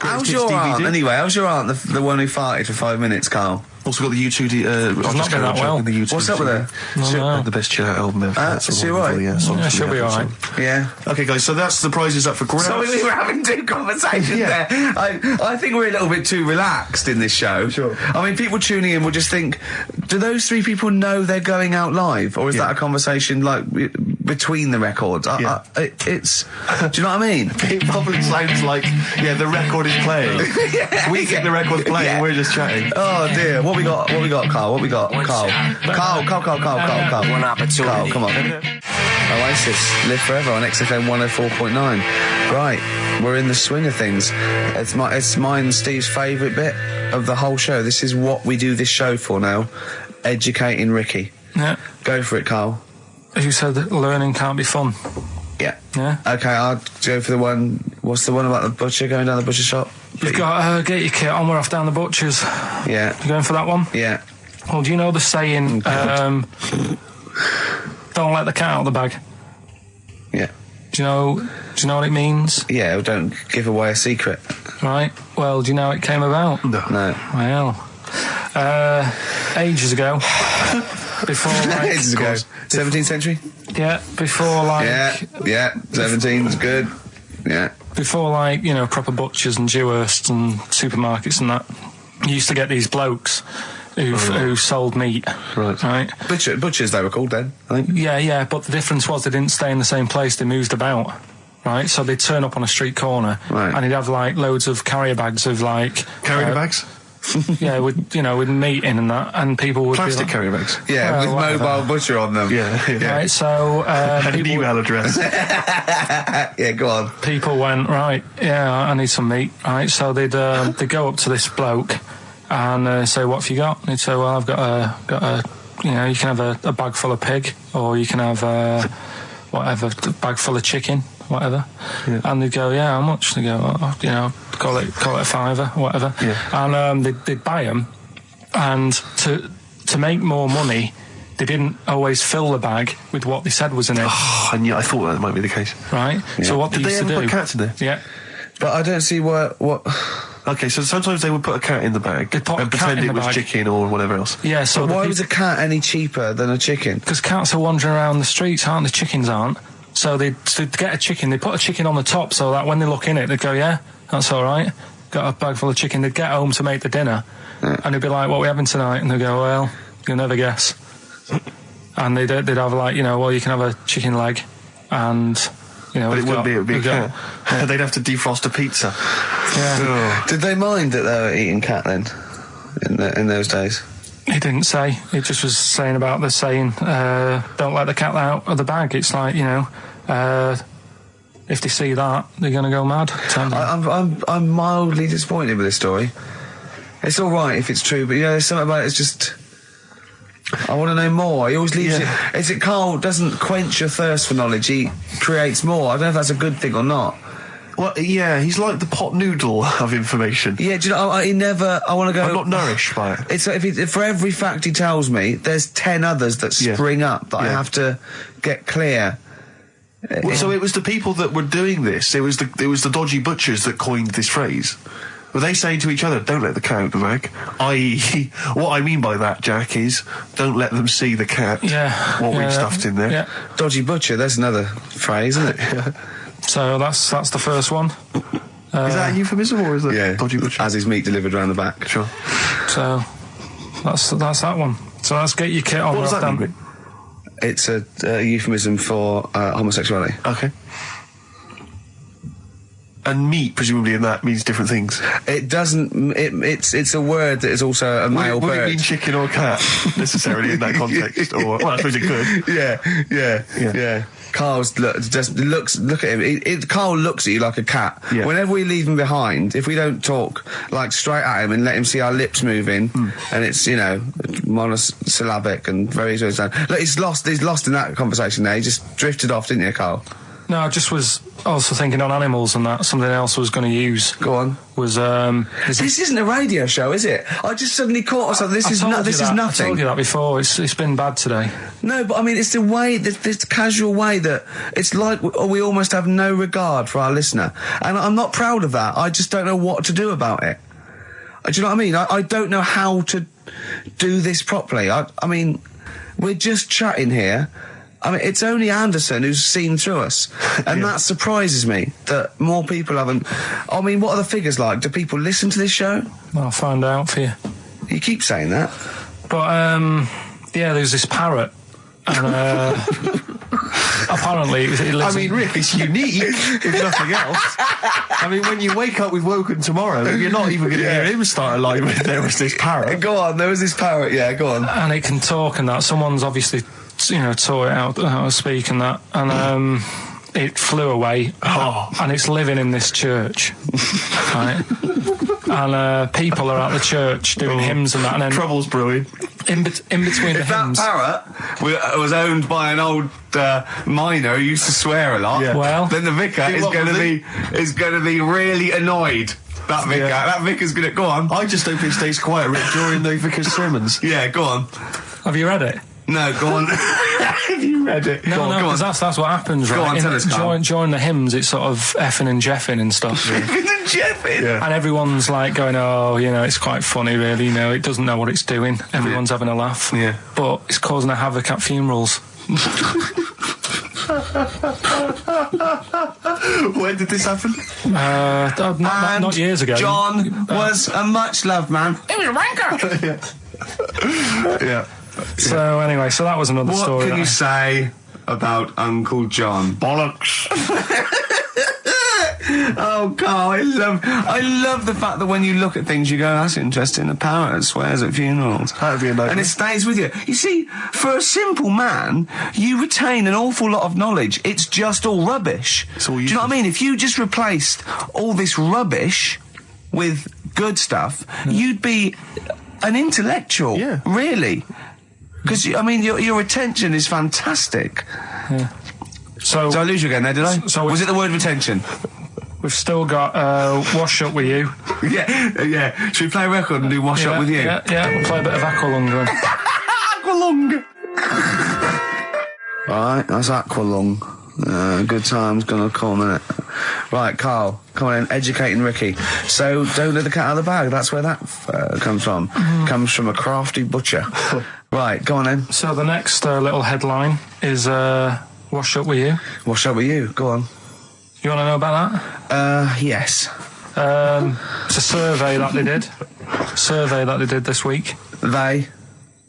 How's your aunt, anyway? How's your aunt, the one who farted for 5 minutes, Carl? I've not been that well. What's up with her? No. The best chill-out album ever. Is she alright? Yeah, she'll be alright. Yeah. Okay, guys, so that's the prizes up for grabs. So we were having two conversations there. I think we're a little bit too relaxed in this show. Sure. I mean, people tuning in will just think, do those three people know they're going out live? Or is that a conversation, like, between the records? It's... Do you know what I mean? It probably sounds like, the record is playing. We think the record's playing, we're just chatting. Oh, dear. What we got, Carl? What we got? Carl. One opportunity. Carl, come on. Oasis, Live Forever on XFM 104.9. Right, we're in the swing of things. It's mine and Steve's favourite bit of the whole show. This is what we do this show for now. Educating Ricky. Yeah. Go for it, Carl. You said that learning can't be fun. Yeah. Yeah. Okay, I'll go for the one... What's the one about the butcher, going down the butcher shop? You've got get your kit on, we're off down the butcher's. Yeah. You going for that one? Yeah. Well, do you know the saying, don't let the cat out of the bag? Yeah. Do you know what it means? Yeah, well, don't give away a secret. Right. Well, do you know how it came about? No. Well, ages ago. Before, like... ages ago. 17th century? Yeah, before, like... Yeah, 17's good. Yeah. Before, like, you know, proper butchers and Dewhursts and supermarkets and that, you used to get these blokes who sold meat. Right. Butchers, they were called then, I think. Yeah, but the difference was they didn't stay in the same place, they moved about. Right, so they'd turn up on a street corner, and he'd have, like, loads of carrier bags of, like... Carrier bags? Yeah, with meat in and that, and people would plastic be like, carrier bags. Yeah, with whatever. mobile butcher on them. Yeah. Right, so and an email address. Yeah, go on. People went, right, yeah, I need some meat. Right, so they'd go up to this bloke and say, what have you got? And he'd say, well, I've got a you know, you can have a bag full of pig, or you can have whatever, a bag full of chicken, whatever. Yeah. And they'd go, yeah, how much? They go, you know, call it a fiver, whatever. Yeah. And they'd buy them, and to make more money, they didn't always fill the bag with what they said was in it. Oh, and yeah, I thought that might be the case. Right. Yeah. So what did they used to do? Put cats in there? Yeah. But I don't see what. Okay, so sometimes they would put a cat in the bag and pretend it was chicken or whatever else. Yeah, so why was a cat any cheaper than a chicken? Because cats are wandering around the streets, aren't they? Chickens aren't. So they'd get a chicken, they'd put a chicken on the top so that when they look in it, they'd go, yeah, that's all right. Got a bag full of chicken. They'd get home to make the dinner, and they'd be like, what are we having tonight? And they'd go, well, you'll never guess. And they'd have, like, you know, well, you can have a chicken leg, and... You know, but it would be a cat. Yeah. They'd have to defrost a pizza. Yeah. Did they mind that they were eating cat then, in those days? He didn't say. He just was saying about the saying, don't let the cat out of the bag. It's like, you know, if they see that, they're going to go mad. I'm mildly disappointed with this story. It's all right if it's true, but, you know, there's something about it, it's just... I want to know more. He always leaves it... Is it Carl doesn't quench your thirst for knowledge, he creates more. I don't know if that's a good thing or not. Well, yeah, he's like the pot noodle of information. Yeah, do you know, he never... I want to go... I'm not nourished by it. It's if for every fact he tells me, there's 10 others that spring up that I have to get clear. Well, so it was the people that were doing this, it was the dodgy butchers that coined this phrase. Were they saying to each other, don't let the cat out of the bag? I.e., what I mean by that, Jack, is don't let them see the cat, what we've stuffed in there. Yeah. Dodgy butcher, there's another phrase, isn't it? So that's the first one. Is that a euphemism, or is it dodgy butcher? As his meat delivered around the back. Sure. So that's that one. So let's get your kit on. What does that mean? It's a euphemism for homosexuality. Okay. And meat, presumably, in that means different things. It doesn't. It's a word that is also a male bird. Would it mean chicken or cat necessarily in that context? Or well, I suppose it could. Yeah. Carl's look at him. Carl looks at you like a cat. Yeah. Whenever we leave him behind, if we don't talk like straight at him and let him see our lips moving, and it's, you know, monosyllabic and very look, he's lost in that conversation there. He just drifted off, didn't you, Carl? No, I just was also thinking on animals and that. Something else I was going to use. Go on. Was this isn't a radio show, is it? I just suddenly caught myself. This is nothing. I told you that before. It's been bad today. No, but I mean, it's the way, this casual way that it's like we almost have no regard for our listener, and I'm not proud of that. I just don't know what to do about it. Do you know what I mean? I don't know how to do this properly. I mean, we're just chatting here. I mean, it's only Anderson who's seen through us, and that surprises me that more people haven't. I mean, what are the figures like? Do people listen to this show? I'll find out for you. You keep saying that. But, there's this parrot, and apparently it lives Rick, it's unique, if nothing else. I mean, when you wake up with Woken tomorrow, you're not even going to hear him start a line with there was this parrot. Go on, there was this parrot, go on. And it can talk and that. Someone's obviously, taught it out how to speak and that. And it flew away. And it's living in this church. Right? And people are at the church doing hymns and that. And then trouble's brewing. In between the hymns. That parrot was owned by an old miner who used to swear a lot. Yeah. Well, then the vicar is going to be really annoyed. That vicar, that vicar's going to go on. I just hope it stays quiet, Rick, during the vicar's sermons. Yeah, go on. Have you read it? No, go on. Have you read it? No, because that's what happens, right? Go on, tell us, Carl. During the hymns, it's sort of effing and jeffing and stuff. Effing and jeffing? Yeah. And everyone's like going, it's quite funny, really, it doesn't know what it's doing. Everyone's having a laugh. Yeah. But it's causing a havoc at funerals. When did this happen? Not years ago. John was a much-loved man. He was a wanker! Yeah. So anyway, that was another story. What can you say about Uncle John? Bollocks. Oh, Carl, I love the fact that when you look at things, you go, that's interesting. A parrot swears at funerals. That'd be a nightmare. And it stays with you. You see, for a simple man, you retain an awful lot of knowledge. It's just all rubbish. Do you know what I mean? If you just replaced all this rubbish with good stuff, you'd be an intellectual. Yeah. Really. Because, your attention is fantastic. Yeah. So Did I lose you again there, did I? Was it the word retention? We've still got Wash Up With You. Yeah. Should we play a record and do Wash Up With You? Yeah, we'll play a bit of Aqualung then. Aqualung! Right, that's Aqualung. Good time's gonna come, innit? Right, Carl, come on in, educating Ricky. So, don't let the cat out of the bag, that's where that comes from. Comes from a crafty butcher. Right, go on then. So the next little headline is Wash Up With You. Wash Up With You, go on. You want to know about that? Yes. It's a survey that they did this week. They?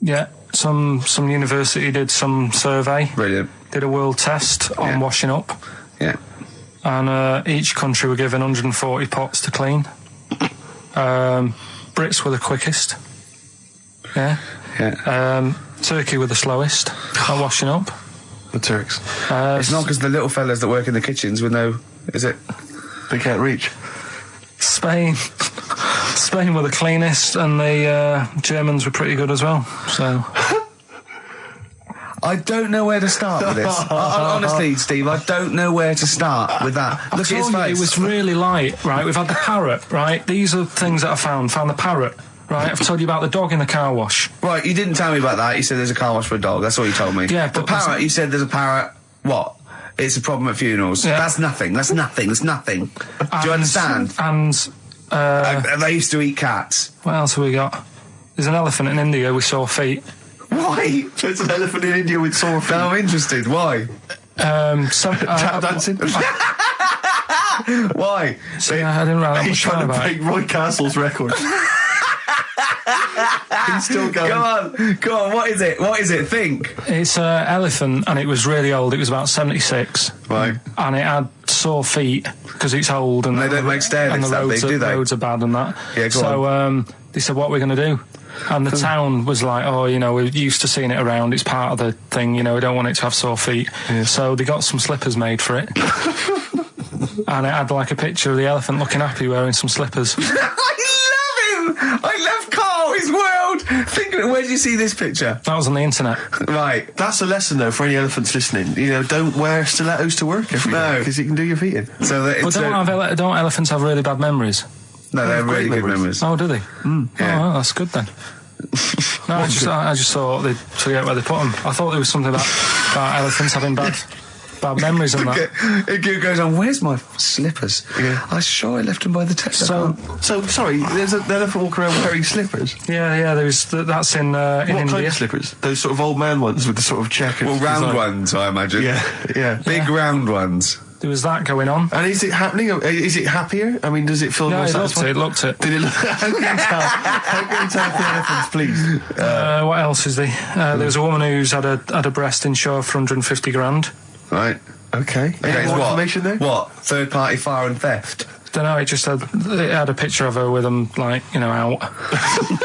Yeah, some university did some survey. Brilliant. Did a world test on washing up. Yeah. And each country were given 140 pots to clean. Brits were the quickest. Yeah. Yeah. Turkey were the slowest at washing up. The Turks. It's not because the little fellas that work in the kitchens with no... Is it? They can't reach. Spain were the cleanest, and the Germans were pretty good as well. So... I don't know where to start with this. Honestly, Steve, I don't know where to start with that. Look at his face. It was really light, right? We've had the parrot, right? These are things that I found. Found the parrot. Right, I've told you about the dog in the car wash. Right, you didn't tell me about that. You said there's a car wash for a dog. That's all you told me. Yeah, the but parrot, you said there's a parrot. What? It's a problem at funerals. Yeah. That's nothing. That's nothing. Do you understand? And they used to eat cats. What else have we got? There's an elephant in India with sore feet. Why? There's an elephant in India with sore feet. No, I'm interested. Why? Tap dancing. Why? I didn't write that He's much trying about to it. break Roy Castle's record. He's still going. Go on, what is it? Think. It's an elephant, and it was really old. It was about 76. Right. And it had sore feet, because it's old. And they don't make stairlifts and the that big, do they? roads are bad and that. Yeah, go on. They said, what are we going to do? And the town was like, we're used to seeing it around. It's part of the thing, we don't want it to have sore feet. Yeah. So they got some slippers made for it. And it had like a picture of the elephant looking happy wearing some slippers. I love him! I love Carl, his world Think of it, where did you see this picture? That was on the internet. Right. That's a lesson, though, for any elephants listening. You know, don't wear stilettos to work every day, because it can do your feet in. So that But don't elephants have really bad memories? No, they're really great good memories. Oh, do they? Yeah. Oh, well, that's good then. No, I just thought they'd forget where they put them. I thought there was something about elephants having bad memories and that. It goes on, where's my slippers? Yeah. I'm sure I left them by the test. So, sorry, there's an elephant walking around wearing slippers? Yeah, that's in What India. kind of slippers? Those sort of old man ones with the sort of checkers? Well, round design. ones, I imagine. Yeah. Big round ones. There was that going on. And is it happening? Is it happier? I mean, does it feel No, more it satisfying? looked it. Did it look... How can you tell? How can you tell the elephants, please? What else is there? There was a woman who's had a breast insured for 150 grand. Right. Okay. Any more information there? What? Third party fire and theft? Don't know, it had a picture of her with them, like, you know, out.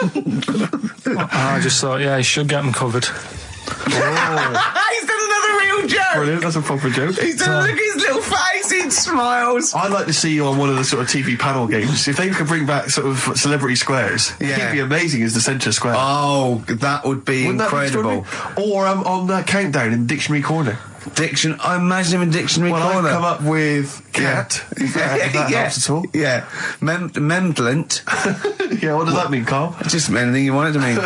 I just thought, yeah, he should get them covered. He's done another real joke! Brilliant, that's a proper joke. He's done, look at his little face, he smiles. I'd like to see you on one of the sort of TV panel games. If they could bring back sort of celebrity squares, Yeah. he'd be amazing as the centre square. Oh, that would be Wouldn't that be incredible. extraordinary? Or on that countdown in Dictionary Corner. I imagine him in Dictionary Well, Corner. I've come up with cat. If that helps at all. Yeah. Memblent. Yeah, what does that mean, Carl? Just anything you want it to mean.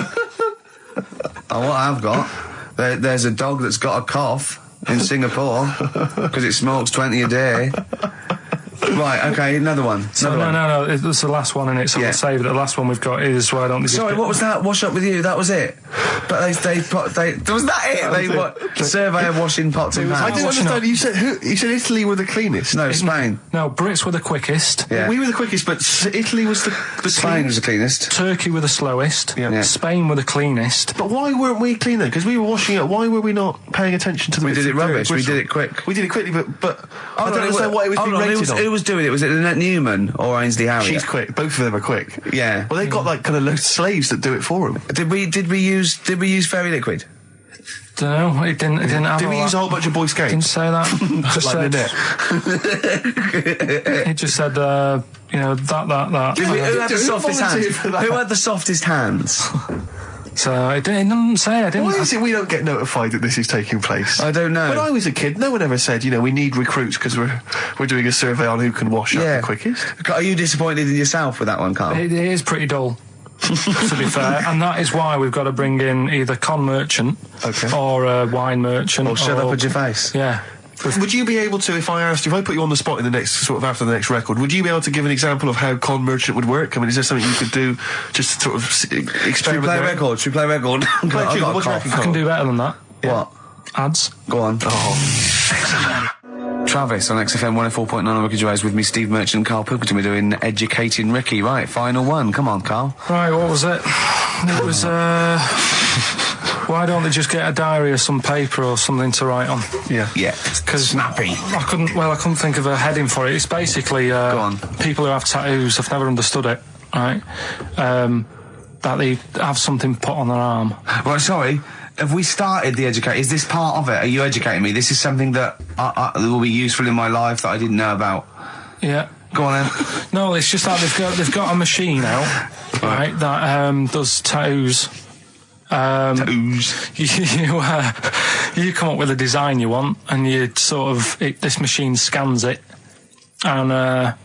What I've got, there's a dog that's got a cough in Singapore because it smokes 20 a day. Right, okay, another one. No, it's the last one in it, so Yeah. we'll save it. The last one we've got is why don't they just Sorry, what was that? Wash up with you? That was it. But was that it? That was it. Survey of washing pots and I pans. didn't understand. You said Italy were the cleanest. No, Spain. No, Brits were the quickest. Yeah. We were the quickest, but Italy was the Spain was cleanest. the cleanest. Turkey were the slowest. Yeah. Spain were the cleanest. But why weren't we cleaner? Because we were washing up. Why were we not paying attention to the We bits did it of dirt rubbish. We bristle? did it quick. We did it quickly, but I don't understand why it was being rated on. Who was doing it? Was it Lynette Newman or Ainsley Harriott? She's quick. Both of them are quick. Yeah. Well, they've got like kind of loads of slaves that do it for them. Did we use fairy liquid? Don't know. It didn't have. Did we use a whole bunch of Boy Scouts? Didn't say that. Just Like said, Lynette. it just said, you know, that. Who had the Who softest volunteered hands? for that? Who had the softest hands? So it didn't say. I didn't. Why is it we don't get notified that this is taking place? I don't know. When I was a kid, no one ever said, you know, we need recruits because we're doing a survey on who can wash up the quickest. Are you disappointed in yourself with that one, Carl? It is pretty dull, to be fair, and that is why we've got to bring in either con merchant or a wine merchant. Or shut up at your face. Yeah. Would you be able to, if I put you on the spot in the next, sort of after the next record, would you be able to give an example of how con merchant would work? I mean, is there something you could do just to sort of experiment? Should we play there? record? Should we play record? Play a tune. I've got a What do you cough. reckon, I can do better than that. What? Ads. Go on. Travis on XFM 104.9 on Ricky Gervais with me, Steve Merchant and Karl Pilkington. We're doing Educating Ricky. Right, final one. Come on, Carl. Right, what was it? It was, why don't they just get a diary or some paper or something to write on? Yeah. Because Snappy. I couldn't think of a heading for it. It's basically on. people who have tattoos. I've never understood it. Right, that they have something put on their arm. Right, sorry. Have we started the educate? Is this part of it? Are you educating me? This is something that will be useful in my life that I didn't know about. Yeah. Go on then. No, it's just that they've got a machine out, right, that does tattoos. Tattoos. You come up with a design you want, and you sort of this machine scans it, and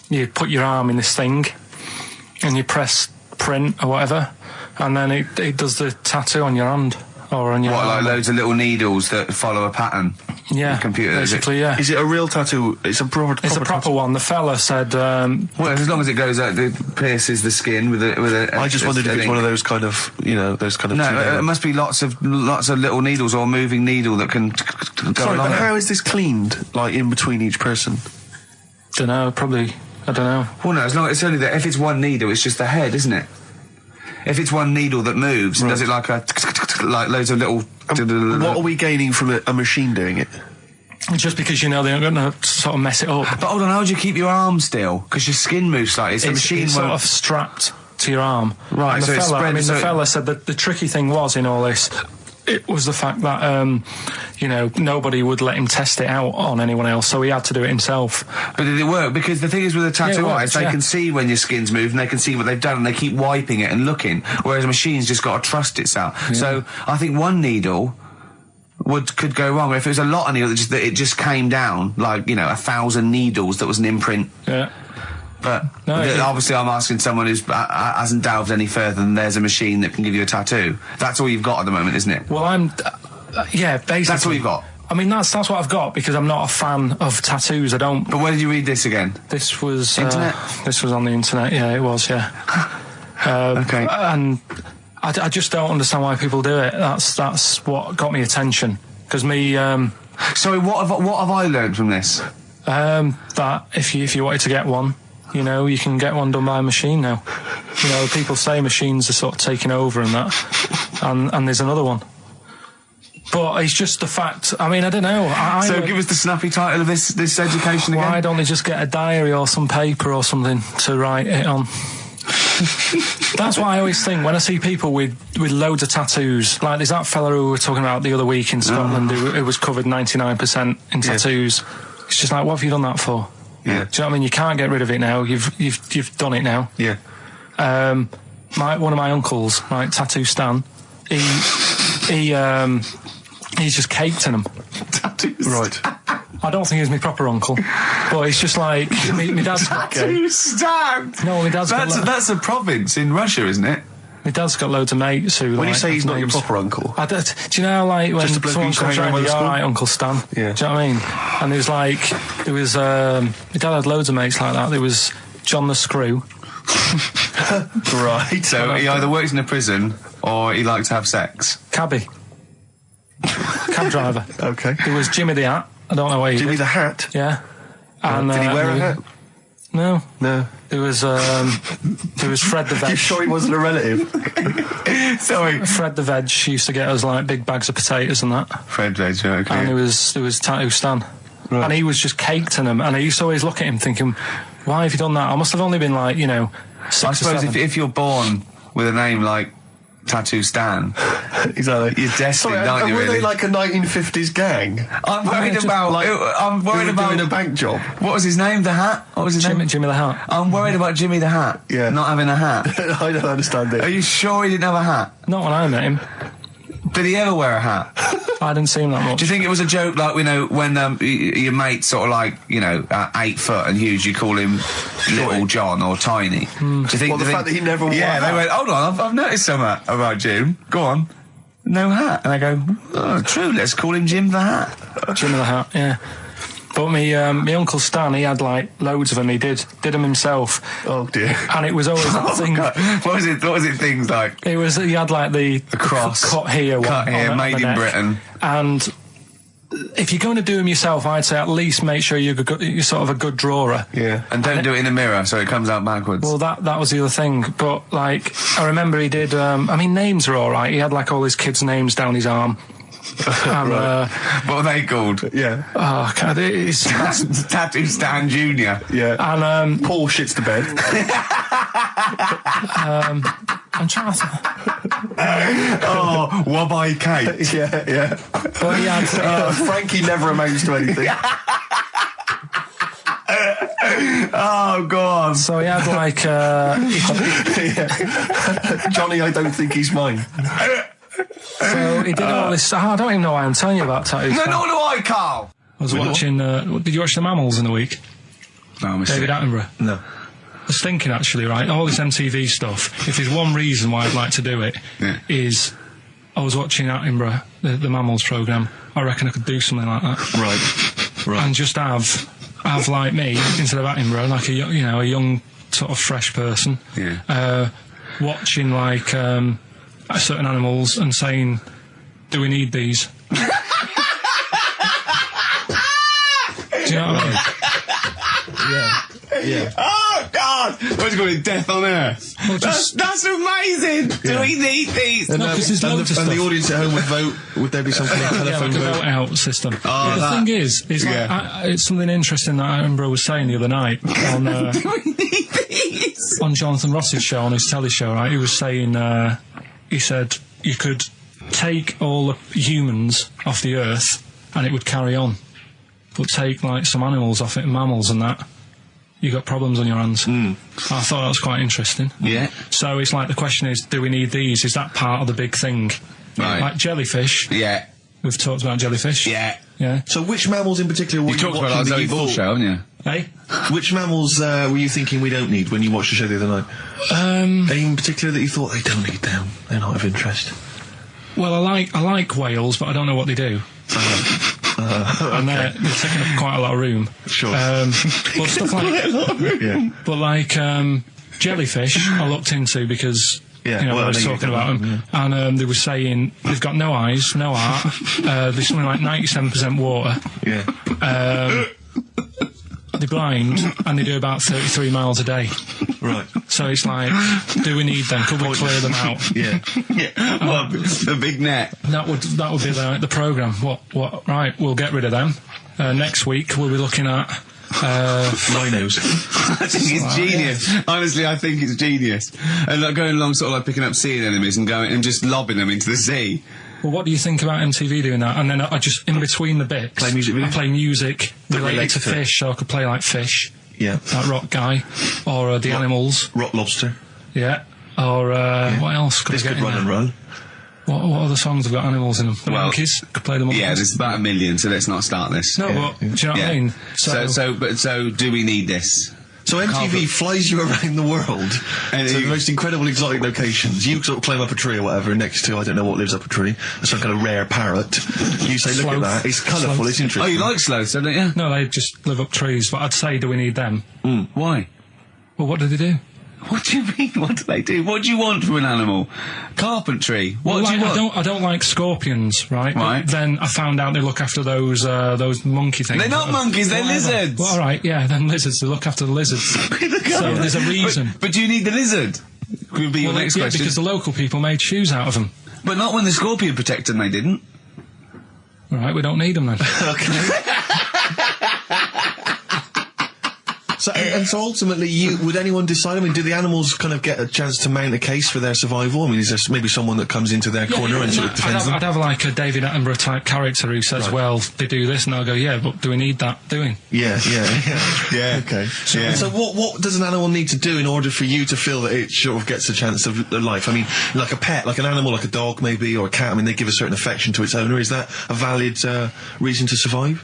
you put your arm in this thing, and you press print or whatever, and then it does the tattoo on your hand or on your What, like arm. loads of little needles that follow a pattern? Yeah, The computer, is it? basically, yeah. Is it a real tattoo? It's a proper. It's a proper one. The fella said, Well, as long as it goes out, it pierces the skin with a. I just wondered if it's one of those kind of, you know, those kind of. No, it must be lots of little needles or a moving needle that can go Sorry, along but it. how is this cleaned? Like in between each person? don't know, probably, I don't know. Well, no, it's only that if it's one needle, it's just the head, isn't it? If it's one needle that moves and does it like loads of little. What are we gaining from a machine doing it? Just because, you know, they're going to sort of mess it up. But hold on, how do you keep your arm still? Because your skin moves slightly. So the machine it's won't. sort of strapped to your arm. Right, And so the it fella, spreads- the so- fella said that the tricky thing was in all this it was the fact that, you know, nobody would let him test it out on anyone else, so he had to do it himself. But did it work? Because the thing is with a tattoo artist, they can see when your skin's moved and they can see what they've done and they keep wiping it and looking, whereas a machine's just got to trust itself. Yeah. So I think one needle could go wrong. If it was a lot of needles that it just came down, like, you know, 1,000 needles that was an imprint. Yeah. But obviously I'm asking someone who hasn't delved any further than there's a machine that can give you a tattoo. That's all you've got at the moment, isn't it? Well, yeah, basically. That's all you've got? I mean, that's what I've got, because I'm not a fan of tattoos. I don't... But where did you read this again? This was... Internet? This was on the internet, yeah, it was, yeah. Okay. And I just don't understand why people do it. That's what got me attention. Because me... Sorry, what have I learned from this? That if you wanted to get one, you know, you can get one done by a machine now. You know, people say machines are sort of taking over and that, and there's another one. But it's just the fact. I mean, I don't know. So give us the snappy title of this education again. Why don't they just get a diary or some paper or something to write it on? That's what I always think when I see people with loads of tattoos. Like there's that fella who we were talking about the other week in Scotland who was covered 99% in tattoos. It's just like, what have you done that for? Yeah. Do you know what I mean? You can't get rid of it now. You've done it now. Yeah. One of my uncles, like Tattoo Stan, he's just caked in them. Tattoos. Right. I don't think he's my proper uncle, but it's just like my dad's got Tattoo Stan. No, my dad's that's a province in Russia, isn't it? My dad's got loads of mates who. When you say he's not your proper uncle, do you know, like when someone comes around, you go, all right, Uncle Stan. Yeah. Do you know what I mean? And there was my dad had loads of mates like that. There was John the Screw. Right. So he either works in a prison or he likes to have sex. Cabbie. Cab driver. Okay. There was Jimmy the Hat. I don't know where he Jimmy did. the Hat? Yeah. And, did he wear a hat? No. No. There was Fred the Veg. You sure he wasn't a relative? Sorry. Fred the Veg used to get us like big bags of potatoes and that. Fred Veg, okay. And there was Tattoo Stan. Right. And he was just caked in them. And I used to always look at him thinking, why have you done that? I must have only been like, 6 I suppose or 7. if you're born with a name like Tattoo Stan, exactly, you're destined, aren't you? Were really? they like a 1950s gang? I'm worried about. I'm worried about doing a bank job. What was his name? The Hat. What was his name? Jimmy the Hat. I'm worried about Jimmy the Hat. Yeah. Not having a hat. I don't understand it. Are you sure he didn't have a hat? Not when I met him. Did he ever wear a hat? I didn't see him that much. Do you think it was a joke, like, when your mate's sort of like, 8 foot and huge, you call him Little John or Tiny? Do you think the fact that he never wore a hat? They went, hold on, I've noticed something about Jim. Go on. No hat. And I go, oh, true, let's call him Jim the Hat. Jim the Hat, yeah. But my Uncle Stan, he had like loads of them. He did them himself. Oh dear! And it was always that thing. God. What was it? Things like he had like the cross cut here, made in Britain. And if you're going to do them yourself, I'd say at least make sure you're sort of a good drawer. Yeah, and don't do it in the mirror so it comes out backwards. Well, that was the other thing. But like, I remember he did. Names are all right. He had like all his kids' names down his arm. And, what are they called? Yeah. Oh, God, it's Tattoo Stan Jr. Yeah. And Paul shits the bed. I'm trying to. Oh, Wabbai Kate. Yeah. But he had, Frankie never amounts to anything. Oh, God. So he had like. Johnny, I don't think he's mine. So he did all this. I don't even know why I'm telling you about tattoos. No, nor do I, Carl. I was watching. Did you watch The Mammals in the week? No, David Attenborough. No. I was thinking actually, right, all this MTV stuff. If there's one reason why I'd like to do it, is I was watching Attenborough, the Mammals programme. I reckon I could do something like that. Right. And just have like me instead of Attenborough, like a young sort of fresh person. Yeah. Watching like. Certain animals and saying, do we need these? Do you know what I mean? Yeah. Oh, God! What's going to Death on Earth? Well, that's amazing! Yeah. Do we need these? And the audience at home would vote, would there be some kind of telephone like a vote out system. Oh, the thing is like, it's something interesting that Attenborough was saying the other night on, do we need these? On Jonathan Ross's show, on his telly show, right? He was saying, he said you could take all the humans off the Earth and it would carry on. But take, like, some animals off it, mammals and that, you got problems on your hands. I thought that was quite interesting. Yeah. So it's like, the question is, do we need these? Is that part of the big thing? Right. Like jellyfish. Yeah. We've talked about jellyfish. Yeah. Yeah. So which mammals in particular were You you talked about watching our that Zoe you Ball thought- show, haven't you? Hey? Which mammals were you thinking we don't need when you watched the show the other night? Any in particular that you thought they don't need them? They're not of interest. Well, I like whales, but I don't know what they do. And they're taking up quite a lot of room. Sure. But stuff like... Yeah. But like jellyfish, I looked into because Yeah, you know, well, I was I know you talking don't about know, them, and they were saying they've got no eyes, no heart. There's something like 97% water. Yeah. They're blind, and they do about 33 miles a day. Right. So it's like, do we need them? Could we clear them out? Yeah. Well, the big net. That would be the programme. What? Right, we'll get rid of them. Next week we'll be looking at Rhinos. I think it's genius. Honestly, I think it's genius. And like going along, sort of like picking up sea anemones and going and just lobbing them into the sea. Well, what do you think about MTV doing that? And then I just, in between the bits, Play music videos? I play music That related relates to to it. fish, so I could play like Fish, Yeah. that rock guy, or the animals, Rock lobster. yeah, or what else could This I get could in run there? and run. What other songs have got animals in them? The Well, monkeys, could play the monkeys. Yeah, there's about 1 million, so let's not start this. No, but do you know what I mean? So do we need this? So MTV flies you around the world And to you- the most incredible exotic locations. You sort of climb up a tree or whatever next to, I don't know what lives up a tree, some kind of rare parrot. You say, look at Sloth. that, it's colourful, Sloth. it's interesting. Oh, you like sloths, don't you? No, they just live up trees, but I'd say, do we need them? Why? Well, what do they do? What do you mean? What do they do? What do you want from an animal? Carpentry. What do you want? I don't like scorpions, right? Right. But then I found out they look after those monkey things. They're not monkeys, they're Whatever. lizards. Well, all right, yeah, then lizards. They look after the lizards. So there's a reason. But do you need the lizard? Could be your Well, next yeah, question. because the local people made shoes out of them. But not when the scorpion protected them, they didn't. All right, we don't need them then. So, and so ultimately, would anyone decide? I mean, do the animals kind of get a chance to mount a case for their survival? I mean, is there maybe someone that comes into their corner and sort of defends them? I'd have like a David Attenborough type character who says, Right. well, they do this, and I'll go, yeah, but do we need that doing? Yeah. Yeah. Okay. So what does an animal need to do in order for you to feel that it sort of gets a chance of life? I mean, like a pet, like an animal, like a dog maybe, or a cat, I mean, they give a certain affection to its owner. Is that a valid reason to survive?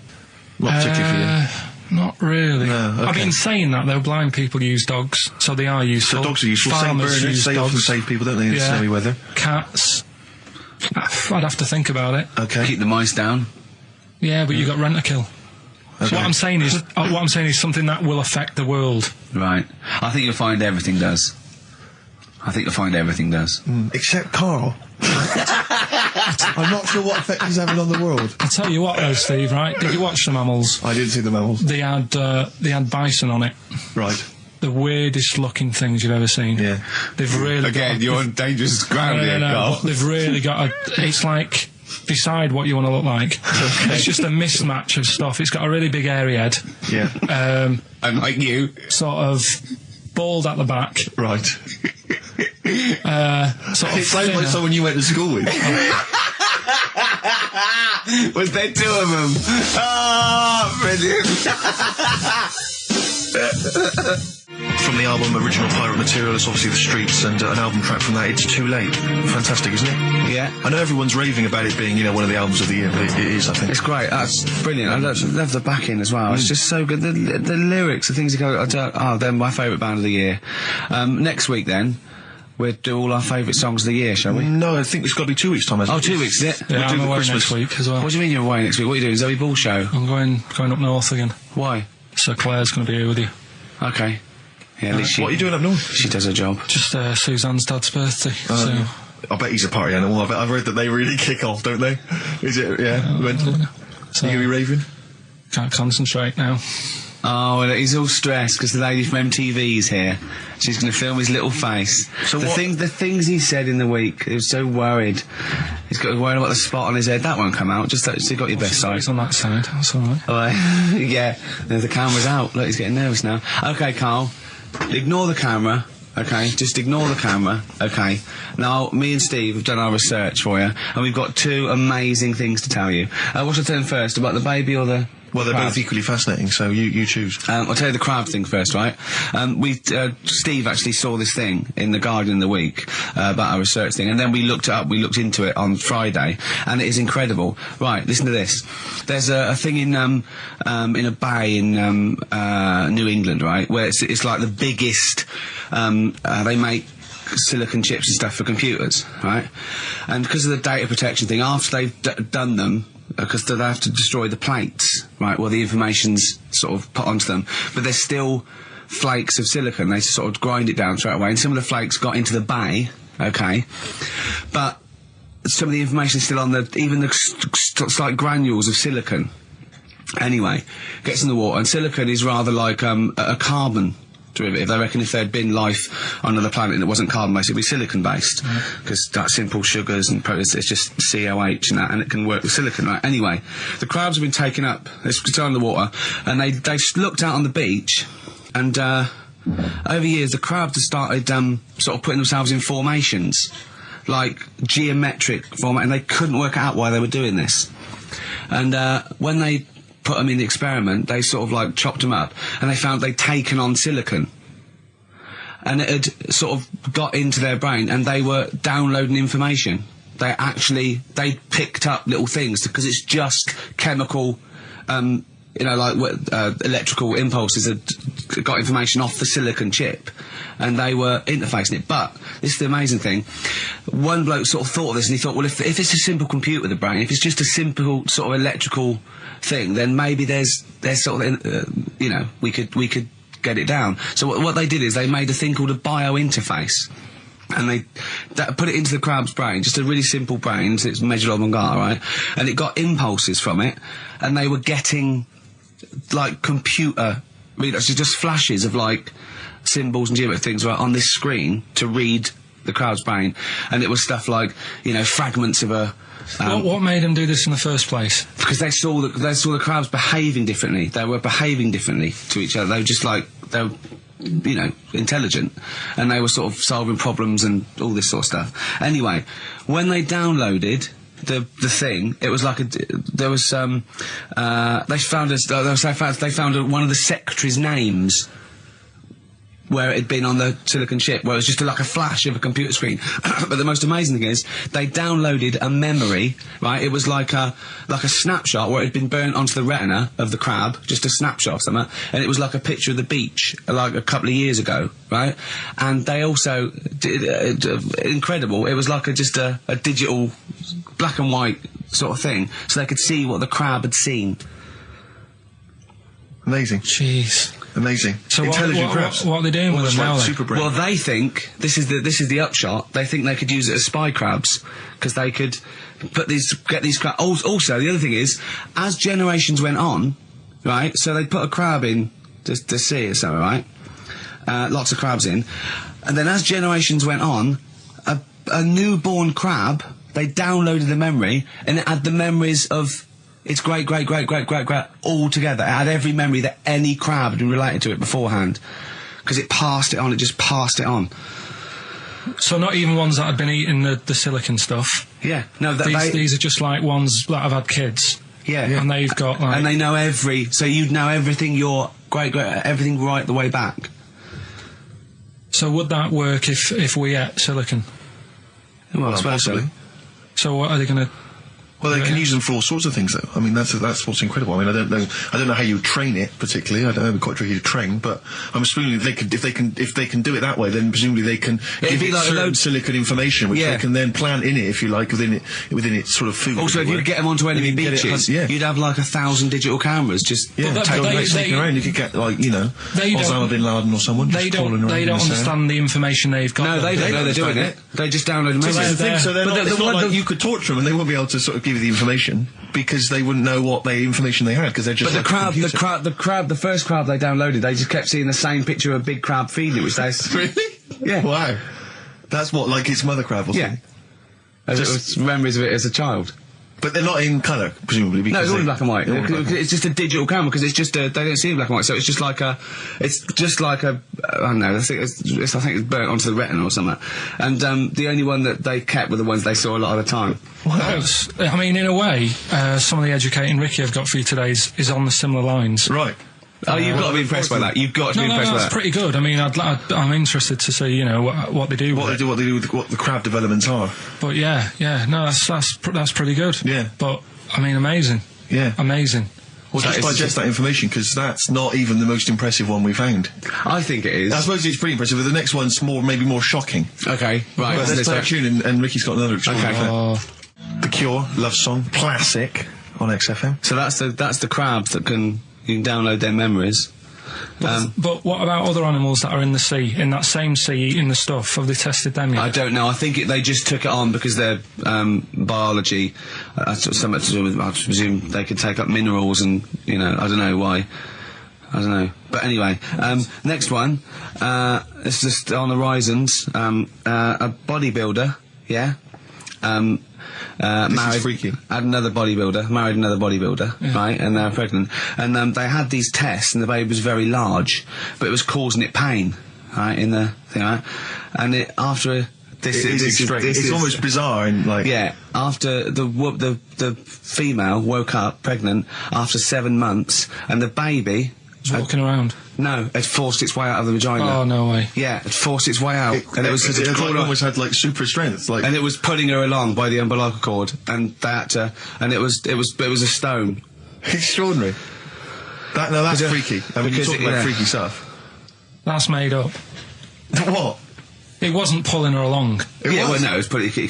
Not particularly for you. Not really. No, okay. I mean, saying that, though, blind people use dogs, so they are useful. So dogs are useful. Saint Farmers burners, use they often dogs. save people, don't they, in Yeah. snowy weather? Cats. I'd have to think about it. Okay. Keep the mice down. Yeah, but you got rent a kill. Okay. So what I'm saying is something that will affect the world. Right. I think you'll find everything does. Except Carl. I'm not sure what effect he's having on the world. I'll tell you what, though, Steve. Right? Did you watch the mammals? I didn't see the mammals. They had bison on it. Right. The weirdest looking things you've ever seen. Yeah. They've really Again, you're on dangerous ground here, Carl. but they've really got it's like, decide what you want to look like. It's just a mismatch of stuff. It's got a really big airy head. Yeah. And like you. Sort of bald at the back. Right. Sort of It sounds like thinner. someone you went to school with. Was there two of them? Oh, brilliant. From the album Original Pirate Material, it's obviously The Streets, and an album track from that, It's Too Late. Fantastic, isn't it? Yeah. I know everyone's raving about it being, one of the albums of the year, but it is, I think. It's great. That's brilliant. I love the backing as well. It's just so good. The lyrics, the things that go. They're my favourite band of the year. Next week, then, we'll do all our favourite songs of the year, shall we? No, I think it's got to be 2 weeks' time, hasn't Oh, it? 2 weeks, is it? Yeah, We'll do I'm the away Christmas. next week as well. What do you mean you're away next week? What are you doing? Zoe Ball show? I'm going up north again. Why? So Claire's going to be here with you. Okay. Yeah, at least What are you doing up north? She does her job. Just Suzanne's dad's birthday. So I bet he's a party animal. I've read that they really kick off, don't they? Is it? Yeah. When, so you gonna be raving? can't concentrate now. Oh, well, he's all stressed because the lady from MTV's here. She's going to film his little face. So the what- the things he said in the week, he was so worried. He's got worried about the spot on his head. That won't come out. Just that, so you got your best side. It's on that side. That's all right. Oh, yeah, the camera's out. Look, he's getting nervous now. Okay, Carl, ignore the camera okay? Just ignore the camera, okay? Now, me and Steve have done our research for you, and we've got 2 amazing things to tell you. What should I tell them first, about the baby or the... Well, they're both equally fascinating, so you choose. I'll tell you the crab thing first, right? Steve actually saw this thing in The Guardian in the week about our research thing, and then we looked it up, we looked into it on Friday, and it is incredible. Right, listen to this. There's a thing in a bay in New England, right, where it's like the biggest, they make silicon chips and stuff for computers, right? And because of the data protection thing, after they've done them, because they have to destroy the plates, right, well, the information's sort of put onto them, but there's still flakes of silicon. They sort of grind it down straight away, and some of the flakes got into the bay, okay, but some of the information is still on even the slight granules of silicon. Anyway, gets in the water, and silicon is rather like a carbon derivative. They reckon if there had been life on another planet that wasn't carbon-based, it'd be silicon-based, because that's simple sugars and proteins, it's just COH and that, and it can work with silicon, right? Anyway, the crabs have been taken up, they're still in the water, and they looked out on the beach, and over years the crabs have started sort of putting themselves in formations, like geometric format, and they couldn't work out why they were doing this. And when they put them in the experiment, they sort of like chopped them up, and they found they'd taken on silicon, and it had sort of got into their brain, and they were downloading information. They picked up little things, because it's just chemical, like electrical impulses that got information off the silicon chip, and they were interfacing it. But this is the amazing thing. One bloke sort of thought of this, and he thought, well, if it's a simple computer, the brain, if it's just a simple sort of electrical thing, then maybe there's sort of, we could get it down. So what they did is they made a thing called a biointerface, and they put it into the crab's brain, just a really simple brain, so it's measured on Mangala, right? And it got impulses from it, and they were getting like computer, just flashes of like symbols and geometric things right on this screen to read the crab's brain, and it was stuff like fragments of a. What made them do this in the first place? Because they saw the crabs behaving differently. They were behaving differently to each other. They were just like intelligent, and they were sort of solving problems and all this sort of stuff. Anyway, when they downloaded the thing, it was like they found one of the secretary's names where it had been on the silicon chip, where it was just like a flash of a computer screen. But the most amazing thing is, they downloaded a memory, right? It was like a snapshot where it had been burnt onto the retina of the crab, just a snapshot of something, and it was like a picture of the beach, like a couple of years ago, right? And they also did, incredible, it was like just a digital black and white sort of thing, so they could see what the crab had seen. Amazing. Jeez. Amazing. So intelligent crabs. What are they doing with them now? Super brain. Well, they think this is the upshot. They think they could use it as spy crabs, because they could get these crabs. Also, the other thing is, as generations went on, right? So they put a crab in to see it, something, right? Lots of crabs in, and then as generations went on, a newborn crab, they downloaded the memory, and it had the memories of its great all together. It had every memory that any crab had been related to it beforehand, because it passed it on. It just passed it on. So not even ones that had been eating the silicon stuff. Yeah, no. These are just like ones that have had kids. Yeah, and they've got like, and they know so you'd know everything. Your everything right the way back. So would that work if we ate silicon? Well, I suppose so. So what are they going to? Well, they can use them for all sorts of things, though. I mean, that's what's incredible. I mean, I don't know how you train it particularly. I don't know, it'd be quite tricky to train, but I'm assuming if they can do it that way, then presumably they can give it like certain silicon information, which they can then plant in it, if you like, within its sort of food. Also, if you get them onto enemy beaches, you'd have like 1,000 digital cameras just sneaking around. You could get Osama bin Laden or someone. They don't understand the information they've got. No, they don't know they're doing it. They just download them. So it's not like you could torture them and they won't be able to sort of give you the information, because they wouldn't know what information they had, because they're just. But the first crab they downloaded, they just kept seeing the same picture of a big crab feeding it, which they really, yeah, wow, that's what, like its mother crab or something. Yeah, it was memories of it as a child. But they're not in colour, presumably. No, it's all in black and white. They're all in black and white. It's just a digital camera because it's just they don't see in black and white, so it's just like a I don't know. I think it's burnt onto the retina or something. And the only one that they kept were the ones they saw a lot of the time. I mean, in a way, some of the educating Ricky I've got for you today is on the similar lines. Right. Oh, you've got to be impressed by that. You've got to be impressed by that. That's pretty good. I mean, I'm interested to see, what they do. What they do with what the crab developments are. But yeah, no, that's pretty good. Yeah. But I mean, amazing. Yeah. Amazing. Well, just digest that information, because that's not even the most impressive one we found. I think it is. I suppose it's pretty impressive, but the next one's maybe more shocking. Okay, right. But let's play a tune, and Ricky's got another extraordinary Okay. The Cure, Love Song, classic on XFM. So that's the crabs that you can download their memories. But what about other animals that are in the sea, in that same sea, eating the stuff? Have they tested them yet? I don't know. I think they just took it on because their biology, something to do with, I presume they could take up minerals and, I don't know why. I don't know. But anyway, next one, it's just on the horizons, a bodybuilder, yeah? This is freaky. Married another bodybuilder, right, and they're pregnant, and they had these tests, and the baby was very large, but it was causing it pain, right, in the thing, right, and it's almost bizarre, and after the female woke up pregnant after 7 months, and the baby was walking around. No, it forced its way out of the vagina. Oh, no way. Yeah, it forced its way out. And it almost had, super strength. And it was pulling her along by the umbilical cord, and they had to, and it was a stone. Extraordinary. That's freaky. I mean, you talk about freaky stuff. That's made up. What? It wasn't pulling her along. It was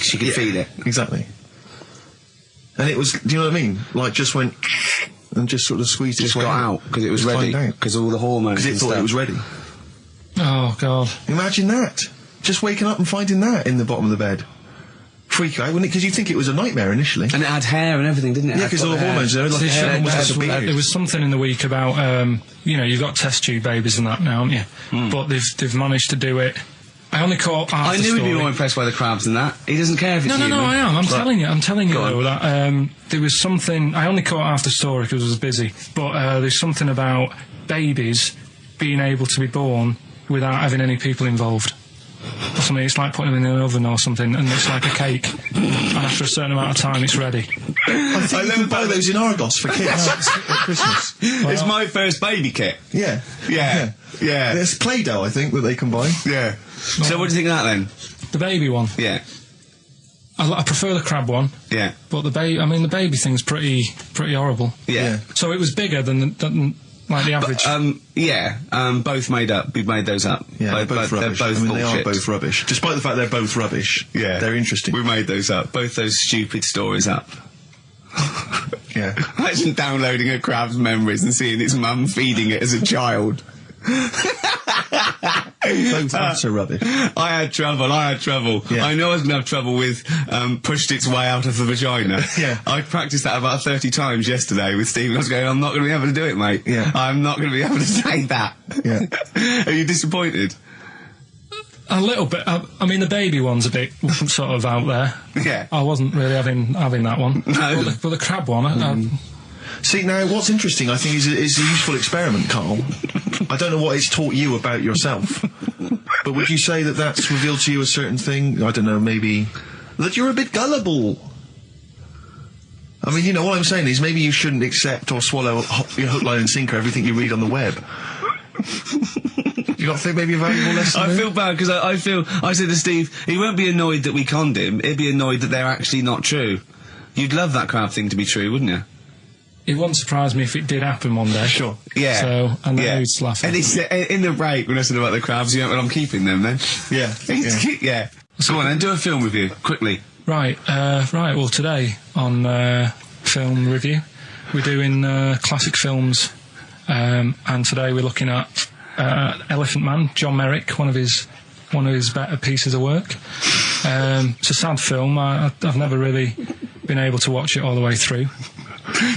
she could feel it. Exactly. And it was, do you know what I mean? Just went... and just sort of squeezed its way out. Because it was ready. Because all the hormones. Because it thought it was ready. Oh, God. Imagine that. Just waking up and finding that in the bottom of the bed. Freak out, wouldn't it? Because you'd think it was a nightmare initially. And it had hair and everything, didn't it? Yeah, because all the hormones, there there was something in the week about, you've got test tube babies and that now, haven't you? But they've managed to do it. I only caught half I the knew story. he'd be more impressed by the crabs than that. He doesn't care if it's human. No, I am. I'm telling you though, that there was something... I only caught half the story because I was busy, but there's something about babies being able to be born without having any people involved. Or something. It's like putting them in an oven or something, and it's like a cake. And after a certain amount of time, it's ready. I think you can buy those in Argos for kids at Christmas. It's my first baby kit. Yeah. There's Play-Doh, I think, that they can buy. Yeah. So what do you think of that then? The baby one. Yeah. I prefer the crab one. Yeah. But the baby thing's pretty horrible. Yeah. So it was bigger than the average. Both made up. We made those up. Yeah, they're both rubbish. They are both rubbish. Despite the fact they're both rubbish. Yeah. They're interesting. We made those up. Both those stupid stories up. Yeah. Imagine downloading a crab's memories and seeing its mum feeding it as a child. Both are rubbish. I had trouble. Yeah. I know I was going to have trouble with pushed its way out of the vagina. Yeah. I practiced that about 30 times yesterday with Stephen. I was going, I'm not going to be able to do it, mate. Yeah. I'm not going to be able to say that. Yeah. Are you disappointed? A little bit. I mean, the baby one's a bit sort of out there. Yeah. I wasn't really having that one. No. But the crab one, See, now, what's interesting, I think, is a useful experiment, Carl. I don't know what it's taught you about yourself, but would you say that that's revealed to you a certain thing? I don't know, maybe that you're a bit gullible. I mean, what I'm saying is maybe you shouldn't accept or swallow your hook, line and sinker everything you read on the web. You got to think maybe a valuable lesson I feel bad because I said to Steve, he won't be annoyed that we conned him, he'd be annoyed that they're actually not true. You'd love that crab thing to be true, wouldn't you? it wouldn't surprise me if it did happen one day. Sure. Yeah. So, and then he'd laugh. And it's in the break when I said about the crabs, well, I'm keeping them then. Yeah. Yeah. So go on then, do a film review, quickly. Right, well today on film review we're doing classic films, and today we're looking at Elephant Man, John Merrick, one of his better pieces of work. It's a sad film. I've never really been able to watch it all the way through.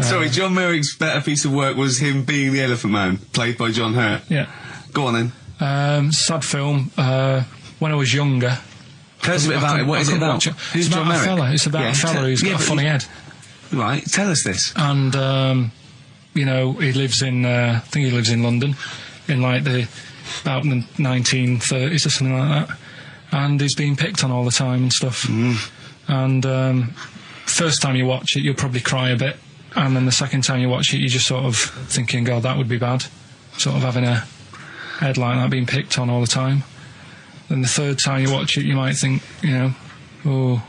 Sorry, John Merrick's better piece of work was him being the Elephant Man, played by John Hurt. Yeah. Go on then. Sad film. When I was younger. Tell us a bit about it. What is it about? It's about a fella. It's about a fella who's got a funny head. Right, tell us this. And, you know, he lives in, I think he lives in London, in like about the 1930s or something like that. And he's being picked on all the time and stuff. And first time you watch it, you'll probably cry a bit. And then the second time you watch it, you're just sort of thinking, God, that would be bad. Sort of having a head like that being picked on all the time. Then the third time you watch it, you might think, you know, oh,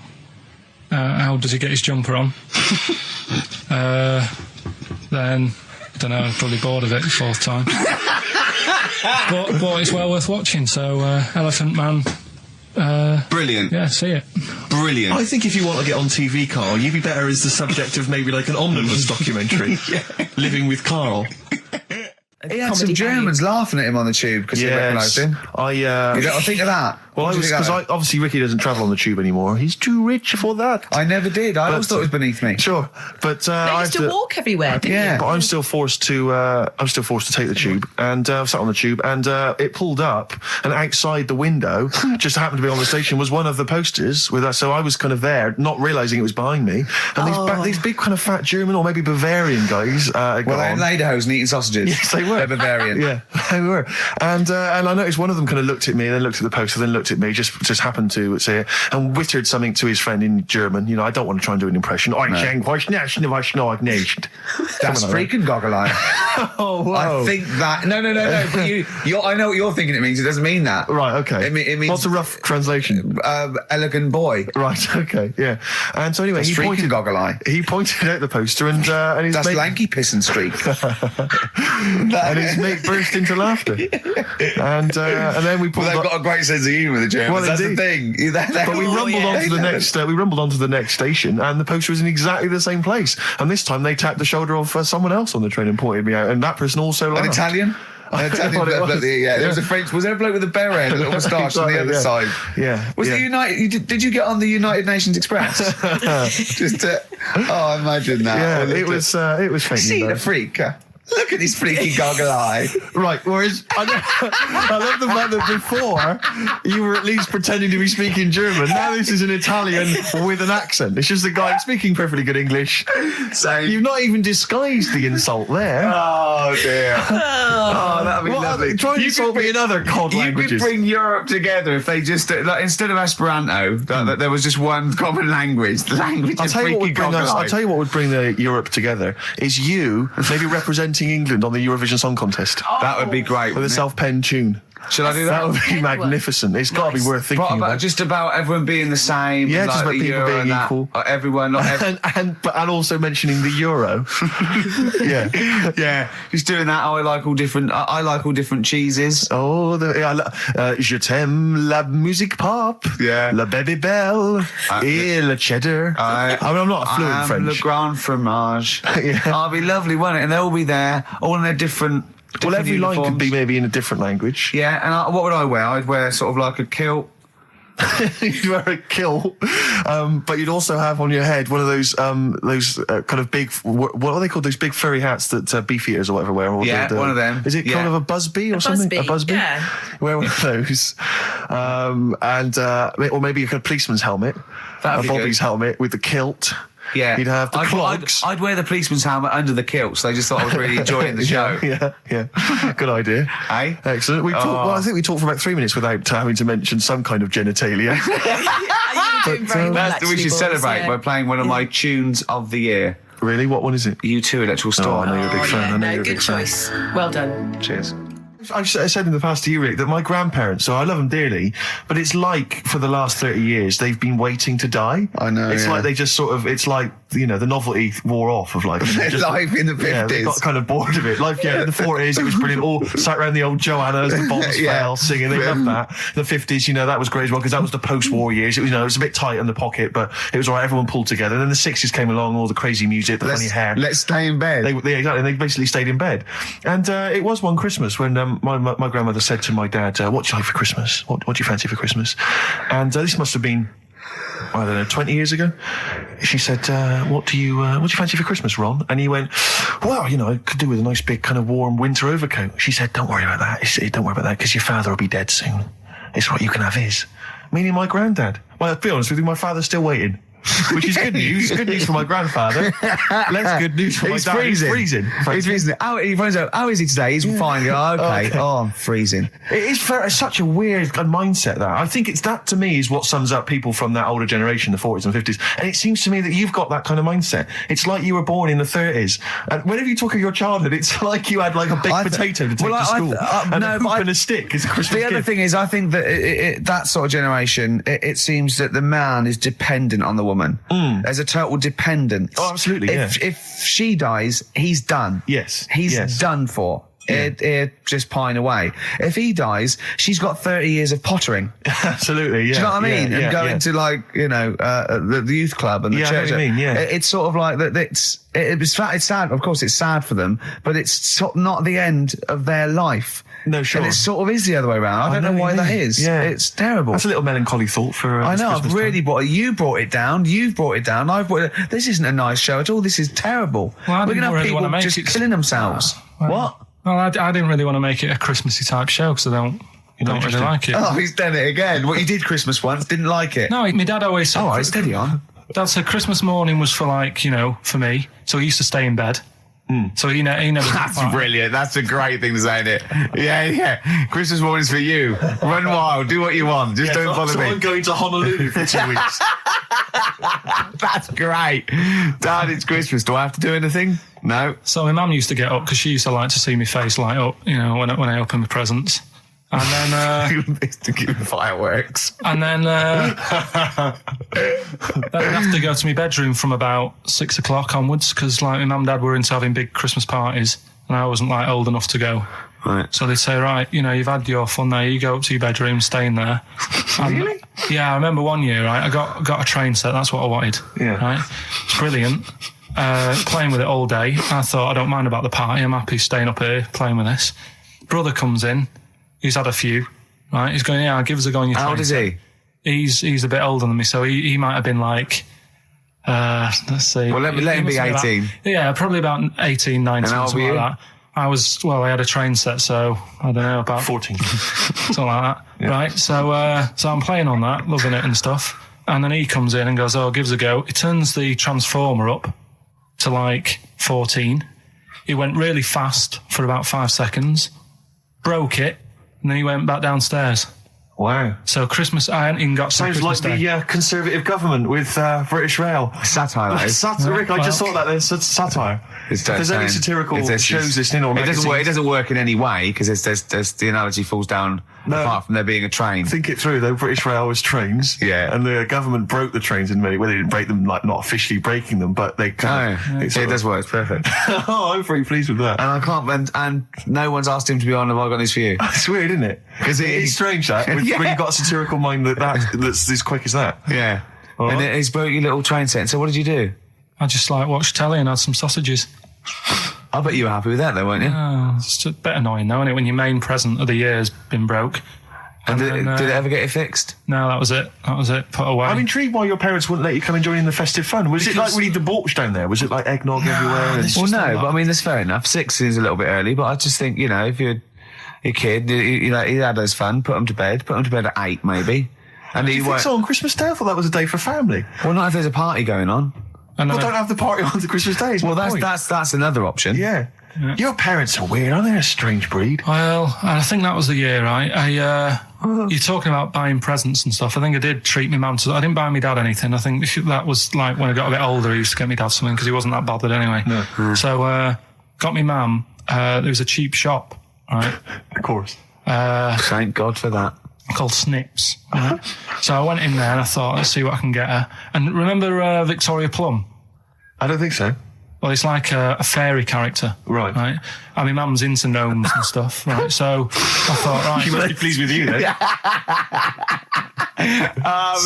how does he get his jumper on? Then, I don't know, I'm probably bored of it the fourth time. but it's well worth watching, so Elephant Man. Brilliant. Yeah, see it. Brilliant. I think if you want to get on TV, Carl, you'd be better as the subject of maybe like an omnibus documentary. Living with Carl. He had some Germans laughing at him on the tube because they recognised him. You don't think of that? Well, obviously Ricky doesn't travel on the tube anymore. He's too rich for that. I never did. I always thought it was beneath me. Sure, but I used to walk everywhere, didn't you? But I'm still forced to take the tube, and I sat on the tube, and it pulled up, and outside the window, just happened to be on the station, was one of the posters with us. So I was kind of there, not realising it was behind me, and these big kind of fat German or maybe Bavarian guys. Well, they're in lederhosen eating sausages. Yes, they were. They're Bavarian. Yeah, they were. And I noticed one of them kind of looked at me, and then looked at the poster, then looked at me, just happened to say it, and wittered something to his friend in German. You know, I don't want to try and do an impression. That's freaking goggle-eye. Oh, whoa. I think that... No. But I know what you're thinking it means. It doesn't mean that. Right, okay. It means... What's a rough translation? Elegant boy. Right, okay, yeah. And so anyway, That's freaking goggle-eye. He pointed out the poster, and his That's mate... lanky piss and streak. And his mate burst into laughter. And then we pulled they've got a great sense of humour, the Germans. Well, that's indeed. the thing. But we rumbled onto the next. We rumbled onto the next station, and the poster was in exactly the same place. And this time they tapped the shoulder of someone else on the train and pointed me out, and that person also laughed. An Italian? There was a French. Was there a bloke with a beret, a little moustache on the other side? Yeah. Was it United? Did you get on the United Nations Express? Just to, imagine that. Yeah, it was fake. See the freak. Look at this freaky goggle eye. Right, whereas I love the fact that before you were at least pretending to be speaking German. Now this is an Italian with an accent. It's just a guy speaking perfectly good English. So you've not even disguised the insult there. Oh dear. That'd be lovely. Try and insult me in other cod languages. You could bring Europe together if they just instead of Esperanto, that there was just one common language. The language of freaky goggle eye. I'll tell you what would bring Europe together is you maybe representing England on the Eurovision Song Contest. That would be great. With a self-penned tune. Should I do that? That would be magnificent. It's got to be worth thinking about. Just about everyone being the same. Yeah, just about people being equal. Everyone, not and also mentioning the euro. Yeah. Just doing that. I like all different cheeses. Oh, je t'aime la musique pop. Yeah. La baby belle. Et le cheddar. I mean, I'm not a fluent French. Le grand fromage. Yeah. Oh, it'd be lovely, wouldn't it? And they'll all be there, all in their different. Well, every uniforms. line could be maybe in a different language. Yeah, and what would I wear? I'd wear sort of like a kilt. You'd wear a kilt, but you'd also have on your head one of those kind of big, what are they called? Those big furry hats that beefeaters or whatever wear. One of them. Is it kind of a busby or something? A busby? Yeah. Wear one of those, or maybe a policeman's helmet, a Bobby's helmet with the kilt. Yeah, you'd have the clogs. I'd wear the policeman's helmet under the kilt, so they just thought I was really enjoying the show. Yeah. Good idea. Hey? Excellent. I think we talked for about 3 minutes without having to mention some kind of genitalia. We should celebrate by playing one of my tunes of the year. Really? What one is it? U2 Electoral Storm. I know you're a big fan. Good choice. Well done. Cheers. I've said in the past to you, Rick, that my grandparents, so I love them dearly, but it's like for the last 30 years they've been waiting to die. I know. It's like they just sort of, it's like, the novelty wore off of life. Life in the 50s. Yeah, they got kind of bored of it. Life, in the 40s, it was brilliant. All sat around the old Joanna as the bombs fell, singing. They loved that. The 50s, that was great as well, because that was the post-war years. It was, it was a bit tight in the pocket, but it was all right. Everyone pulled together. And then the 60s came along, all the crazy music, the funny hair. Let's stay in bed. Exactly. They basically stayed in bed. And it was one Christmas when my grandmother said to my dad, what do you like for Christmas? What do you fancy for Christmas? And this must have been, I don't know, 20 years ago. She said, what do you fancy for Christmas, Ron? And he went, well, I could do with a nice big kind of warm winter overcoat. She said, don't worry about that. Don't worry about that, because your father will be dead soon. It's right, you can have his. Meaning my granddad. Well, to be honest with you, my father's still waiting. which is good news. Good news for my grandfather. Less good news for my dad. He's freezing. He's freezing. He finds out, how is he today? He's fine. Oh, okay. Oh, I'm freezing. It is such a weird mindset, that. I think that, to me, is what sums up people from that older generation, the 40s and 50s. And it seems to me that you've got that kind of mindset. It's like you were born in the 30s. And whenever you talk of your childhood, it's like you had like a baked potato to take to school. And a hoop and a stick is a Christmas gift. The other thing is, I think that that sort of generation, it seems that the man is dependent on the woman. There's a total dependence. Oh, absolutely, If she dies, he's done. Yes. He's done for. He'd just pine away. If he dies, she's got 30 years of pottering. Absolutely, yeah. Do you know what I mean? Yeah, and going to, like, you know, the youth club and the church. I know what you mean, yeah. It's sort of like that. It's sad. Of course, it's sad for them, but it's sort of not the end of their life. No, sure. And it sort of is the other way around. I don't know why that is. Yeah. It's terrible. That's a little melancholy thought for I know, Christmas I've really brought it. You brought it down. You've brought it down. I've brought it. This isn't a nice show at all. This is terrible. Well, we're going to have really people just killing themselves. What? Well, I didn't really want to make it a Christmassy type show because I don't really like it. Oh, he's done it again. What, you did Christmas once, didn't like it? No, my dad always said... Oh, right, steady on. Dad said Christmas morning was for, like, you know, for me. So he used to stay in bed. So he never... That's brilliant. That's a great thing to say, isn't it? Yeah. Christmas morning's for you. Run wild. Do what you want. Just don't bother me. I'm going to Honolulu for 2 weeks. That's great. Dad, it's Christmas. Do I have to do anything? No. So my mum used to get up because she used to like to see my face light up, you know, when I open my presents. And then... to give fireworks. And then I'd have to go to my bedroom from about 6 o'clock onwards because, like, my mum and dad were into having big Christmas parties and I wasn't, like, old enough to go. Right. So they'd say, right, you know, you've had your fun there, you go up to your bedroom, stay in there. Really? Yeah, I remember one year, right, I got a train set, that's what I wanted. Yeah. Right? It's brilliant. Playing with it all day. I thought, I don't mind about the party, I'm happy staying up here playing with this. Brother comes in, he's had a few, right? He's going, yeah, give us a go on your train. How old is he? He's a bit older than me, so he might have been like, let's see. Well, let him be 18. Yeah, probably about 18, 19, and how old something were you? like that. I had a train set, so I don't know, about 14. something like that. Yeah. Right, so I'm playing on that, loving it and stuff. And then he comes in and goes, oh, give us a go. He turns the transformer up to like 14. He went really fast for about 5 seconds, broke it, and then he went back downstairs. Wow. So Christmas, I hadn't even got to Sounds Christmas like Day. the Conservative government with British Rail. Satire, that is. Rick, I just thought that there's satire. If there's any satirical shows listening or magazines... It doesn't work in any way because there's the analogy falls down apart from there being a train. Think it through though. British Rail was trains. Yeah. And the government broke the trains in many... Well, they didn't break them, like, not officially breaking them, but they kind of... It does work. It's perfect. Oh, I'm very pleased with that. And I can't... And no one's asked him to be on Have I Got News For You. It's weird, isn't it? Because it's strange, that. When you've got a satirical mind that's as quick as that. Yeah. Right. And he's broke your little train set. So what did you do? I just like watched telly and had some sausages. I bet you were happy with that though, weren't you? Oh, it's a bit annoying though, isn't it, when your main present of the year has been broke. And did it ever get it fixed? No, that was it. Put away. I'm intrigued why your parents wouldn't let you come and join in the festive fun. Was it like really debauched down there? Was it like eggnog everywhere? Well, no, but I mean, that's fair enough. 6 seems a little bit early, but I just think, you know, if you're a kid, he had his fun, put him to bed at 8 maybe. And Do you think so on Christmas Day? I thought that was a day for family. Well, not if there's a party going on. Well, don't have the party on the Christmas Day. Well, that's another option. Yeah. Your parents are weird, aren't they? A strange breed. Well, I think that was the year, right? You're talking about buying presents and stuff. I think I did treat my mum to... I didn't buy my dad anything. I think that was like when I got a bit older, I used to get my dad something because he wasn't that bothered anyway. No. So, got my mum, there was a cheap shop, right? Of course. Thank God for that. Called Snips. Right? So I went in there and I thought, let's see what I can get her. And remember Victoria Plum? I don't think so. Well, it's like a fairy character. Right. And my mum's into gnomes and stuff, right? So I thought, right. She must be pleased with you, then.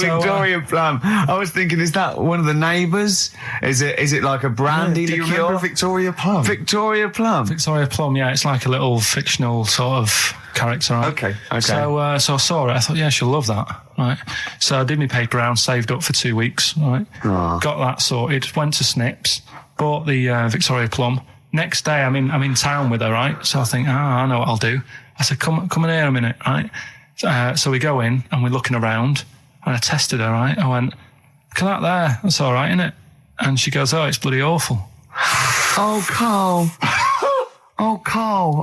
Victoria Plum. I was thinking, is that one of the neighbours? Is it like a brandy liqueur? Do you remember Victoria Plum? Victoria Plum. Victoria Plum, yeah. It's like a little fictional sort of character, right? Okay. So I saw it. I thought, yeah, she'll love that, right? So I did my paper round, saved up for 2 weeks, right? Aww. Got that sorted. Went to Snips, bought the Victoria Plum. Next day, I'm in town with her, right? So I think, I know what I'll do. I said, come in here a minute, right? So we go in and we're looking around and I tested her, right? I went, look at that there. That's all right, isn't it? And she goes, oh, it's bloody awful. Oh, Carl. Oh, Carl.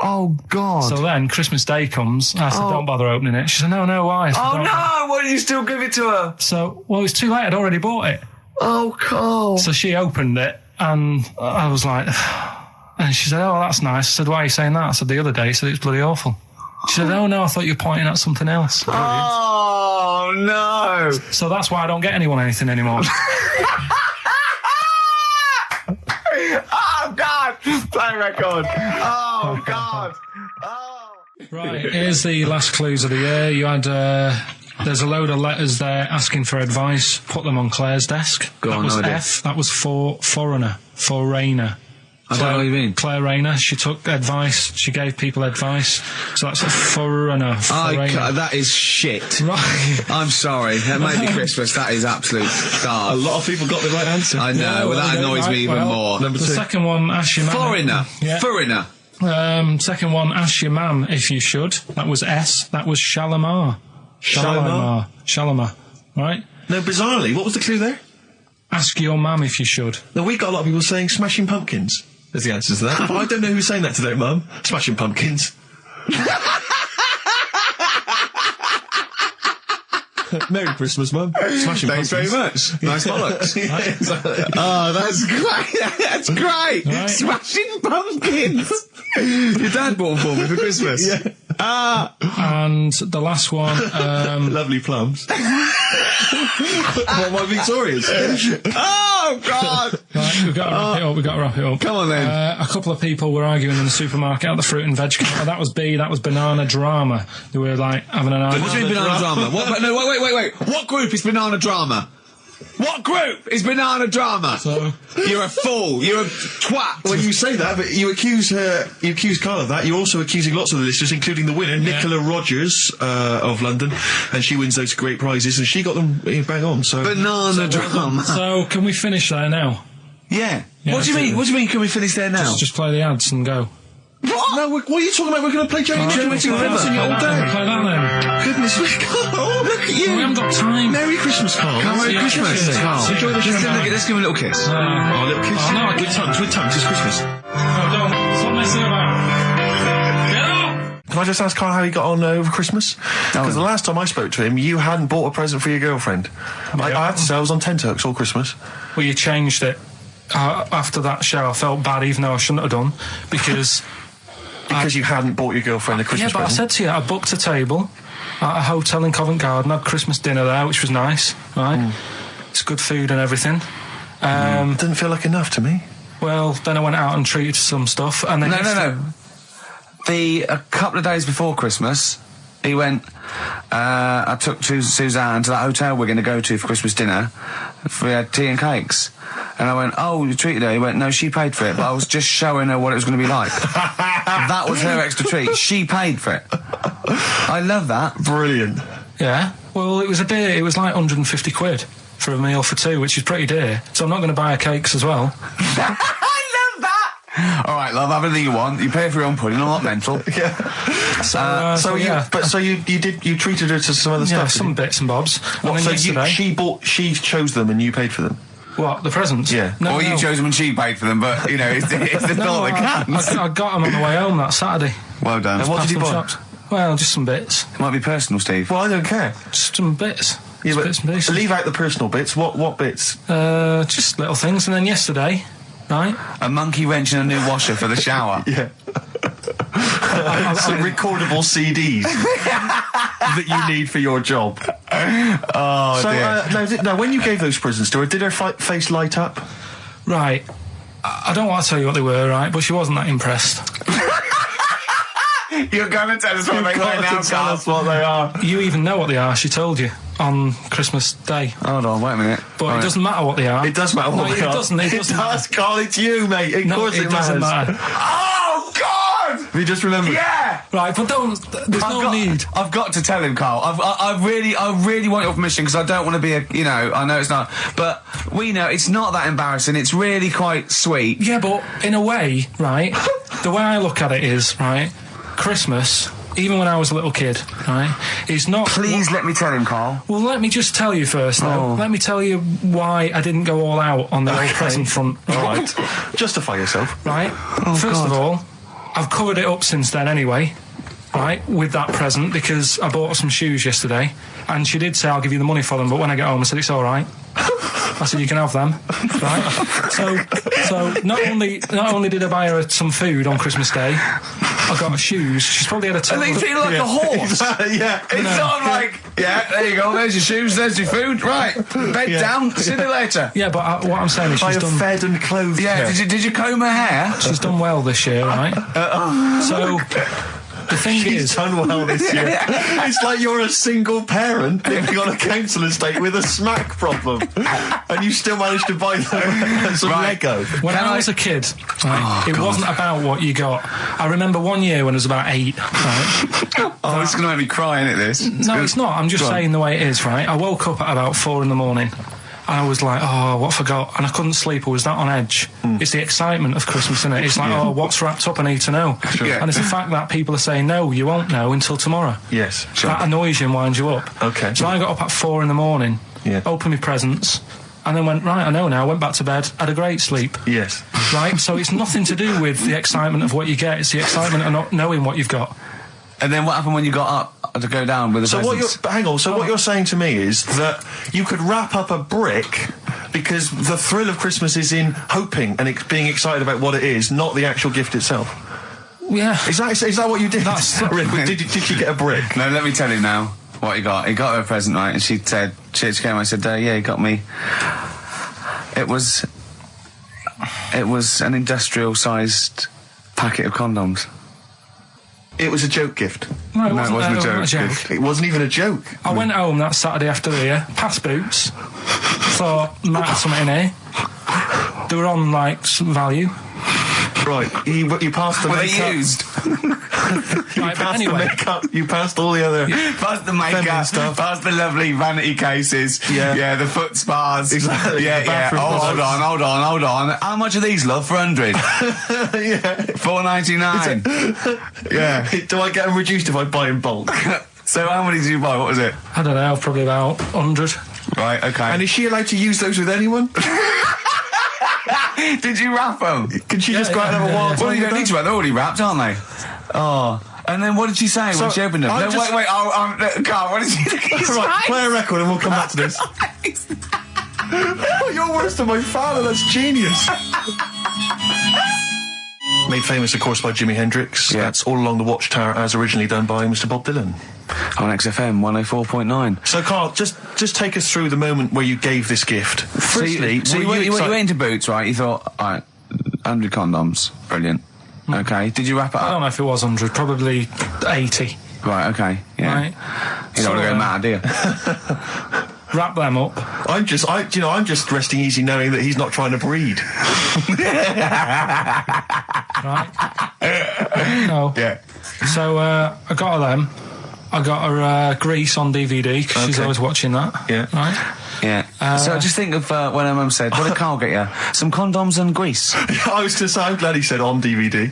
Oh, God. So then Christmas Day comes. I said, don't bother opening it. She said, no, why? I said, Oh, "Don't." no. Why did you still give it to her? So, well, it's too late. I'd already bought it. Oh, Carl. So she opened it, and I was like, and she said, oh, that's nice. I said, why are you saying that? I said, the other day, she said, it's bloody awful. She said, oh, no, I thought you were pointing at something else. Oh, no. So that's why I don't get anyone anything anymore. Oh, God. Play record. Oh, God. Oh. Right, here's the last clues of the year. You had, there's a load of letters there asking for advice. Put them on Claire's desk. Go that on, was no idea. F. That was for foreigner. Foreigner. I don't know what you mean. Claire Rayner. She took advice. She gave people advice. So that's a foreigner. That is shit. Right. I'm sorry. That may be Christmas. That is absolute garbage. A lot of people got the right answer. I know. Yeah, well, well, that they annoys don't, me even well, more. Number The 2. second one, ask your mum. Foreigner. Yeah. Foreigner. Second one, ask your mum if you should. That was S. That was Shalimar. Shalimar. Right? No, bizarrely, what was the clue there? Ask your mum if you should. No, we got a lot of people saying Smashing Pumpkins as the answer to that. I don't know who's saying that today, Mum. Smashing Pumpkins. Merry Christmas, Mum. Smashing Thanks very Pumpkins. much. Nice bollocks. Oh, that's great. That's great. Right. Smashing Pumpkins. Your dad bought them for me for Christmas. Yeah. And the last one, Lovely plums. What, my Victorias? Oh, God. right, we've got to wrap it up. Come on, then. A couple of people were arguing in the supermarket at the fruit and veg counter. That was B. That was banana drama. They were like having an argument. What do you mean banana drama? What, no, wait. What group is banana drama? What group is banana drama? So, You're a fool. You're a twat. Well, you say that, but you accuse Carl of that. You're also accusing lots of the listeners, including the winner, Nicola Rogers of London, and she wins those great prizes, and she got them bang on. So Banana drama. so can we finish there now? Yeah. Yeah, What do you mean? absolutely. What do you mean? Can we finish there now? Just play the ads and go. What? No, what are you talking about? We're going to play Jerry Nichols Nichols and River. River all day. Play that then. Goodness me, Carl, look at you. We haven't got time. Merry Christmas, Carl. Merry Yeah, Christmas, yeah. Carl. Enjoy the show. Let's give him a little kiss. Oh, little kiss. Oh, no, with tongues, it's Christmas. No, don't. Stop messing about. Get up! Can I just ask Carl how he got on over Christmas? Because the last time I spoke to him, you hadn't bought a present for your girlfriend. I have to say, I was on tenterhooks all Christmas. Well, you changed it. After that show, I felt bad, even though I shouldn't have done, because... Because you hadn't bought your girlfriend a Christmas Yeah, but present. I said to you, I booked a table at a hotel in Covent Garden, had Christmas dinner there, which was nice, right? It's good food and everything. Didn't feel like enough to me. Well, then I went out and treated some stuff, and then... No. A couple of days before Christmas, he went, I took Suzanne to that hotel we're going to go to for Christmas dinner. We had tea and cakes. And I went, oh, you treated her? He went, no, she paid for it, but I was just showing her what it was going to be like. That was her extra treat. She paid for it. I love that. Brilliant. Yeah. Well, it was a dear. It was like 150 quid for a meal for two, which is pretty dear. So I'm not going to buy her cakes as well. I love that. All right, love, have anything you want. You pay for your own pudding. I'm not mental. Yeah. So you treated her to some other Yeah, stuff. some bits and bobs. And then So yesterday, she chose them and you paid for them. what, the presents? Yeah. No, Or you chose them and she paid for them, but, you know, it's the thought that counts. I got them on the way home that Saturday. Well done. And what did you Past buy? some shops. Well, just some bits. It might be personal, Steve. Well, I don't care. Just some bits. Yeah, Just but bits and pieces. leave out the personal bits. What bits? Just little things. And then yesterday, right? A monkey wrench and a new washer for the shower. Yeah. Some recordable CDs that you need for your job. Oh, So, dear. no, when you gave those presents to her, did her face light up? Right. I don't want to tell you what they were, right? But she wasn't that impressed. You're going to tell us what they were now, Carl. what they are. You even know what they are, she told you, on Christmas Day. Hold on, wait a minute. But it doesn't matter what they are. It does matter what No, they it are. doesn't. It doesn't. does, Carl. It's you, mate. Of No, course it doesn't matters. matter. Oh, God! Have you just remembered? Yeah! Right, but don't. There's no need. I've got to tell him, Carl. I really want your permission because I don't want to be I know it's not, but we know it's not that embarrassing. It's really quite sweet. Yeah, but in a way, right, the way I look at it is, right, Christmas even when I was a little kid, right? It's not. Please let me tell him, Carl. Well, let me just tell you first, though. Let me tell you why I didn't go all out on the old present front. All right. Justify yourself. Right. First of all, I've covered it up since then anyway. Right, with that present, because I bought her some shoes yesterday, and she did say I'll give you the money for them, but when I get home I said it's all right. I said you can have them, right? So not only did I buy her some food on Christmas Day, I got her shoes. She's probably had a And they feel like a horse. Yeah. It's not like, yeah, there you go, there's your shoes, there's your food, right, bed down, see you later. Yeah, but what I'm saying is I she's have done. fed and clothed Yeah, her. did you comb her hair? She's done well this year, right? So the thing She's is, done well this year. It's like you're a single parent living on a council estate with a smack problem, and you still managed to buy them some Lego. when I was a kid, right, it wasn't about what you got. I remember one year when I was about 8. Right, Oh, it's going to make me cry, isn't it, this? no, it's not. I'm just Go on. saying the way it is, right? I woke up at about 4 in the morning. And I was like, oh, what have I got? And I couldn't sleep. I was that on edge. It's the excitement of Christmas, isn't it? It's like, oh, what's wrapped up? I need to know. Yeah. And it's the fact that people are saying, no, you won't know until tomorrow. Yes. That annoys you and winds you up. Okay. So I got up at 4 in the morning, opened my presents, and then went, right, I know now. Went back to bed, had a great sleep. Yes. Right? So it's nothing to do with the excitement of what you get. It's the excitement of not knowing what you've got. And then what happened when you got up to go down with the So presents? hang on. So what you're saying to me is that you could wrap up a brick because the thrill of Christmas is in hoping and being excited about what it is, not the actual gift itself. Yeah. Is that what you did? That's- did you get a brick? No, let me tell you now what he got. He got her a present, right? And she said, she came. I said, yeah, he got me. It was an industrial-sized packet of condoms. It was a joke gift. No, it No, it wasn't a joke. joke. It wasn't even a joke. I went home that Saturday after the year, past Boots, thought, might have something in here. They were on, like, some value. Right, you passed the Were they makeup. used? Right, but Passed anyway, the makeup. You passed all the other. Past the Feminine makeup, stuff. past the lovely vanity cases, Yeah. the foot spas, Exactly, yeah, the yeah. bathroom Oh, hold products. on. How much are these, love? For 100? Yeah. $4.99. Yeah. Do I get them reduced if I buy in bulk? So how many did you buy? What was it? I don't know, probably about 100. Right. Okay. And is she allowed to use those with anyone? Did you wrap them? Can she just go out and have a wild Well, time you with don't need them? to. They're already wrapped, aren't they? Oh. And then what did she say when she opened them? I'm No, just- wait. Carl, what did she Right, play a record and we'll come back to this. You're worse than my father, that's genius. Made famous, of course, by Jimi Hendrix. Yeah. That's All Along the Watchtower, as originally done by Mr. Bob Dylan. On XFM 104.9. So, Carl, just take us through the moment where you gave this gift. Firstly, So you were went excited- into Boots, right? You thought, all right, 100 condoms. Brilliant. Okay. Did you wrap it I up? don't know if it was 100, probably 80. Right, okay. Yeah. Right. You don't want to So, go mad, do you? Wrap them up. I'm just resting easy knowing that he's not trying to breed. Right? No. Yeah. So I got her them. I got her Grease on DVD because she's Okay. always watching that. Yeah. Right? Yeah. So just think of when her mum said, what did Carl get you? Some condoms and grease. I was going to say, I'm glad he said on DVD.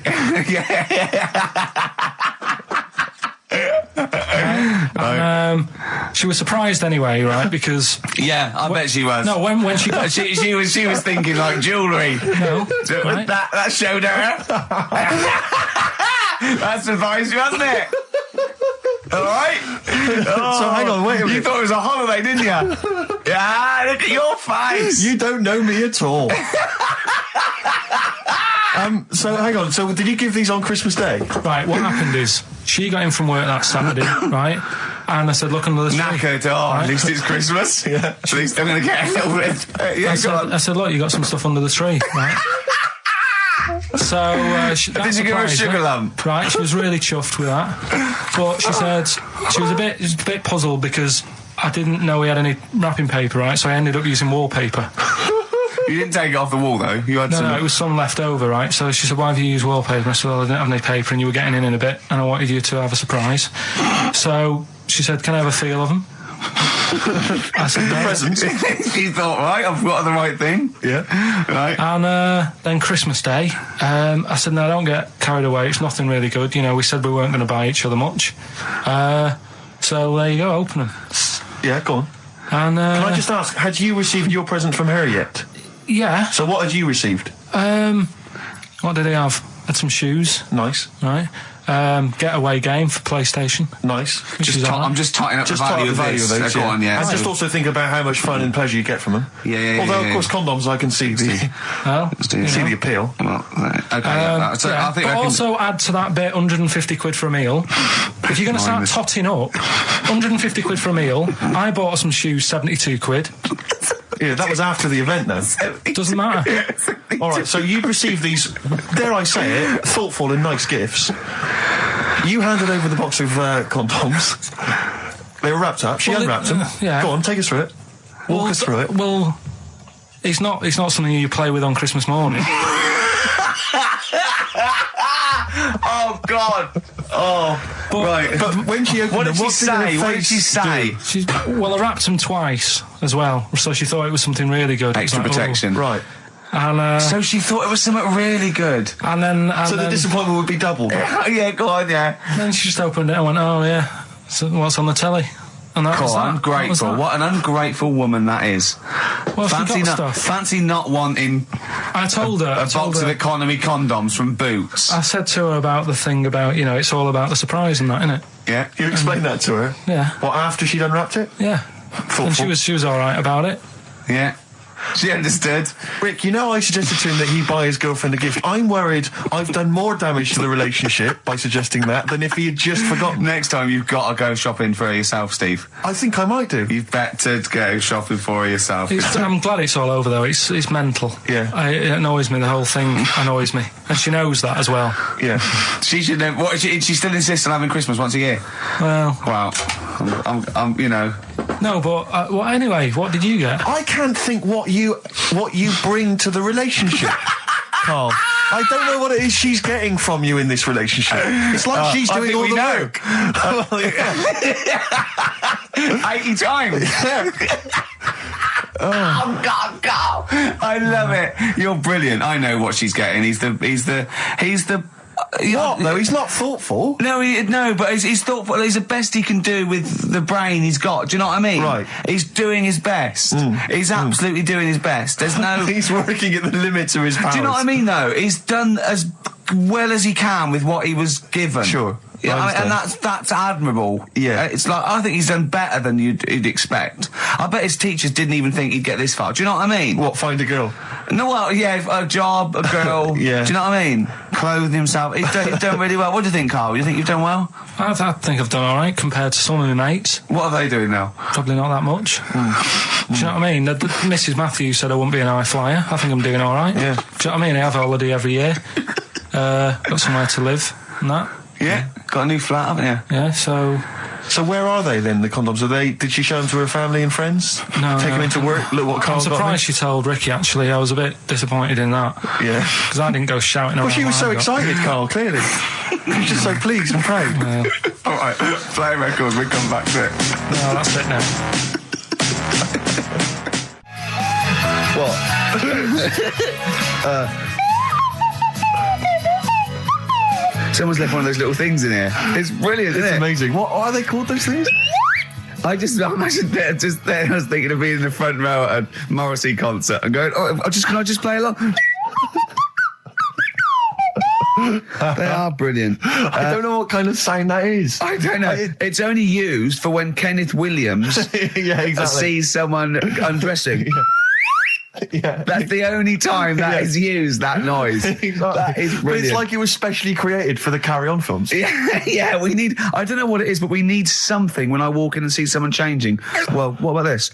And she was surprised anyway, right? Because Yeah, I bet she was. no, when she got she was thinking like jewellery. no, right? That showed her. That surprised you, hasn't it? All right. So hang on, wait a You minute. thought it was a holiday, didn't you? Yeah. Look at your face. You don't know me at all. So hang on. So did you give these on Christmas Day? Right, what happened is she got in from work that Saturday, right? And I said, look under the tree. Knackered. Oh, at least it's Christmas. Yeah. At least I'm going to get a little bit. Yeah, go on. I said, look, you got some stuff under the tree, right? So Did you give her a sugar lump? Right, she was really chuffed with that. But she said she was a bit puzzled because I didn't know we had any wrapping paper, right? So I ended up using wallpaper. You didn't take it off the wall, though. You had some. No, it was some left over, right? So she said, why have you used wallpaper? I said, well, I didn't have any paper and you were getting in a bit and I wanted you to have a surprise. So she said, can I have a feel of them? I said, The no. presents. You thought, right, I've got the right thing. Yeah. Right. And then Christmas Day, I said, no, don't get carried away. It's nothing really good. You know, we said we weren't going to buy each other much. So there you go, open them. Yeah, go on. And Can I just ask, had you received your present from her yet? yeah. So what had you received? What did he have? Had some shoes, Nice. right? Getaway game for PlayStation. Nice. Which is all right. I'm just totting up Just the value of the value this. of those, Go on, yeah. And just also think about how much fun and pleasure you get from them. Yeah. Although, of course, condoms, I can see the Well, you see know. the appeal. Well, okay. Yeah, so Yeah, I think but I can. also add to that bit 150 quid for a meal. If you're going to start Minus. totting up, 150 quid for a meal. I bought her some shoes, 72 quid. Yeah, that was after the event, though. Doesn't matter. All right, so you'd received these, dare I say it, thoughtful and nice gifts. You handed over the box of condoms. They were wrapped up. She Well, unwrapped them. yeah. Go on, take us through it. Walk us through it. Well, it's not something you play with on Christmas morning. Oh God! Oh, right. But when she opened What them, did she her say? What did face she say? She, well, I wrapped them twice as well, so she thought it was something really good. It was Extra like, oh. protection. Right. And So she thought it was something really good. and then So the disappointment would be doubled. Yeah, go on, yeah. then she just opened it and went, oh yeah, so what's on the telly? And that was Cool, that. ungrateful. That was What an ungrateful woman that is. that. Well, she got stuff. Fancy not wanting I told her. a box of economy condoms from Boots. I said to her about the thing about, you know, it's all about the surprise and that, innit? Yeah. You explained that to her? Yeah. What, after she'd unwrapped it? Yeah. Thoughtful. And she was all right about it. Yeah. She understood. Rick, you know I suggested to him that he buy his girlfriend a gift. I'm worried I've done more damage to the relationship by suggesting that than if he had just forgotten. Next time you've got to go shopping for her yourself, Steve. I think I might do. You've better go shopping for her yourself. I'm glad it's all over though. It's mental. Yeah. It annoys me. The whole thing annoys me, and she knows that as well. Yeah. She should know. What? She still insists on having Christmas once a year. Well, Wow. I'm you know. no, but well, anyway, what did you get? I can't think what you bring to the relationship, Carl. I don't know what it is she's getting from you in this relationship. It's like she's I doing think all we the know. work. Well, yeah. 80 times. Oh God, God! I love it. You're brilliant. I know what she's getting. He's the. What though? He's not thoughtful. No, but he's thoughtful. He's the best he can do with the brain he's got. Do you know what I mean? Right. He's doing his best. He's absolutely doing his best. There's no. He's working at the limits of his powers. Do you know what I mean? Though he's done as well as he can with what he was given. Sure. Yeah, I and understand. that's admirable. Yeah. It's like I think he's done better than you'd expect. I bet his teachers didn't even think he'd get this far. Do you know what I mean? What? Find a girl. No, well, yeah, a job, a girl. Yeah. Do you know what I mean? Clothing himself. He's done really well. What do you think, Carl? You think you've done well? I think I've done all right compared to some of my mates. What are they doing now? Probably not that much. Do you know what I mean? Mrs. Matthews said I wouldn't be an high flyer. I think I'm doing all right. Yeah. Do you know what I mean? I have a holiday every year. Got somewhere to live and that. Yeah. Got a new flat, haven't you? Yeah, so... So where are they then? The condoms? Are they? Did she show them to her family and friends? No, Take no. them into work. Look what I'm Carl got me. surprised she told Ricky, actually. I was a bit disappointed in that. Yeah. Because I didn't go shouting around. Well, she was what so I got. excited, Carl. Clearly, she was just so pleased and proud. All right. Play a record. We come back to it. No, that's it now. Someone's left one of those little things in here. It's brilliant, isn't It's it? amazing. What are they called? Those things? I imagine they're just there. I was thinking of being in the front row at a Morrissey concert and going, "Oh, can I just play along?" They are brilliant. I don't know what kind of sound that is. I don't know. It's only used for when Kenneth Williams Yeah, exactly. sees someone undressing. Yeah. That's the only time that is used, that noise. Exactly. That is But brilliant. it's like it was specially created for the Carry On films. Yeah, we need... I don't know what it is, but we need something when I walk in and see someone changing. Well, what about this?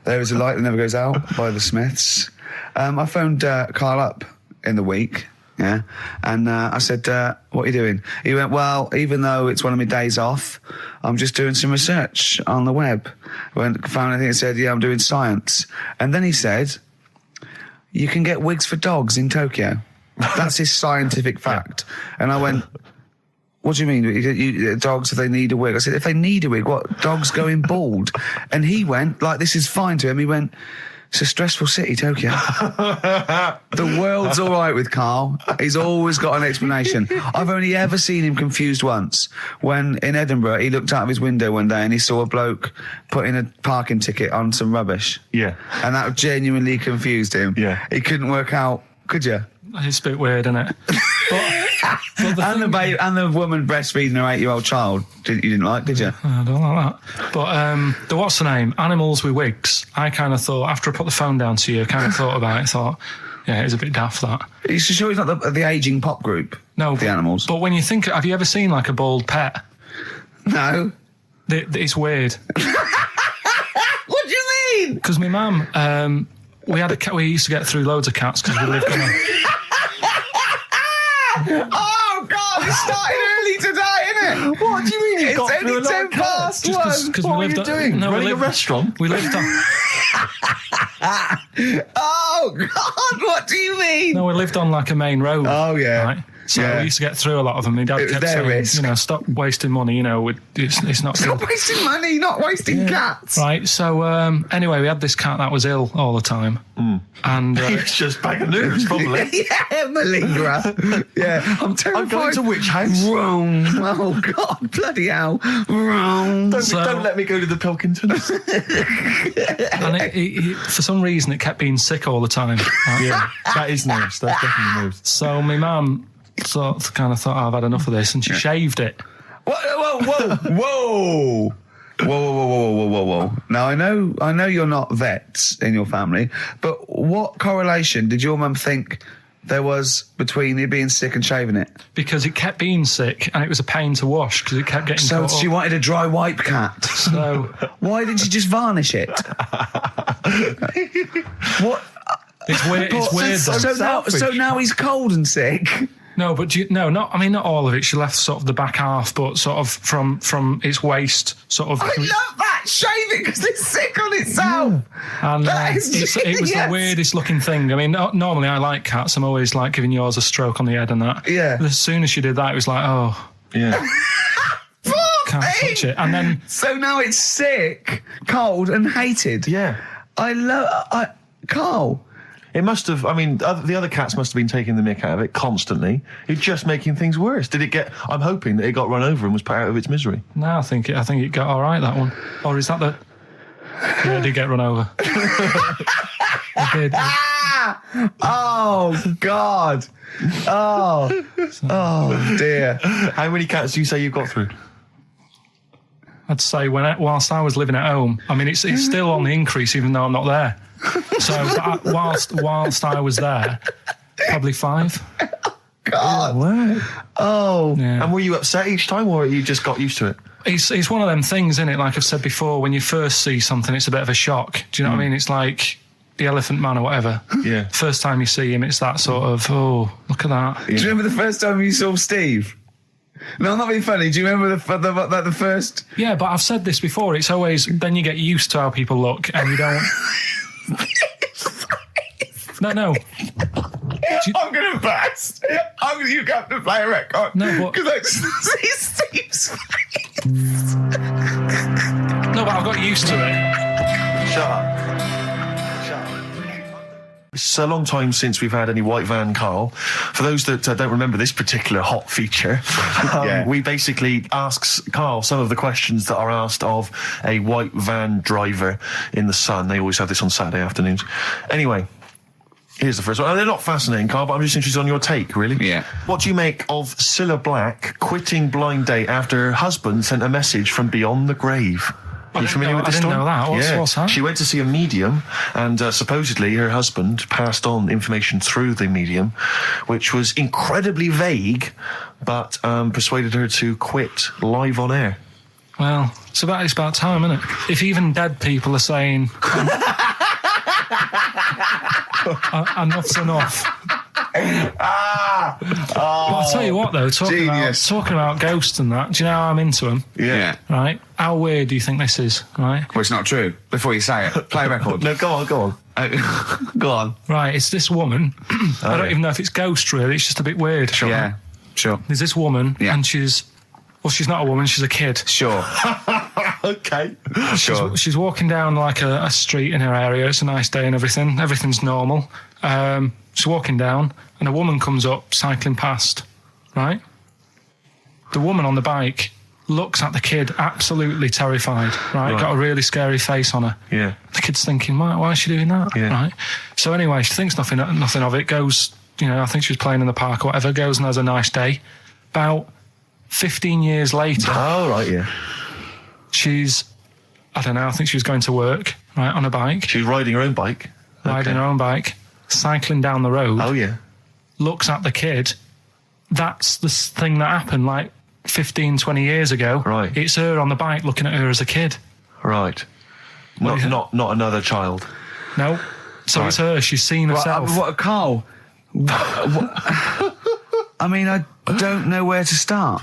There is a light that never goes out by the Smiths. I phoned Carl up in the week, yeah, and I said, what are you doing? He went, well, even though it's one of my days off, I'm just doing some research on the web. Found anything that said, yeah, I'm doing science. And then he said, you can get wigs for dogs in Tokyo. That's his scientific fact. And I went, what do you mean? Dogs, if they need a wig? I said, if they need a wig, what? Dogs going bald? And he went, like, this is fine to him. He went, it's a stressful city, Tokyo. The world's all right with Karl. He's always got an explanation. I've only ever seen him confused once. When in Edinburgh, he looked out of his window one day and he saw a bloke putting a parking ticket on some rubbish. Yeah. And that genuinely confused him. Yeah. He couldn't work out, could you? It's a bit weird, isn't it? And the woman breastfeeding her 8-year-old child, you didn't like, did you? I don't like that. But the what's the name? Animals with wigs. I kind of thought, after I put the phone down to you, I kind of thought about it, thought, yeah, it's a bit daft, that. Are you sure he's not the ageing pop group? No. The Animals? But when you think, have you ever seen like a bald pet? No. It's weird. What do you mean? Because my mum, we had a cat, we used to get through loads of cats because we lived on a... Oh, God, it started early today, innit? What do you mean you got It's through only a lot 10 of cats? past 1. What were you doing? Running a restaurant? We lived on... Oh, God, what do you mean? No, we lived on like a main road. Oh, yeah. Right? So Yeah. we used to get through a lot of them. My dad It was kept their saying, risk. you know, stop wasting money, you know, it's not Stop good. wasting money, not wasting cats. Right, so anyway, we had this cat that was ill all the time. And It's just bag of nerves, probably. Yeah, malingerer. Yeah, I'm terrified. I'm going to which house? Rome. Oh, God, bloody hell. Rome. Don't let me go to the Pilkingtons. and it, for some reason, it kept being sick all the time. Right? Yeah, that is nerves. That's definitely nerves. So my mum kind of thought, oh, I've had enough of this, and she shaved it. Whoa, whoa, whoa. Whoa. Now, I know you're not vets in your family, but what correlation did your mum think there was between you being sick and shaving it? Because it kept being sick, and it was a pain to wash, because it kept getting So caught she up. wanted a dry wipe cat. So Why didn't she just varnish it? What? it's weird. It's weird. though. So now he's cold and sick. No, but not all of it. She left sort of the back half, but sort of from its waist, sort of. I love that. Shave it because it's sick on itself. And That is it was the genius. weirdest looking thing. I mean, normally I like cats. I'm always like giving yours a stroke on the head and that. Yeah. But as soon as she did that, it was like, oh, Yeah. can't touch it. And then So now it's sick, cold, and hated. Yeah. Karl. It must have, I mean, the other cats must have been taking the mick out of it constantly. It's just making things worse. Did it get, I'm hoping that it got run over and was put out of its misery. no, I think it got all right, that one. Or is that the? Yeah, it did get run over. It did. Oh, God. Oh, dear. How many cats do you say you've got through? I'd say whilst I was living at home, I mean, it's still on the increase even though I'm not there. So whilst I was there, probably 5. God. Wow. Oh. Yeah. And were you upset each time, or you just got used to it? It's one of them things, isn't it? Like I've said before, when you first see something, it's a bit of a shock. Do you know what I mean? It's like the Elephant Man or whatever. Yeah. First time you see him, it's that sort of, oh, look at that. Do you remember the first time you saw Steve? No, I'm not being funny. Do you remember the first? Yeah, but I've said this before. It's always, then you get used to how people look and you don't... No. I'm going to burst. You have to play a record. No, but... Because I just see Steve's face. No, but I've got used to it. Shut up. It's a long time since we've had any white van Karl. For those that don't remember this particular hot feature, we basically ask Karl some of the questions that are asked of a white van driver in the Sun. They always have this on Saturday afternoons. Anyway, here's the first one. They're not fascinating, Karl, but I'm just interested on your take, really. Yeah. What do you make of Cilla Black quitting Blind Date after her husband sent a message from beyond the grave? Are you familiar with this story? I didn't know that. What's that? She went to see a medium, and supposedly her husband passed on information through the medium, which was incredibly vague, but persuaded her to quit live on air. Well, it's about time, isn't it? If even dead people are saying... enough's enough. But I'll tell you what, though, talking about ghosts and that, do you know how I'm into them? Yeah. Right? How weird do you think this is, right? Well, it's not true. Before you say it, play a record. No, go on. Go on. Right, it's this woman. I don't even know if it's ghost, really. It's just a bit weird. Sure. Yeah, sure. There's this woman, Yeah. and she's Well, she's not a woman, she's a kid. Sure. Okay. Sure. She's walking down like a street in her area. It's a nice day and everything. Everything's normal. She's walking down and a woman comes up cycling past, right? The woman on the bike looks at the kid absolutely terrified, right? Got a really scary face on her. Yeah. The kid's thinking, why is she doing that? Yeah. Right? So anyway, she thinks nothing of it, goes, I think she was playing in the park or whatever, goes and has a nice day. About 15 years later... Oh, right, yeah. She's, I don't know, I think she was going to work, right, on a bike. She was riding her own bike. Riding her own bike, cycling down the road. Oh, yeah. Looks at the kid. That's the thing that happened, like, 15, 20 years ago. Right. It's her on the bike looking at her as a kid. Right. Not another child. No. So it's her. She's seen herself. What, Carl? I mean, I don't know where to start.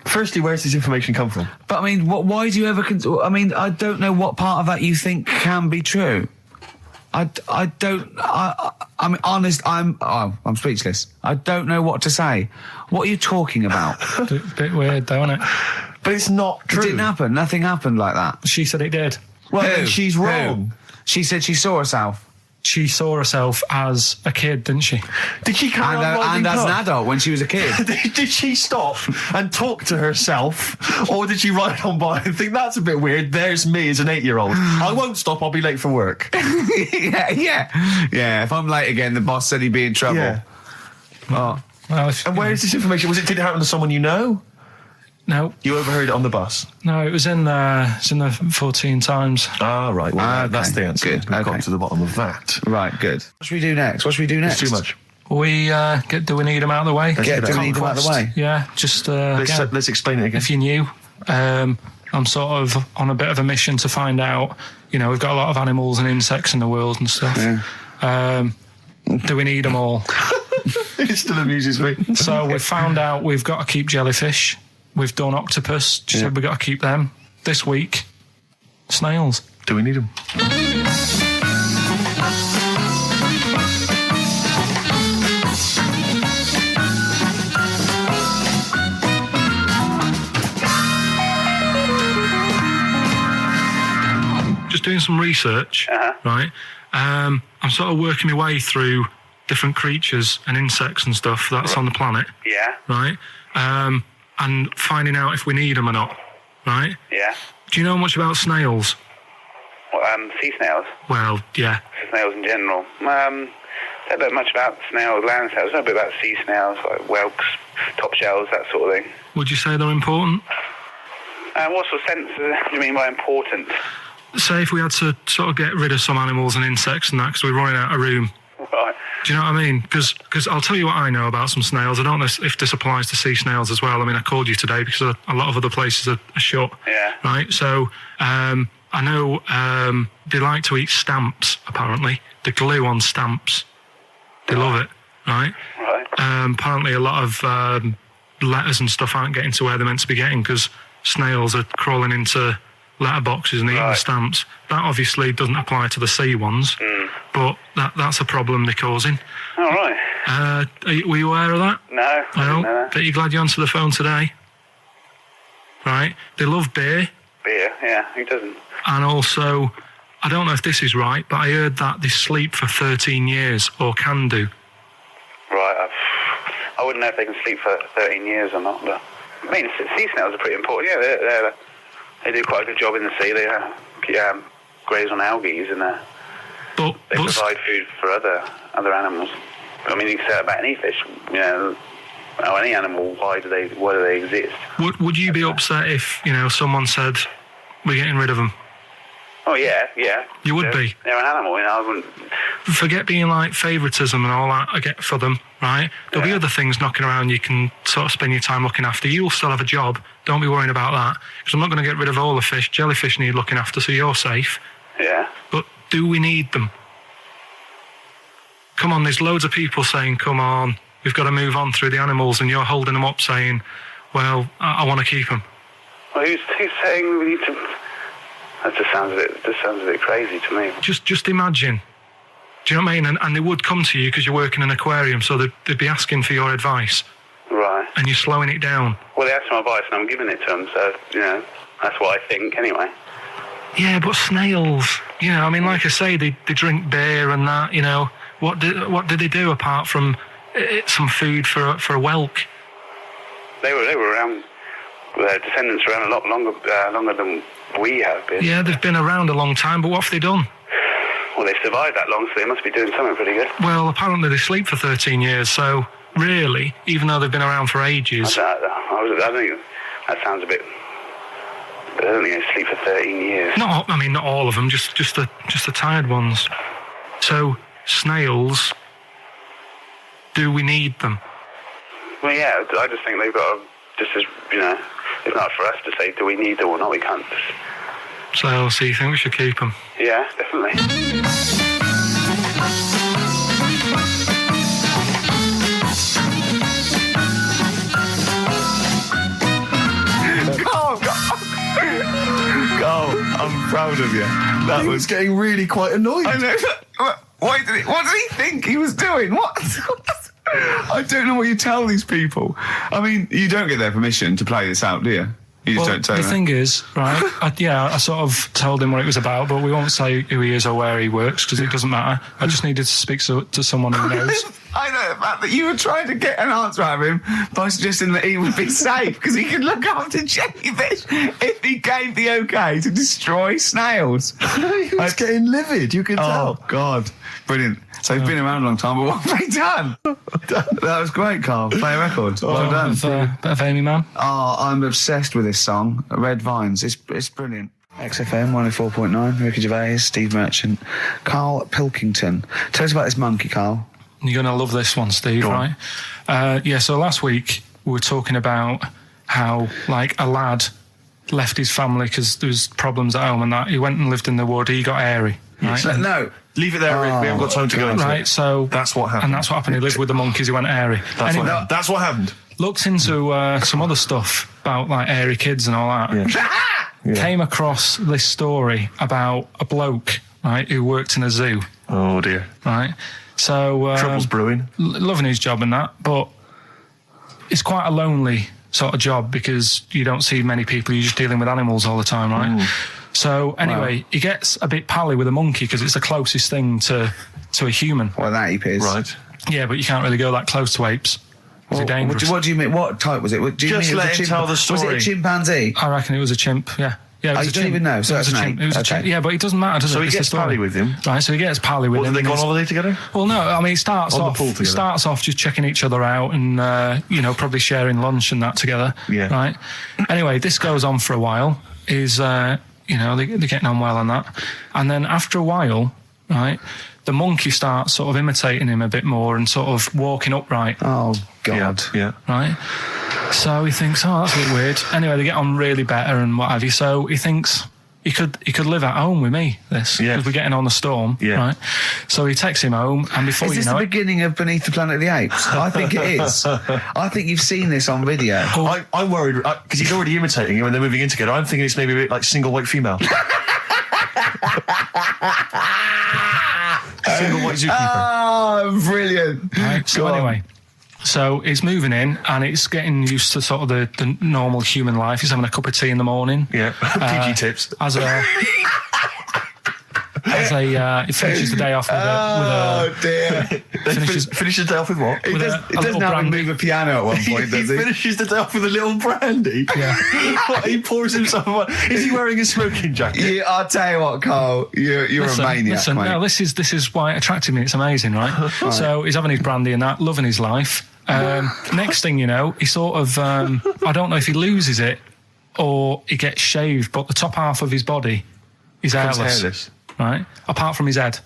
Firstly, where does this information come from? But I mean, why do you ever... I mean, I don't know what part of that you think can be true. I'm honest, I'm speechless. I don't know what to say. What are you talking about? Bit weird, though, isn't it? But it's not true. It didn't happen. Nothing happened like that. She said it did. Well, then she's wrong. She said she saw herself. She saw herself as a kid, didn't she? Did she carry on riding and as an club? adult when she was a kid. Did she stop and talk to herself? Or did she ride on by and think, that's a bit weird, there's me as an 8-year-old. I won't stop, I'll be late for work. Yeah, if I'm late again, the boss said he'd be in trouble. Yeah. Oh. Well, And where is this information? Did it happen to someone you know? No. You overheard it on the bus? No, it was in the 14 Times. Ah, right. Well, okay. that's the answer. Good. We've Okay. got to the bottom of that. Right, good. What should we do next? It's too much. Do we need them out of the way? Do we need them out of the way? Yeah, just Let's explain it again. if you're new, I'm sort of on a bit of a mission to find out. We've got a lot of animals and insects in the world and stuff. Yeah. Do we need them all? It still amuses me. So we've found out we've got to keep jellyfish. We've done octopus. She said we've got to keep them. This week, snails. Do we need them? Just doing some research, right? I'm sort of working my way through different creatures and insects and stuff that's on the planet. Yeah. Right? And finding out if we need them or not, right? Yeah. Do you know much about snails? Well, sea snails. Well, yeah. Snails in general. Don't know much about snails, land snails. I know a bit about sea snails, like whelks, top shells, that sort of thing. Would you say they're important? What sort of sense do you mean by important? Say if we had to sort of get rid of some animals and insects and that because we're running out of room. Right. Do you know what I mean? Because I'll tell you what I know about some snails. I don't know if this applies to sea snails as well. I mean, I called you today because a lot of other places are shut. Yeah. Right? So I know they like to eat stamps, apparently. The glue on stamps. They love it, right? Right. Apparently a lot of letters and stuff aren't getting to where they're meant to be getting because snails are crawling into letterboxes and eating the stamps. That obviously doesn't apply to the sea ones, but that's a problem they're causing. All right. Were you aware of that? No, I didn't know that. Bet you're glad you answered the phone today. Right? They love beer. Beer, yeah, who doesn't? And also, I don't know if this is right, but I heard that they sleep for 13 years, or can do. Right, I wouldn't know if they can sleep for 13 years or not, but... I mean, sea snails are pretty important. Yeah, they do quite a good job in the sea. They graze on algae and they provide food for other animals. I mean, you can say that about any fish. Any animal. Why do they exist? Would you be upset if someone said we're getting rid of them? Oh yeah. You would be. They're an animal, I wouldn't. Forget being like favouritism and all that I get for them, right? There'll be other things knocking around you can sort of spend your time looking after. You'll still have a job. Don't be worrying about that. Because I'm not going to get rid of all the fish. Jellyfish need looking after, so you're safe. Yeah. But do we need them? Come on, there's loads of people saying, come on, we've got to move on through the animals, and you're holding them up saying, well, I want to keep them. Well, who's saying we need to... That just sounds a bit crazy to me. Just imagine. Do you know what I mean? And they would come to you because you work in an aquarium, so they'd be asking for your advice. Right. and you're slowing it down. Well, they asked for my advice and I'm giving it to them, so, that's what I think anyway. Yeah, but snails, I mean, like I say, they drink beer and that, What do they do apart from some food for a whelk? They were around, their descendants around a lot longer than we have been. Yeah, they've been around a long time, but what have they done? Well, they've survived that long, so they must be doing something pretty good. Well, apparently they sleep for 13 years, so really, even though they've been around for ages... I think that sounds a bit... I don't think they sleep for 13 years. Not all of them, just the tired ones. So, snails, do we need them? Well, yeah, I just think they've got to, just as, it's not for us to say, do we need them or not, we can't just... So you think we should keep them? Yeah, definitely. Carl, I'm proud of you. That was getting really quite annoyed. I know. What did he think he was doing? What? I don't know what you tell these people. I mean, you don't get their permission to play this out, do you? You just don't tell them. The thing is, right, I sort of told him what it was about, but we won't say who he is or where he works, because it doesn't matter. I just needed to speak to someone who knows. I know the fact that you were trying to get an answer out of him by suggesting that he would be safe, because he could look after jellyfish if he gave the okay to destroy snails. He was getting livid, you can tell. Oh, God. Brilliant. So they've been around a long time, but what have they done? That was great, Carl. Play a record. Well done. Bit of Amy Man. Oh, I'm obsessed with this song, Red Vines. It's brilliant. XFM 104.9, Ricky Gervais, Steve Merchant, Karl Pilkington. Tell us about this monkey, Carl. You're going to love this one, Steve, right? So last week we were talking about how, a lad left his family because there was problems at home and that. He went and lived in the wood. He got airy. Right? No. Leave it there, Rick. We haven't got time to go into it. Right, so... That's what happened. And that's what happened. He lived with the monkeys. He went airy. That's what happened. Looked into some other stuff about, airy kids and all that. Yeah. Came across this story about a bloke, right, who worked in a zoo. Oh, dear. Right? So... Trouble's brewing. Loving his job and that, but it's quite a lonely sort of job because you don't see many people. You're just dealing with animals all the time, right? So, anyway, he gets a bit pally with a monkey because it's the closest thing to a human. Well, that ape is. Right. Yeah, but you can't really go that close to apes. It's dangerous. What do you mean? What type was it? Do you Just mean let him tell the story. Was it a chimpanzee? I reckon it was a chimp, yeah. Yeah, it was you a don't chimp. even know, so it was that's a an chimp. ape. It was a chimp. Yeah, but it doesn't matter, does it? So he It's gets the story. pally with him? Right, so he gets pally with him. Have they gone on holiday together? Well, no, I mean, it starts On the off... pool together. It starts off just checking each other out and, probably sharing lunch and that together. Yeah. Right? Anyway, this goes on for a while. They're getting on well on that. And then after a while, right, the monkey starts sort of imitating him a bit more and sort of walking upright. Oh, God. Yeah. Right? So he thinks, that's a bit weird. Anyway, they get on really better and what have you. So he thinks he could live at home with me, because we're getting on the storm. Yeah. Right? So he takes him home, and before is you this know the it... beginning of Beneath the Planet of the Apes? I think it is. I think you've seen this on video. I'm worried, because he's already imitating him and they're moving in together. I'm thinking it's maybe a bit like Single White Female. Single White Zookeeper. Oh, brilliant. Right, so anyway... So it's moving in, and it's getting used to sort of the normal human life. He's having a cup of tea in the morning. Yeah, PG tips. He finishes the day off with a... Oh, dear. Finishes the day off with what? It doesn't have him move a piano at one point, does he? He finishes the day off with a little brandy. Yeah. He pours himself one. Is he wearing a smoking jacket? I'll tell you what, Carl. You're a maniac, mate. No, this is why it attracted me. It's amazing, right? So he's having his brandy and that, loving his life. Next thing you know, he sort of... I don't know if he loses it or he gets shaved, but the top half of his body is hairless. Right? Apart from his head.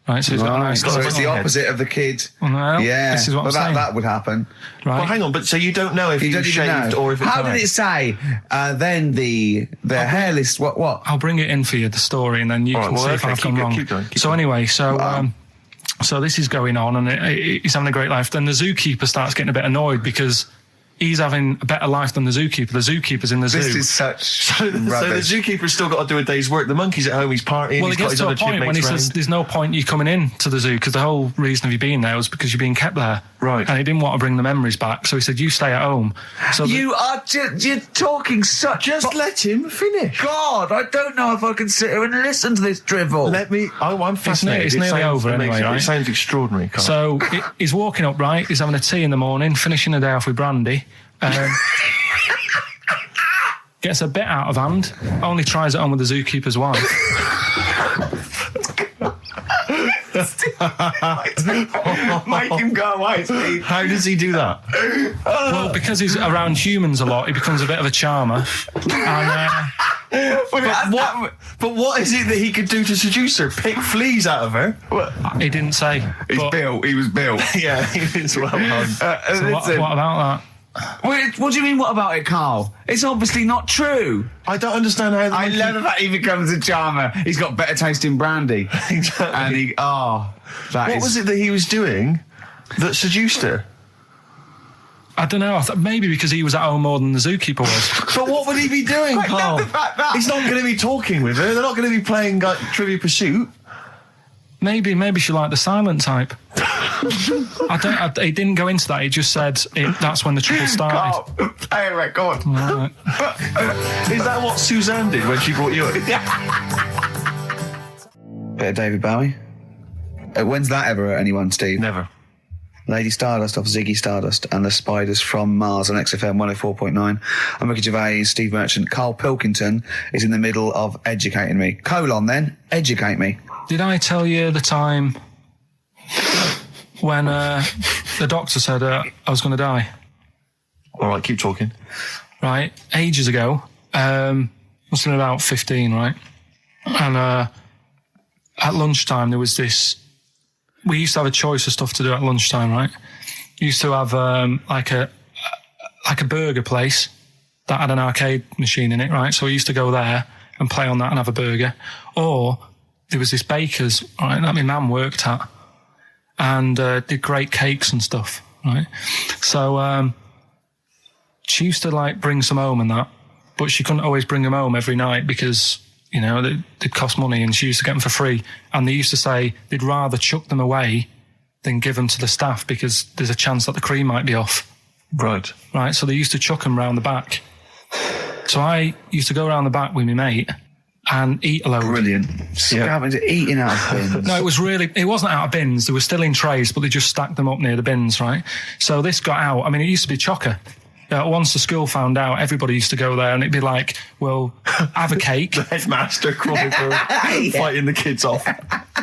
Right, so he's got a nice... So it's the opposite of the kid. Well, yeah. This is what I'm saying. That would happen. Right. Well, hang on, but so you don't know if he was shaved or if it's... How did it say, then the hairless... What? I'll bring it in for you, the story, and then you can see if I've gone wrong. Keep going. Anyway, so this is going on, and he's having a great life. Then the zookeeper starts getting a bit annoyed because he's having a better life than the zookeeper. The zookeeper's in the zoo. This is such So the zookeeper's still got to do a day's work. The monkey's at home, he's partying, well, he's got his other point when he says there's no point you coming in to the zoo because the whole reason of you being there was because you're being kept there. Right. And he didn't want to bring the memories back, so he said, you stay at home. So You're talking such... Just let him finish. God, I don't know if I can sit here and listen to this drivel. I'm fascinated. It's nearly over anyway, right? It sounds extraordinary, Carl. So he's walking up, right? He's having a tea in the morning, finishing the day off with brandy. Gets a bit out of hand. Only tries it on with the zookeeper's wife. Make him go away, Steve. How does he do that? Well, because he's around humans a lot, he becomes a bit of a charmer. And, But what is it that he could do to seduce her? Pick fleas out of her? he didn't say. He was built. Yeah, he was well done. So what about that? What do you mean, what about it, Carl? It's obviously not true. I don't understand how... I love the fact he becomes a charmer. He's got better taste in brandy. Exactly. And what was it that he was doing that seduced her? I don't know. Maybe because he was at home more than the zookeeper was. But what would he be doing, Carl? He's not going to be talking with her. They're not going to be playing Trivia Pursuit. Maybe she liked the silent type. He didn't go into that. He just said that's when the trouble started. Carl, play a record. Right. Is that what Suzanne did when she brought you in? Bit of David Bowie. When's that ever hurt anyone, Steve? Never. Lady Stardust off Ziggy Stardust and the Spiders from Mars on XFM 104.9. I'm Ricky Gervais, Steve Merchant. Karl Pilkington is in the middle of educating me. Then, educate me. Did I tell you the time when the doctor said I was going to die? All right, keep talking. Right, ages ago. Must have been about 15, right? And at lunchtime there was this... We used to have a choice of stuff to do at lunchtime, right? We used to have like a burger place that had an arcade machine in it, right? So we used to go there and play on that and have a burger. Or there was this baker's, right, that my mum worked at, and did great cakes and stuff, right? So she used to like bring some home and that, but she couldn't always bring them home every night because, you know, they'd cost money, and she used to get them for free. And they used to say they'd rather chuck them away than give them to the staff because there's a chance that the cream might be off. Right. Right, so they used to chuck them round the back. So I used to go around the back with my mate and eat a load. Brilliant. Eating out of bins. No, it wasn't out of bins. They were still in trays, but they just stacked them up near the bins, right? So this got out. I mean, it used to be chocker. Once the school found out, everybody used to go there, and it'd be like, well, have a cake. The headmaster crawling through, fighting the kids off.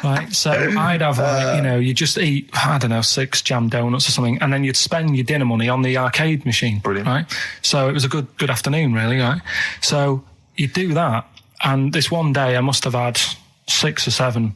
Right, so I'd have, like, you know, you just eat, I don't know, 6 jam donuts or something, and then you'd spend your dinner money on the arcade machine. Brilliant. Right? So it was a good afternoon, really, right? So you'd do that, and this one day I must have had 6 or 7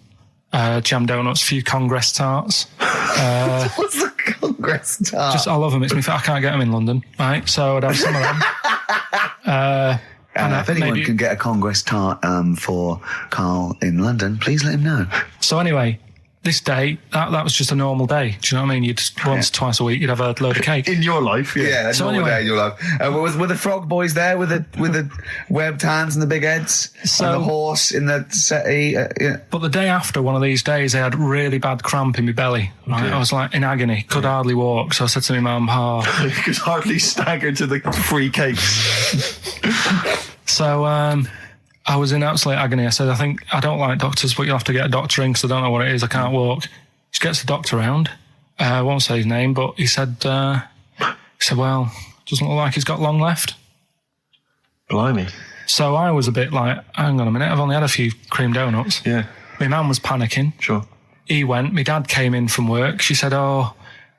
jam donuts, a few Congress tarts. What's the Congress tart? I love them. I can't get them in London, right? So I'd have some of them. If anyone can get a Congress tart for Karl in London, please let him know. So anyway, this day, that was just a normal day. Do you know what I mean? You'd twice a week, you'd have a load of cake. In your life, yeah. Yeah, So normal anyway- day in your life. Were the frog boys there with the webbed hands and the big heads? So- and the horse in the settee? Yeah. But the day after one of these days, I had really bad cramp in my belly. Right? I was like in agony, could hardly walk. So I said to my mum, You could hardly stagger to the free cakes. So I was in absolute agony. I said, I don't like doctors, but you'll have to get a doctor in because I don't know what it is. I can't walk. She gets the doctor round. I won't say his name, but he said, well, doesn't look like he's got long left. Blimey. So I was a bit like, hang on a minute, I've only had a few cream donuts. Yeah. My mum was panicking. Sure. He went. My dad came in from work. She said,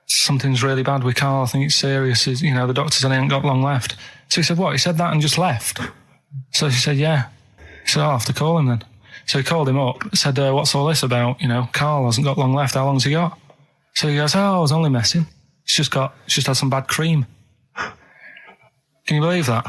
something's really bad with Karl. I think it's serious. You know, the doctor said he ain't got long left. So he said, what? He said that and just left. So she said, yeah. He said, I'll have to call him then. So he called him up, said, what's all this about? You know, Karl hasn't got long left. How long's he got? So he goes, I was only messing. It's just had some bad cream. Can you believe that?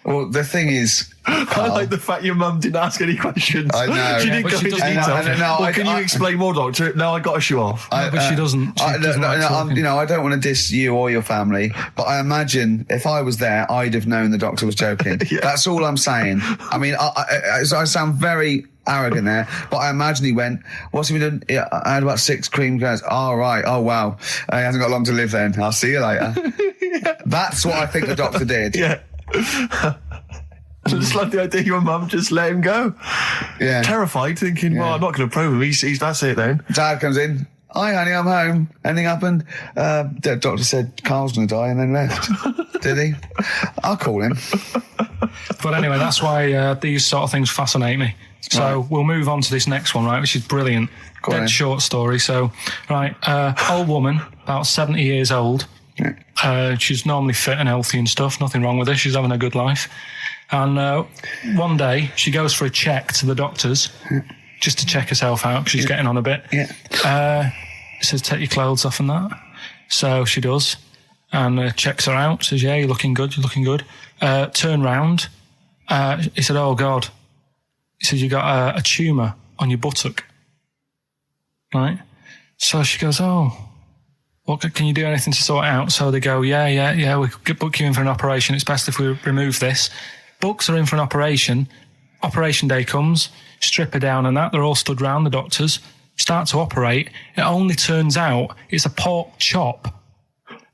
Well, the thing is, I like the fact your mum didn't ask any questions. I know. She didn't But go she into doesn't detail. need to. Can you explain more, doctor? No, I got a shoe off. But she doesn't. She doesn't like talking. you know, I don't want to diss you or your family, but I imagine if I was there, I'd have known the doctor was joking. Yeah. That's all I'm saying. I mean, I sound very arrogant there, but I imagine he went, what's he been doing? Yeah, I had about 6 cream cans. Oh, right. Oh, wow. He hasn't got long to live then. I'll see you later. That's what I think the doctor did. Yeah. I just love the idea your mum just let him go. Yeah. Terrified, thinking, well, I'm not going to probe him. He's that's it then. Dad comes in. Hi, honey, I'm home. Anything happened? The doctor said Carl's going to die and then left. Did he? I'll call him. But anyway, that's why these sort of things fascinate me. So we'll move on to this next one, right, which is brilliant. Dead short story. So, right, old woman, about 70 years old. Yeah. She's normally fit and healthy and stuff. Nothing wrong with her. She's having a good life. And one day, she goes for a check to the doctor's just to check herself out because she's getting on a bit. Yeah. He says, take your clothes off and that. So she does. And checks her out. Says, yeah, you're looking good. You're looking good. Turn round. He said, oh, God. He says, you got a tumour on your buttock. Right? So she goes, oh, what can you do anything to sort it out? So they go, yeah, we could book you in for an operation. It's best if we remove this. Books are in for an operation. Operation day comes, strip her down and that. They're all stood round, the doctors. Start to operate. It only turns out it's a pork chop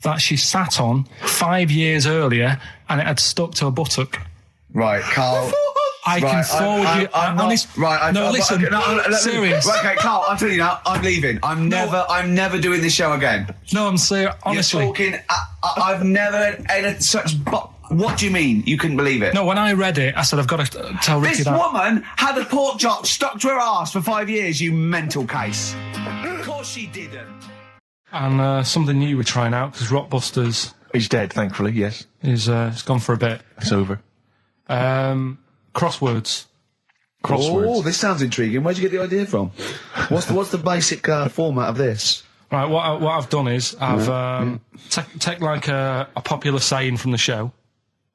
that she sat on 5 years earlier and it had stuck to her buttock. Right, Carl. I can forward you. I'm honest. Right. Listen. Serious. Right, okay, Carl. I'm telling you now. I'm leaving. I'm never doing this show again. No, I'm serious. Honestly, you're talking. I've never had such. What do you mean? You couldn't believe it? No, when I read it, I said I've got to tell Ricky that. This woman had a pork chop stuck to her arse for 5 years. You mental case. Of course she didn't. And something new we're trying out because Rockbusters. He's dead, thankfully. Yes. He's gone for a bit. It's over. Crosswords. Oh, this sounds intriguing. Where'd you get the idea from? What's the basic format of this? Right, what I've done is I've take like a popular saying from the show.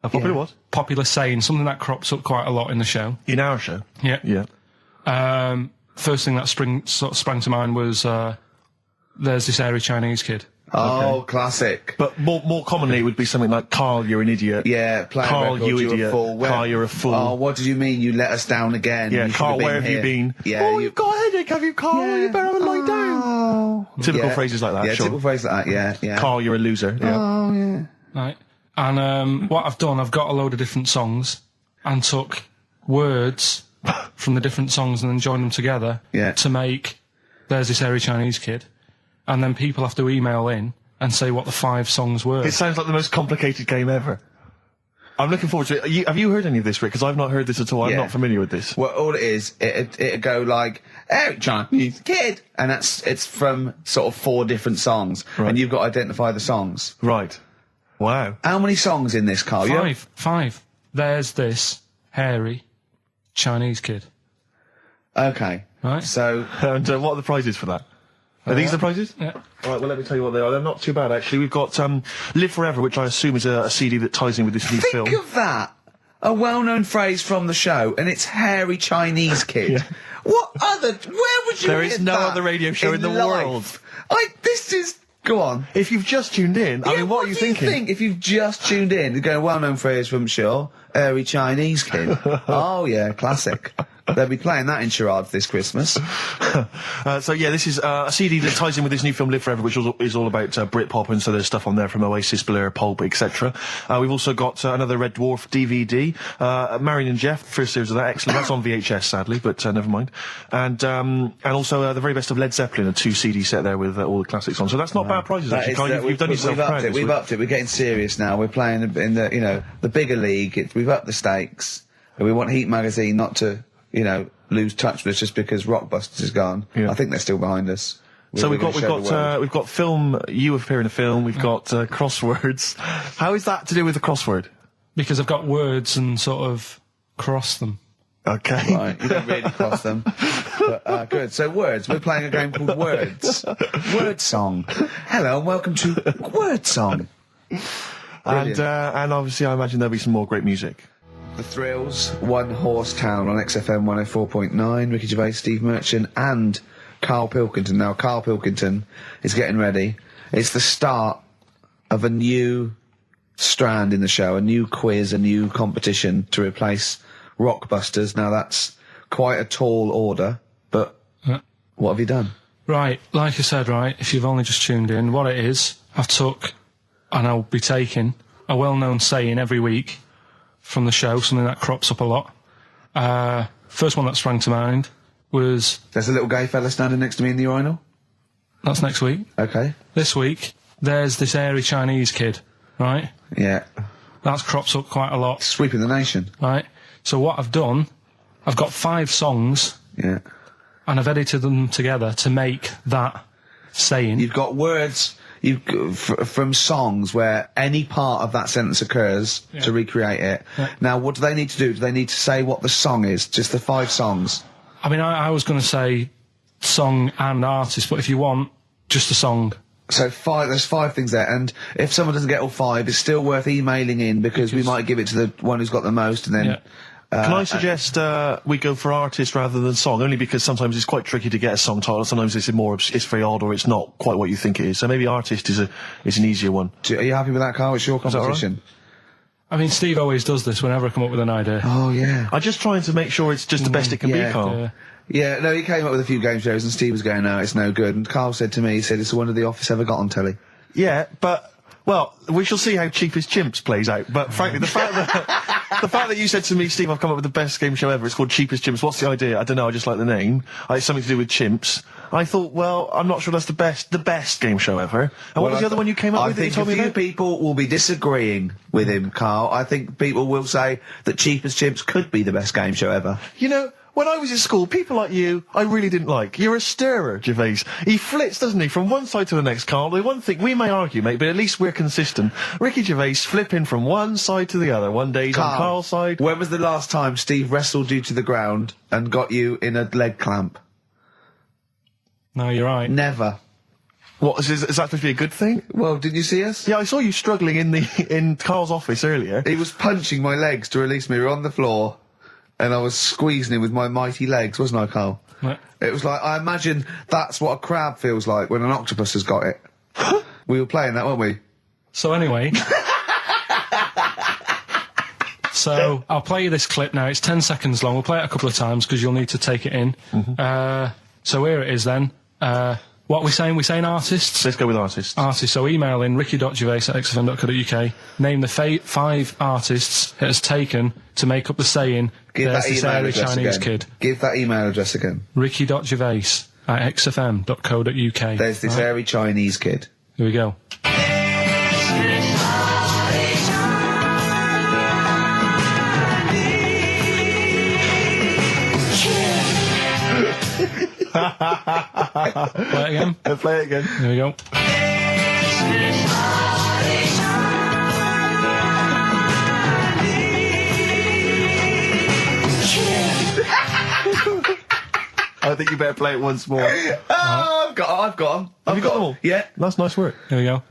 A popular what? Popular saying, something that crops up quite a lot in the show. In our show? Yeah. Yeah. First thing that sprang to mind was there's this hairy Chinese kid. Oh, okay. Classic. But more commonly, it would be something like, Carl, you're an idiot. Yeah, Carl, you idiot. You're a fool. Carl, you're a fool. Oh, what did you mean? You let us down again. Yeah, Carl, where have you been? Yeah, oh, you've got a headache, have you, Carl? Yeah. You better have a lie down. Typical phrases like that, yeah, sure. typical phrases like that, yeah. Carl, you're a loser. Yeah. Oh, yeah. Right. And what I've done, I've got a load of different songs and took words from the different songs and then joined them together to make There's This Hairy Chinese Kid. And then people have to email in and say what the 5 songs were. It sounds like the most complicated game ever. I'm looking forward to it. Have you heard any of this, Rick? Because I've not heard this at all. I'm not familiar with this. Well, all it is, it'd go like, Eric Chinese Kid, and it's from sort of 4 different songs, and you've got to identify the songs. Right. Wow. How many songs in this, Carl? 5. There's This Hairy Chinese Kid. Okay. Right. So. And what are the prizes for that? Are these the prizes? Yeah. All right, well, let me tell you what they are. They're not too bad, actually. We've got Live Forever, which I assume is a CD that ties in with this new film. Think of that. A well-known phrase from the show, and it's Hairy Chinese Kid. Yeah. Where would you There hear is no that other radio show in the life? world. This is... Go on. If you've just tuned in, I mean, what are you thinking? Think if you've just tuned in? You're going, well-known phrase from Shaw, Hairy Chinese Kid. Oh, yeah, classic. They'll be playing that in charades this Christmas. So yeah, this is a CD that ties in with this new film Live Forever, which is all about Britpop, and so there's stuff on there from Oasis, Blur, Pulp, etc. We've also got another Red Dwarf DVD, Marion and Jeff, first series of that, excellent. That's on VHS, sadly, but never mind. And also the very best of Led Zeppelin, a 2 CD set there with all the classics on. So that's not bad prizes, actually. You've done yourself proud. We've upped it. We're getting serious now. We're playing in the bigger league. We've upped the stakes. We want Heat Magazine not to lose touch with us just because Rockbusters is gone. Yeah. I think they're still behind us. So we've got film. You appear in a film. We've got crosswords. How is that to do with the crossword? Because I've got words and sort of cross them. Okay. Right, you don't really cross them. But, good. So words. We're playing a game called Words. Word Song. Hello and welcome to Word Song. And obviously I imagine there'll be some more great music. The Thrills, One Horse Town on XFM 104.9, Ricky Gervais, Steve Merchant and Karl Pilkington. Now, Karl Pilkington is getting ready. It's the start of a new strand in the show, a new quiz, a new competition to replace Rockbusters. Now, that's quite a tall order, but what have you done? Right, like I said, right, if you've only just tuned in, what it is, I've took, and I'll be taking, a well-known saying every week from the show, something that crops up a lot. First one that sprang to mind was... There's a little gay fella standing next to me in the urinal? That's next week. Okay. This week, there's this airy Chinese kid, right? Yeah. That crops up quite a lot. Sweeping the nation. Right? So what I've done, I've got 5 songs... Yeah. And I've edited them together to make that saying. You've got words from songs where any part of that sentence occurs to recreate it. Yeah. Now, what do they need to do? Do they need to say what the song is? Just the 5 songs? I mean, I was going to say song and artist, but if you want, just a song. So there's 5 things there, and if someone doesn't get all 5, it's still worth emailing in because we might give it to the one who's got the most, and then... Yeah. Can I suggest we go for artist rather than song? Only because sometimes it's quite tricky to get a song title. Sometimes it's very odd, or it's not quite what you think it is. So maybe artist is an easier one. Are you happy with that, Carl? It's your composition. I mean, Steve always does this whenever I come up with an idea. Oh yeah. I'm just trying to make sure it's just the best it can be, Carl. Yeah. Yeah, no, he came up with a few game shows, and Steve was going, no, it's no good. And Carl said to me, he said, it's the one of The Office ever got on telly. Yeah, but... Well, we shall see how Cheapest Chimps plays out. But frankly, the fact that you said to me, Steve, I've come up with the best game show ever. It's called Cheapest Chimps. What's the idea? I don't know. I just like the name. It's something to do with chimps. I thought, well, I'm not sure that's the best game show ever. And what was the other one you came up with? I think a few people will be disagreeing with him, Carl. I think people will say that Cheapest Chimps could be the best game show ever. You know, when I was at school, people like you, I really didn't like. You're a stirrer, Gervais. He flits, doesn't he, from one side to the next, Carl. The one thing, we may argue, mate, but at least we're consistent. Ricky Gervais flipping from one side to the other. One day he's on Carl's side. When was the last time Steve wrestled you to the ground and got you in a leg clamp? No, you're right. Never. What, is that supposed to be a good thing? Well, didn't you see us? Yeah, I saw you struggling in Carl's office earlier. He was punching my legs to release me. We were on the floor. And I was squeezing him with my mighty legs, wasn't I, Carl? What? It was like, I imagine that's what a crab feels like when an octopus has got it. We were playing that, weren't we? So anyway... So, I'll play you this clip now. It's 10 seconds long. We'll play it a couple of times because you'll need to take it in. So here it is then. What are we saying? We're saying artists? Let's go with artists. Artists. So email in ricky.gervais@xfm.co.uk. Name the 5 artists it has taken to make up the saying, Give there's that this email airy address Chinese again. kid. Give that email address again. ricky.gervais@xfm.co.uk. There's this airy Chinese kid. Here we go. Play it again. Play it again. Here we go. I think you better play it once more. Oh, I've got them. Have you got them all? Yeah. That's nice work. Here we go.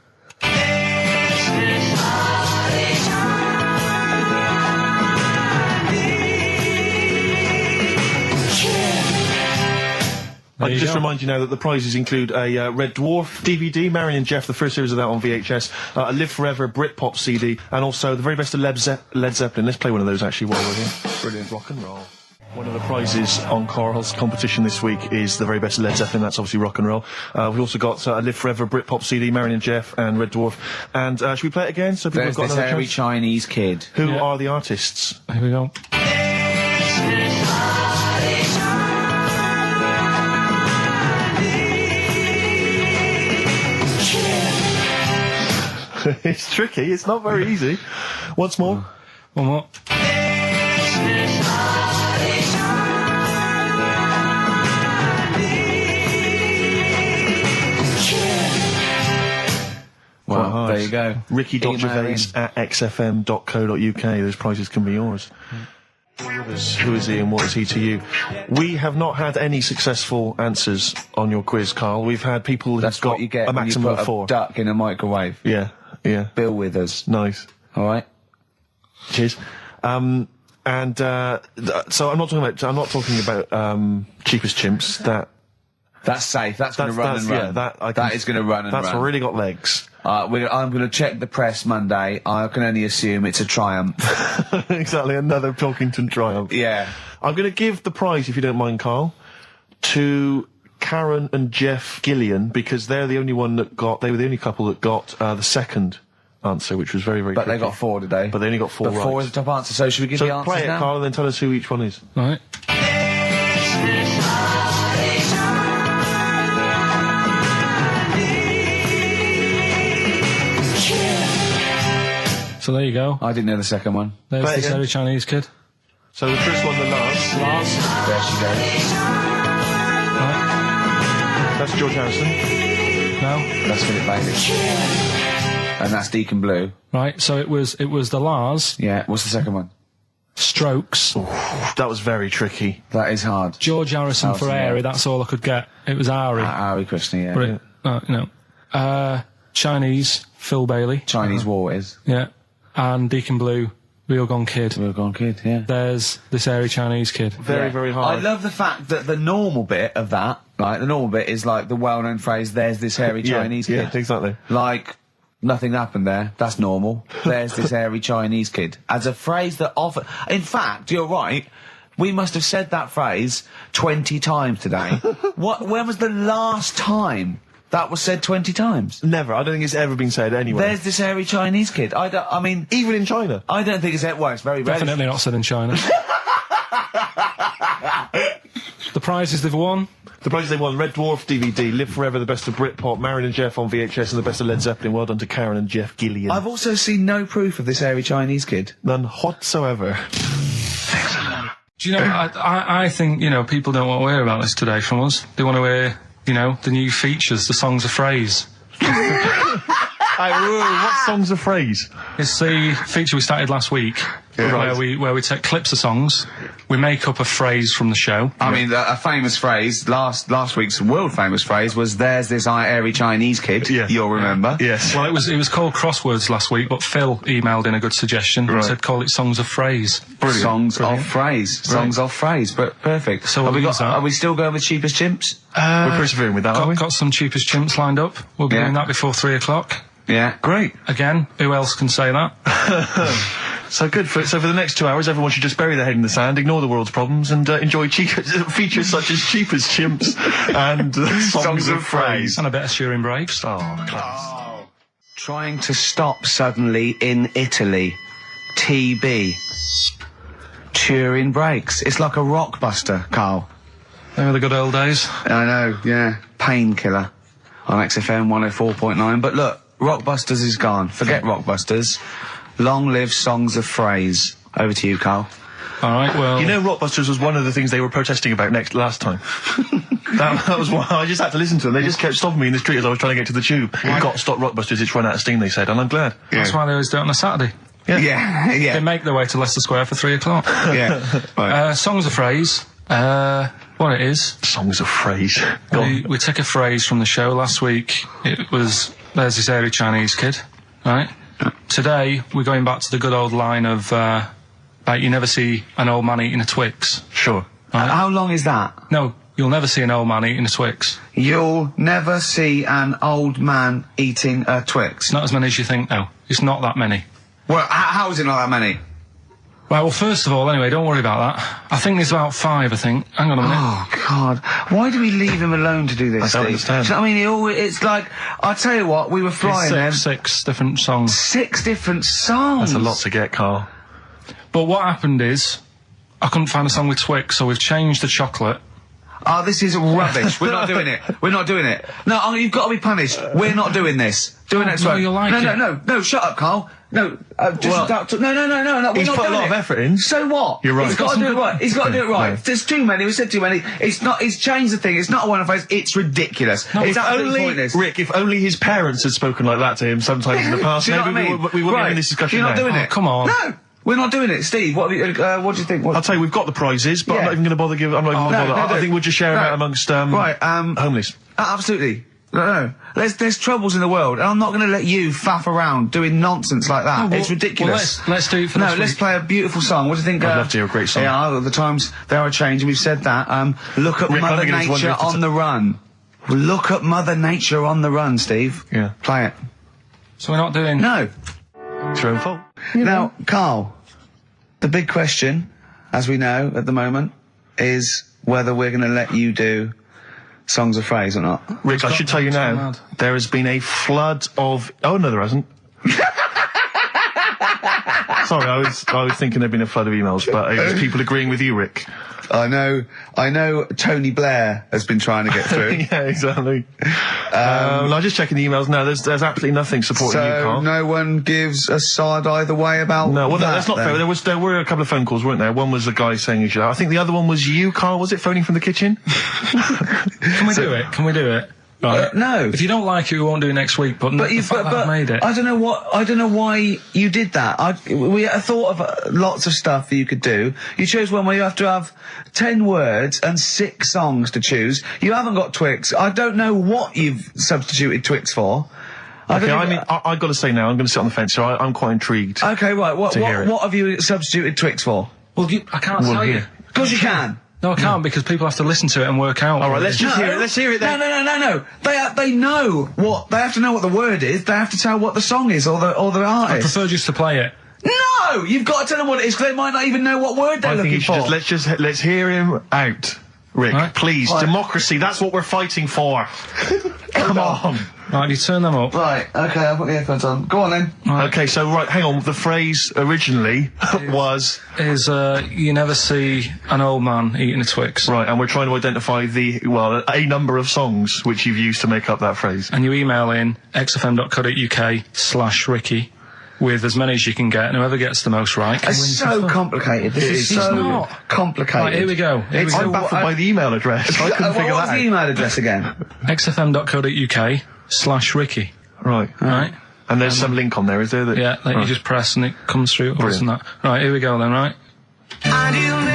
I just remind you now that the prizes include a Red Dwarf DVD, Marion and Jeff, the first series of that on VHS, a Live Forever Britpop CD, and also the very best of Led Zeppelin. Let's play one of those actually while we're here. Brilliant rock and roll. One of the prizes on Carl's competition this week is the very best of Led Zeppelin. That's obviously rock and roll. We've also got a Live Forever Britpop CD, Marion and Jeff, and Red Dwarf. And should we play it again? So people There's have got this another airy chance? Chinese kid. Who are the artists? Here we go. It's tricky. It's not very easy. Once more. One more. Well, there you go. Ricky.gervais@xfm.co.uk. Those prizes can be yours. Who is he and what is he to you? We have not had any successful answers on your quiz, Carl. We've had people who've got what you get a when you maximum put of 4. a duck in a microwave. Yeah, yeah. Bill Withers. Nice. All right. Cheers. So I'm not talking about Cheapest Chimps. That's safe. That's going to run and run. Yeah, that is going to run and run. That's really got legs. I'm going to check the press Monday. I can only assume it's a triumph. Exactly, another Pilkington triumph. Yeah. I'm going to give the prize, if you don't mind, Carl, to Karen and Jeff Gillian, because they're the only they were the only couple that got the second answer, which was very, very But tricky. they got 4 today. But they only got 4 right. 4 is the top answer, so should we give the answers play it, now? Carl, and then tell us who each one is. Right. So there you go. I didn't know the second one. There's Play this again. very Chinese kid. So the first one, the Lars. There she goes. Right. That's George Harrison. No. That's Philip Bailey. And that's Deacon Blue. Right. So it was the Lars. Yeah. What's the second one? Strokes. That was very tricky. That is hard. George Harrison Harrison, for Airy. yeah. That's all I could get. It was Ari. Ari Krishna, yeah. But no. Chinese, Phil Bailey. Chinese War is. Yeah. And Deacon Blue, Real Gone Kid. Real Gone Kid, yeah. There's this airy Chinese kid. Very, very hard. I love the fact that the normal bit of that, like, the normal bit is like the well-known phrase, there's this hairy Chinese kid. Yeah, exactly. Like, nothing happened there. That's normal. There's this hairy Chinese kid. As a phrase that often... In fact, you're right. We must have said that phrase 20 times today. When was the last time that was said 20 times? Never. I don't think it's ever been said anyway. There's this hairy Chinese kid. I mean... Even in China. I don't think it's... Well, it's very rare. Definitely not said in China. The prizes they've won. The prizes they won: Red Dwarf DVD, Live Forever, the best of Britpop, Marion and Jeff on VHS, and the best of Led Zeppelin. Well done to Karen and Jeff Gillian. I've also seen no proof of this hairy Chinese kid. None whatsoever. Do you know, I think, people don't want to hear about this today from us. They want to hear, the new features, the songs of phrase. What song's a phrase? It's the feature we started last week, where we take clips of songs, we make up a phrase from the show. I mean, a famous phrase, last week's world famous phrase was, there's this airy Chinese kid, you'll remember. Yes. Well, it was called Crosswords last week, but Phil emailed in a good suggestion and said call it Songs of Phrase. Brilliant. Songs of phrase. Songs of phrase, but perfect. So are we still going with Cheapest Chimps? We're persevering with that, aren't we? Got some Cheapest Chimps lined up. We'll be doing that before 3 o'clock. Yeah. Great. Again, who else can say that? So good. So for the next 2 hours, everyone should just bury their head in the sand, ignore the world's problems, and enjoy features such as Cheapest Chimps and Songs of Phrase. And a bit of Shearing Breaks. Oh, class. Trying to stop suddenly in Italy. TB. Turin Breaks. It's like a rockbuster, Carl. They were the good old days. I know, yeah. Painkiller on XFM 104.9. But look, Rockbusters is gone. Forget Rockbusters. Long live Songs of Phrase. Over to you, Carl. All right, well... Rockbusters was one of the things they were protesting about last time. that was why I just had to listen to them. They just kept stopping me in the street as I was trying to get to the tube. You've got to stop Rockbusters, it's run out of steam, they said, and I'm glad. That's why they always do it on a Saturday. Yeah. They make their way to Leicester Square for 3 o'clock. Yeah. Right. Songs of Phrase. What it is... Songs of Phrase. We took a phrase from the show last week. It was, there's this airy Chinese kid, right? Today, we're going back to the good old line of, you never see an old man eating a Twix. Sure. Right? How long is that? No, you'll never see an old man eating a Twix. You'll never see an old man eating a Twix. It's not as many as you think, though. It's not that many. Well, how is it not that many? Right, well, first of all, anyway, don't worry about that. I think there's about 5, I think. Hang on a minute. Oh, God. Why do we leave him alone to do this, I don't understand. I mean, it's like... I'll tell you what, we were flying them. 6 different songs. 6 different songs? That's a lot to get, Carl. But what happened is, I couldn't find a song with Twix, so we've changed the chocolate. Oh, this is rubbish. We're not doing it. We're not doing it. No, you've got to be punished. We're not doing this. Do it next no, week. you'll like it. No, shut up, Carl. No, just no. We're He's not put a doing lot it. of effort in. So what? You're right. He's got to do it right. He's got to do it right. No. There's too many. We said too many. It's not. He's changed the thing. It's not a one-off phrase. It's ridiculous. No, it's absolutely pointless. Rick, if only his parents had spoken like that to him sometimes in the past, Do you know maybe what I mean? we wouldn't be having this discussion You're not now. doing it. Come on. No. We're not doing it, Steve. What do you think? I'll tell you, we've got the prizes, but I'm not even going to bother giving. I'm not even going to bother. I think we'll just share them out amongst homeless. Absolutely. No. There's troubles in the world, and I'm not going to let you faff around doing nonsense like that. It's ridiculous. Well, let's do it for this let's week. play a beautiful song. What do you think? I'd love to hear a great song. Yeah, the times they are changing. We've said that. Look at Rick, Mother Nature on the Run. Look at Mother Nature on the run, Steve. Yeah. Play it. So we're not doing... No. It's your own fault. Now, Carl, the big question, as we know at the moment, is whether we're going to let you do songs of phrase or not. Rick, I should tell you now, there has been a flood of... Oh, no, there hasn't. Sorry, I was thinking there'd been a flood of emails, but it was people agreeing with you, Rick. I know Tony Blair has been trying to get through. Yeah, exactly. I'm just checking the emails now. There's absolutely nothing supporting you, Carl. No one gives a side either way about No, well, that, that's not then. fair. There were a couple of phone calls, weren't there? One was a guy saying you should. I think the other one was you, Carl. Was it phoning from the kitchen? Can we do it? Can we do it? Right. No. If you don't like it, we won't do it next week. But the fact that I've made it. I don't know why you did that. We thought of lots of stuff that you could do. You chose one where you have to have 10 words and 6 songs to choose. You haven't got Twix. I don't know what you've substituted Twix for. Okay, I've got to say now, I'm going to sit on the fence, so I'm quite intrigued. Okay, right. What have you substituted Twix for? Well, I can't tell you. Of course you can. No, I can't because people have to listen to it and work out. All right, let's just hear it. Let's hear it then. No. They know what they have to know what the word is. They have to tell what the song is or the artist. I prefer just to play it. No, you've got to tell them what it is because they might not even know what word they're looking for. Let's hear him out, Rick. Right. Please, democracy. That's what we're fighting for. Come on. Right, you turn them up. Right. Okay, I'll put the earphones on. Go on then. Right. Okay, so hang on. The phrase originally was you never see an old man eating a Twix. right, and we're trying to identify a number of songs which you've used to make up that phrase. And you email in xfm.co.uk/Ricky with as many as you can get, and whoever gets the most right can It's win so some fun. complicated. This is so not. complicated. Right, here we go. I'm baffled by the email address. I couldn't figure What's that the out. email address again? xfm.co.uk/Ricky. Right. Right? And there's some link on there, is there? Yeah, that you just press and it comes through. Or isn't that? Right, here we go then, right? And you'll never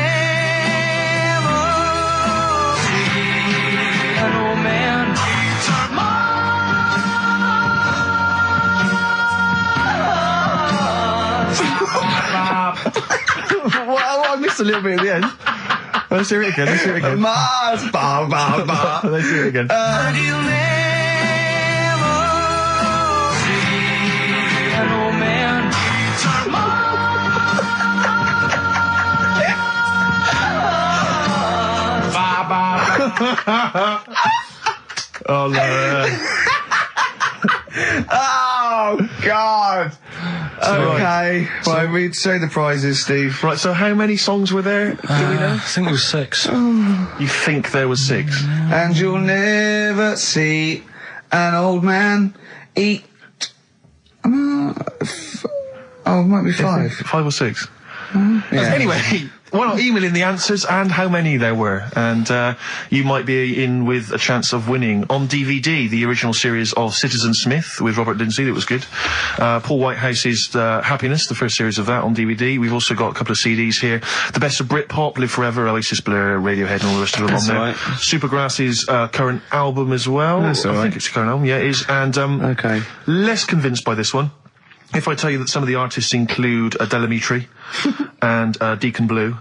see an old man Well, I missed a little bit at the end. Let's hear it again. Mars, ba ba ba. Let's hear it again. and you'll never see an old man Oh, no. Oh God. Okay. Right, we'd say the prizes, Steve. Right, so how many songs were there? Do we know? I think it was 6. You think there was 6? And you'll never see an old man eat. It might be 5. 5 or 6? Yeah. Anyway, well, email in the answers and how many there were, and you might be in with a chance of winning on DVD the original series of Citizen Smith with Robert Lindsay. That was good. Paul Whitehouse's Happiness, the first series of that on DVD. We've also got a couple of CDs here. The Best of Britpop, Live Forever, Oasis, Blur, Radiohead, and all the rest of them on there. Right. Supergrass's current album as well. That's all I right. think it's a current album. Yeah, it is. And Okay. less convinced by this one. If I tell you that some of the artists include Delamitri and Deacon Blue,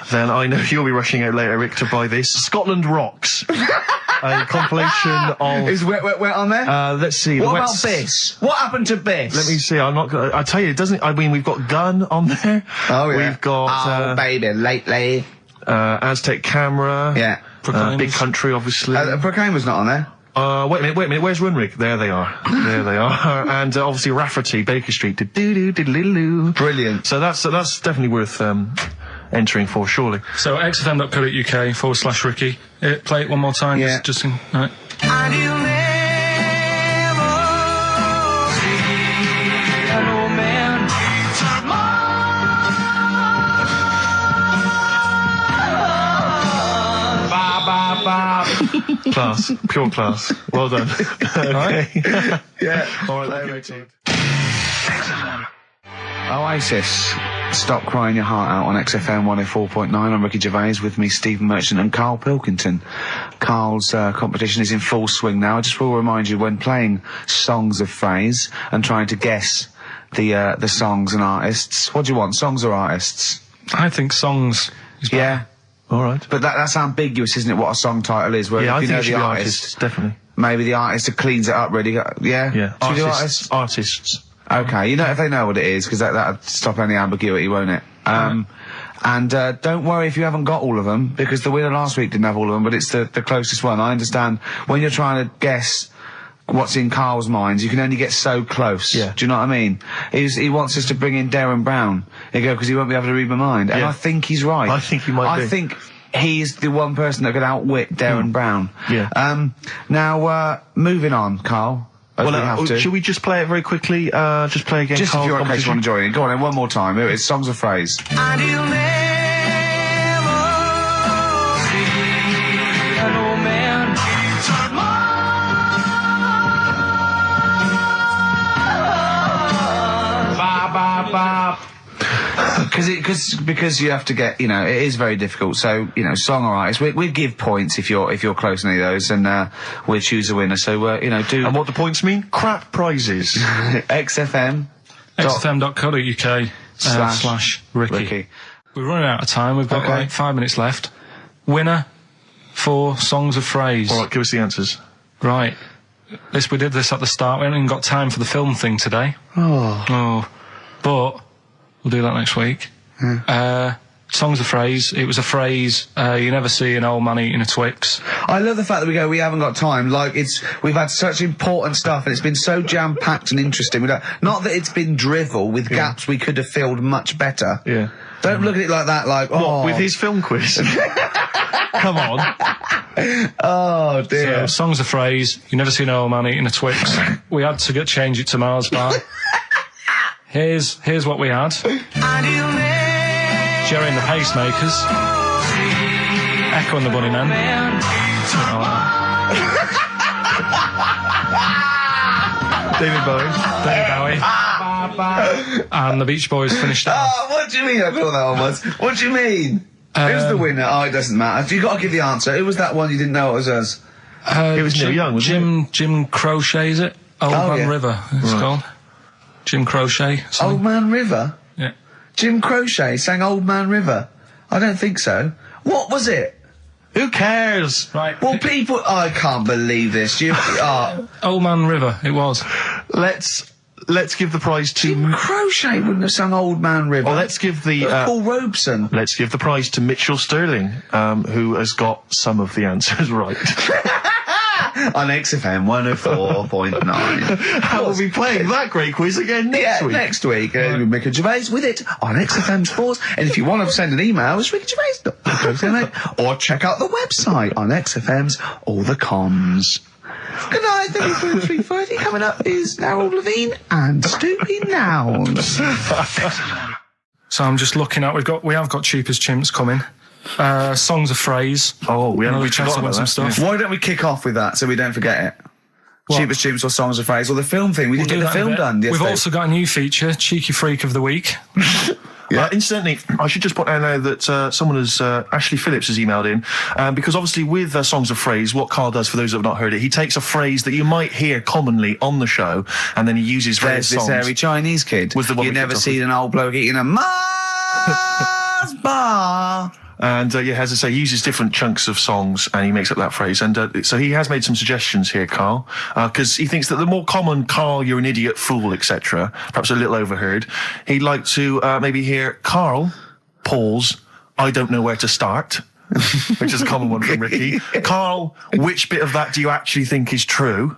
then I know you'll be rushing out later, Rick, to buy this. Scotland Rocks. A compilation of... Is Wet on there? Let's see. What the about Wets- Biss? What happened to Biss? Let me see. I'm not gonna... I tell you, it doesn't... I mean, we've got Gun on there. Oh, yeah. We've got... baby, lately. Aztec Camera. Yeah. Big Country, obviously. Proclaimer's not on there. Wait a minute. Where's Runrig? There they are. And obviously Rafferty, Baker Street. Do-do-do-do-do-do. Brilliant. So that's definitely worth entering for, surely. So xfm.co.uk/Ricky. Play it one more time. Yeah. Just in, right. and you'll never see an old man Class. Pure class. Well done. Okay. Yeah. All right, let's go. Oasis. Stop Crying Your Heart Out on XFM 104.9. I'm Ricky Gervais, with me Stephen Merchant and Karl Pilkington. Karl's competition is in full swing now. I just will remind you, when playing songs of phrase and trying to guess the songs and artists, what do you want, songs or artists? I think songs is better. Yeah. All right. But that's ambiguous, isn't it, what a song title is? Where Yeah, if I you think know it should the be artist, artists, definitely. maybe the artist that cleans it up really. Yeah? Yeah. Should we do Artists. Okay, you know, if they know what it is, because that'll stop any ambiguity, won't it? And don't worry if you haven't got all of them, because the winner last week didn't have all of them, but it's the closest one. I understand when you're trying to guess what's in Carl's mind, you can only get so close. Yeah. Do you know what I mean? He wants us to bring in Darren Brown. He go, because he won't be able to read my mind. And Yeah. I think he's right. I think he might be. I think he's the one person that could outwit Darren Brown. Yeah. Now, moving on, Carl. As we have to. Should we just play it very quickly? Just play again. Just if Carl's you're in case you want to competition? join in. Go on then, one more time. Here it's Songs of Phrase. And he'll never be an old man. Because you have to get, you know, it is very difficult. So, you know, song or artist, we give points if you're close to any of those, and we'll choose a winner. So, you know, do And what the points mean? Crap prizes. XFM. xfm.co.uk slash Ricky. We're running out of time. We've got like 5 minutes left. Winner for Songs of Phrase. All right, give us the answers. Right. We did this at the start. We haven't even got time for the film thing today. Oh. But we'll do that next week. Songs of Phrase. It was a phrase you never see an old man eating a Twix. I love the fact that we haven't got time. Like, we've had such important stuff, and it's been so jam-packed and interesting. Not that it's been drivel with gaps we could have filled much better. Yeah. Don't look at it like that, like, What, with his film quiz? Come on. Oh, dear. So, Songs of Phrase. You never see an old man eating a Twix. We had to change it to Mars Bar. Here's what we had. Jerry and the Pacemakers. Echo and the Bunnymen. David Bowie. And the Beach Boys finished it off. Oh, what do you mean I thought that one was? What do you mean? Who's the winner? Oh, it doesn't matter. You got to give the answer. Who was that one you didn't know it was us? It was Neil Young, wasn't Jim Crochet, is it? Old Man River, it's called. Jim Crochet. Old Man River? Yeah. Jim Crochet sang Old Man River? I don't think so. What was it? Who cares? Right. Well, people... I can't believe this. Old Man River, it was. Let's give the prize to... Jim Crochet wouldn't have sung Old Man River. Well, let's give the... Paul Robeson. Let's give the prize to Mitchell Sterling, who has got some of the answers right. On XFM 104.9. How will we playing that great quiz again next week? Next week. Ricky Gervais with it on XFM Sports. And if you want to send an email, it's rickygervais.co.uk or check out the website on XFM's All the Comms. Good night, 3:30. Coming up is Harold Levine and Stooping Nouns. So I'm just looking at, we have got Cheap as Chimps coming. Songs of Phrase. Oh, we haven't chatted about some stuff. Why don't we kick off with that so we don't forget it? Cheap as Chimps or Songs of Phrase or the film thing. We didn't get the film done yesterday. We've also got a new feature, Cheeky Freak of the Week. Incidentally, I should just point out now that someone has, Ashley Phillips has emailed in, because obviously with Songs of Phrase, what Carl does, for those who have not heard it, he takes a phrase that you might hear commonly on the show, and then he uses various There's this songs. hairy Chinese kid. Was the one you we never kicked off seen with. an old bloke eating a Mars bar. And, as I say, he uses different chunks of songs and he makes up that phrase. And so he has made some suggestions here, Carl, because he thinks that the more common Carl, you're an idiot, fool, etc., perhaps a little overheard, he'd like to maybe hear Carl, pause, I don't know where to start, which is a common one from Ricky. Carl, which bit of that do you actually think is true?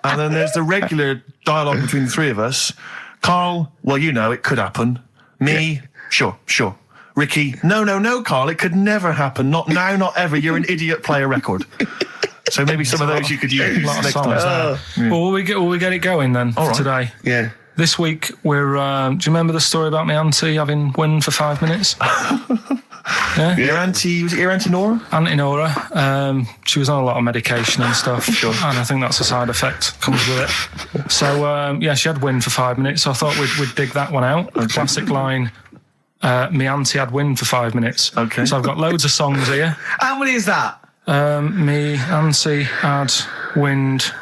And then there's the regular dialogue between the three of us. Carl, well, you know, it could happen. Me, sure. Ricky, no, Carl, it could never happen. Not now, not ever. You're an idiot, play a record. So maybe some of those you could use next time. Well, will we get it going then for today? Yeah. This week we're. Do you remember the story about my auntie having wind for 5 minutes? Yeah. Your auntie, was it your auntie Nora? Auntie Nora. She was on a lot of medication and stuff. Sure. And I think that's a side effect comes with it. So she had wind for 5 minutes. So I thought we'd dig that one out. Okay. Classic line. Me auntie had wind for 5 minutes. Okay. So I've got loads of songs here. How many is that? Me auntie had wind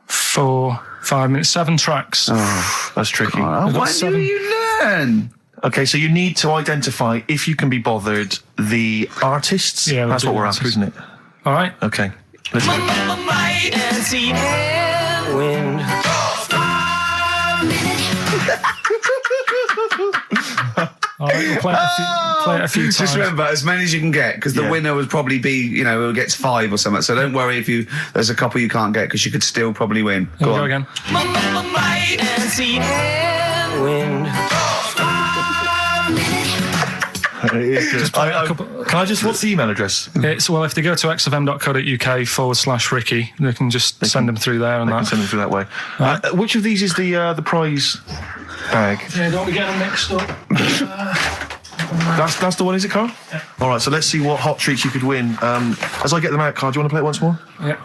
for 5 minutes. 7 tracks. Oh, that's tricky. Why do you learn? Okay, so you need to identify, if you can be bothered, the artists. Yeah, that's what we're after, isn't it? All right. Okay. Let's go. All right, we'll play it a few times. Just remember, as many as you can get, because the winner would probably be, who gets 5 or something. So don't worry if there's a couple you can't get, because you could still probably win. Here we go again. Can I just, what's the email address? It's, well, if they go to xfm.co.uk/Ricky, they can just send them through there and that. Send them through that way. Which of these is the prize bag? Yeah, don't get them mixed up. That's the one, is it, Carl? Yeah. All right, so let's see what hot treats you could win. As I get them out, Carl, do you want to play it once more? Yeah.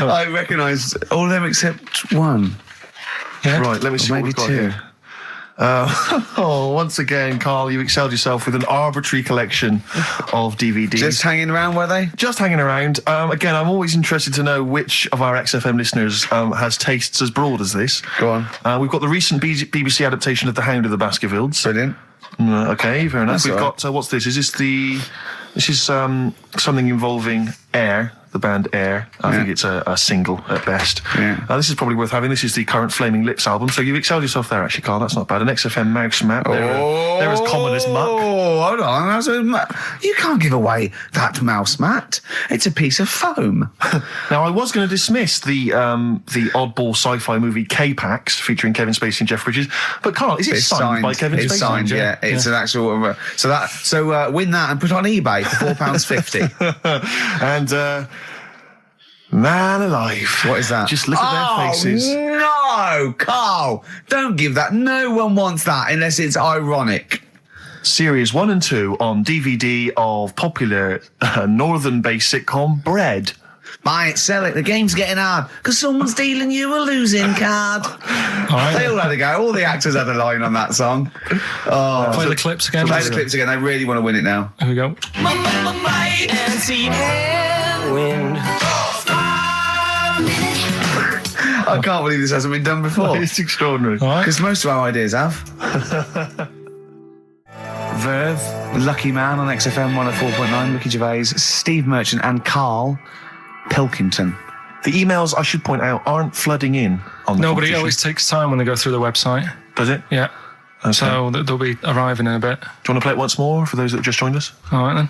I recognise all of them except one. Yeah. Right, let me see what Maybe we've got 2. here. Once again, Carl, you excelled yourself with an arbitrary collection of DVDs. Just hanging around, were they? Just hanging around. Again, I'm always interested to know which of our XFM listeners has tastes as broad as this. Go on. We've got the recent BBC adaptation of The Hound of the Baskervilles. Brilliant. Okay, fair enough. That's We've all got, what's this? Is this this is something involving Air, the band Air. I think it's a single at best. Yeah. This is probably worth having. This is the current Flaming Lips album. So you've excelled yourself there, actually, Carl. That's not bad. An XFM mouse map. They're as common as muck. Oh, hold on. You can't give away that mouse mat. It's a piece of foam. Now, I was going to dismiss the oddball sci-fi movie K-Pax featuring Kevin Spacey and Jeff Bridges, but Carl, is it signed by Kevin Spacey? It's signed, yeah. It's an actual. So win that and put it on eBay for £4.50. And man alive, What is that? Just look at their faces. No, Carl, don't give that. No one wants that unless it's ironic. Series 1 and 2 on DVD of popular northern-based sitcom Bread. Buy it, sell it. The game's getting hard because someone's dealing you a losing card. They all had a go. All the actors had a line on that song. Play the clips again. Play the clips again. They really want to win it now. Here we go. I can't believe this hasn't been done before. It's extraordinary. All right. Because most of our ideas have. Verve, Lucky Man on XFM 104.9, Ricky Gervais, Steve Merchant and Karl Pilkington. The emails, I should point out, aren't flooding in on the No, but it competition. always takes time when they go through the website. Does it? Yeah. Okay. So they'll be arriving in a bit. Do you want to play it once more for those that have just joined us? All right, then.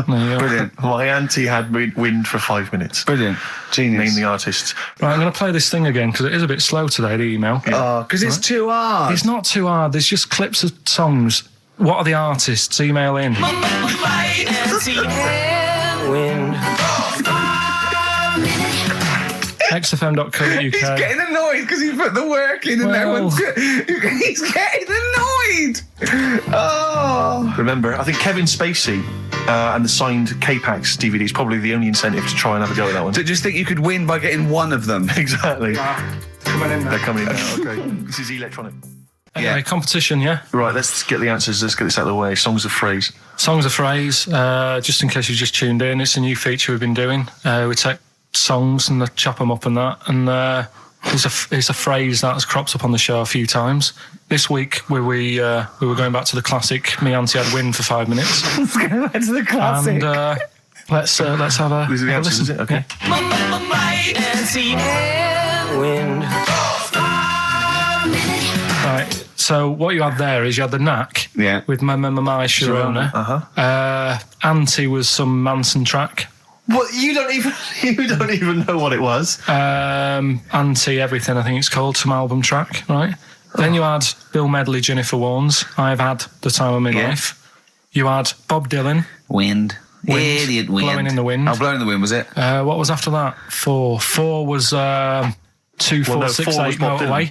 There you go. Brilliant. My auntie had wind for 5 minutes. Brilliant. Genius. Name the artists. Right, I'm going to play this thing again because it is a bit slow today, the email. Because it's too hard. It's not too hard. There's just clips of songs. What are the artists? Email in. XFM.co.uk. He's getting annoyed because he put the work in and no Well. one's... He's getting annoyed. Oh. Remember, I think Kevin Spacey and the signed K-Pax DVD is probably the only incentive to try and have a go at that one. Do you just think you could win by getting one of them? Exactly. Coming in They're coming in now. Okay. This is electronic. Anyway, competition, yeah? Right, let's get the answers. Let's get this out of the way. Songs of phrase. Songs of phrase. Just in case you just tuned in, it's a new feature we've been doing. We take songs and chop them up and that, and it's a phrase that crops up on the show a few times. This week we were going back to the classic "Me Auntie Had Wind" for 5 minutes. Let's go back to the classic. And let's have a. These are the have a answers, listen. is it? Okay. Right. So what you had there is you had the Knack. Yeah. With My Sharona. Auntie was some Manson track. What? You don't even know what it was. Auntie Everything, I think it's called, some album track, right? Then you had Bill Medley, Jennifer Warnes, I've Had the Time of My Life. You had Bob Dylan, Wind. Idiot wind. Blowing in the Wind. Oh, Blowing in the Wind, was it? What was after that? Four was 2468 Bob Motorway.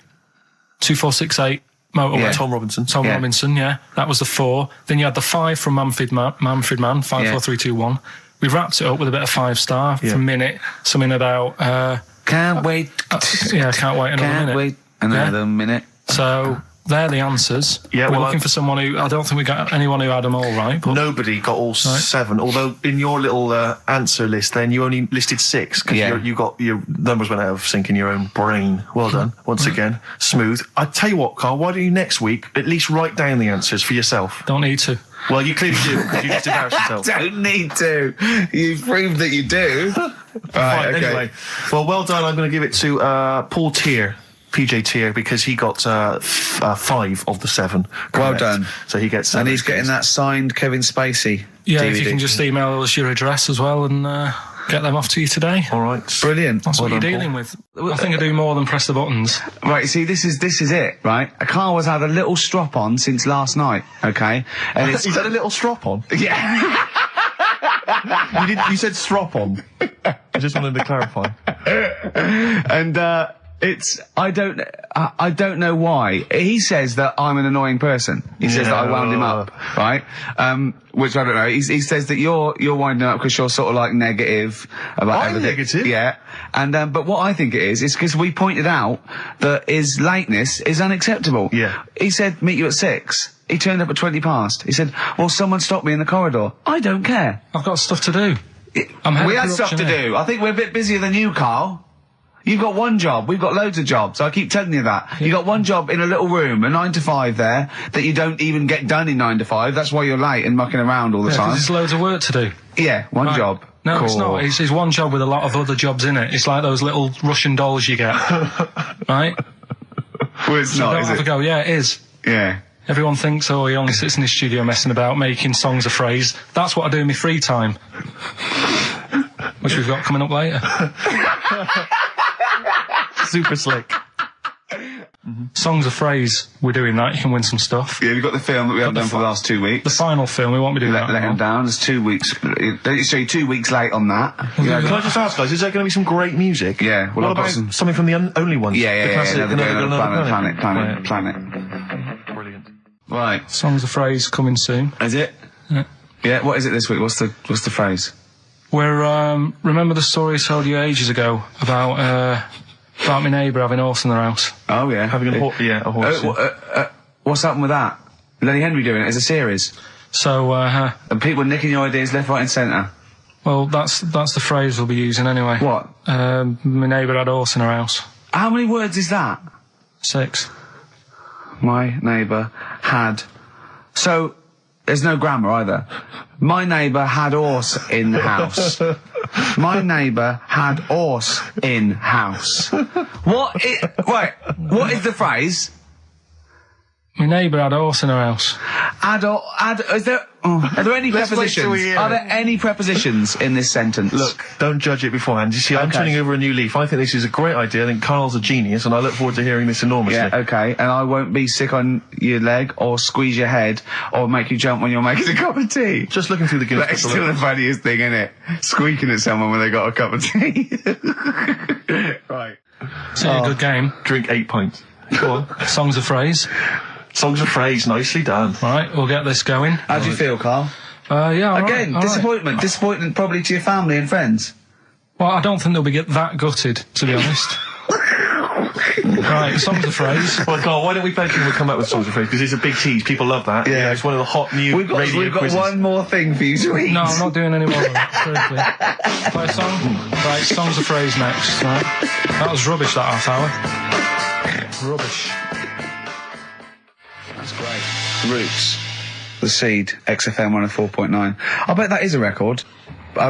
2468 Motorway. Yeah. Tom Robinson. Tom Robinson, yeah. That was the 4. Then you had the 5 from Manfred Mann, 5, 4, 3, 2, 1. We wrapped it up with a bit of 5-star for a minute. Something about... Can't wait. Can't wait another minute. Can't wait another minute. So they're the answers. Yeah, we're well, looking for someone who... I don't think we got anyone who had them all right. But Nobody got all 7, although in your little answer list then you only listed 6 because you got your numbers went out of sync in your own brain. Well done. Once again, smooth. I tell you what, Carl, why don't you next week at least write down the answers for yourself? Don't need to. Well, you clearly do, because you just embarrassed yourself. Don't need to. You've proved that you do. Right, okay. Anyway, well done. I'm going to give it to Paul Tier, PJ Tier, because he got 5 of the 7. Correct. Well done. So he gets... And he's getting that signed Kevin Spacey Yeah, DVD. if you can just email us your address as well and get them off to you today. All right. Brilliant. That's what you're dealing with. I think I do more than press the buttons. Right, see, this is it, right? Carl has had a little strop on since last night, okay? And it's... He's had a little strop on? Yeah. You said strop on. I just wanted to clarify. And, it's, I don't know why. He says that I'm an annoying person. He says that I wound him up, right? Which I don't know. He says that you're winding up because you're sort of like negative about everything. Negative? Yeah. And, but what I think it is because we pointed out that his lateness is unacceptable. Yeah. He said, meet you at 6. He turned up at 20 past. He said, well, someone stopped me in the corridor. I don't care. I've got stuff to do. We had stuff to do. I think we're a bit busier than you, Carl. You've got one job. We've got loads of jobs. I keep telling you that. You've got one job in a little room, a 9 to 5 there, that you don't even get done in 9 to 5. That's why you're late and mucking around all the time. There's loads of work to do. Yeah, one Right. job. No, Cool. it's not. It's one job with a lot of other jobs in it. It's like those little Russian dolls you get. Right? Well, it's So not, don't is have to it? go, yeah, it is. Yeah. Everyone thinks, oh, he only sits in his studio messing about, making songs of phrase. That's what I do in my free time. Which we've got coming up later. Super slick. Songs of phrase, we're doing that. You can win some stuff. Yeah, we've got the film that we haven't done for the last 2 weeks. The final film, we won't be doing Let that. him down. There's 2 weeks. So you're 2 weeks late on that. Yeah, Can I just ask, guys, is there going to be some great music? Yeah, well, what I've got about something from the only ones? yeah. The classic, Another Planet. planet. Brilliant. Right. Songs of phrase coming soon. Is it? Yeah. Yeah, what is it this week? What's the phrase? We're, remember the story I told you ages ago about my neighbour having a horse in their house? Oh, yeah. Having a horse. What's happened with that? Lenny Henry doing it as a series? So, And people nicking your ideas left, right and centre? well, that's the phrase we'll be using anyway. What? My neighbour had a horse in her house. How many words is that? 6. My neighbour had... So, there's no grammar either. My neighbour had horse in the house. My neighbour had horse in house. What is the phrase? My neighbour had a horse in her house. Are there any Let's wait till we prepositions? hear Are it. there any prepositions in this sentence? Look, don't judge it beforehand. You see, I'm Okay. turning over a new leaf. I think this is a great idea. I think Carl's a genius, and I look forward to hearing this enormously. Yeah, okay, and I won't be sick on your leg or squeeze your head or make you jump when you're making a cup of tea. Just looking through the Guinness That's Book of still the Records. funniest thing, isn't it? Squeaking at someone when they got a cup of tea. Right. It's a good game. Drink 8 pints. Go on. Songs of phrase. Songs of phrase, nicely done. Right, we'll get this going. How do you feel, Carl? Yeah, all right, Again, all right. disappointment. Disappointment probably to your family and friends. Well, I don't think they'll be that gutted, to be honest. Right, songs of phrase. Well, Carl, why don't we both think we'll come up with songs of phrase, because it's a big tease. People love that. Yeah. It's one of the hot new We've radio got quizzes. one more thing for you to eat. No, I'm not doing any more of that. Seriously. Play a song? Right, songs of phrase next. Right. That was rubbish, that half hour. Rubbish. That's great. Roots. The Seed, XFM 104.9. I bet that is a record.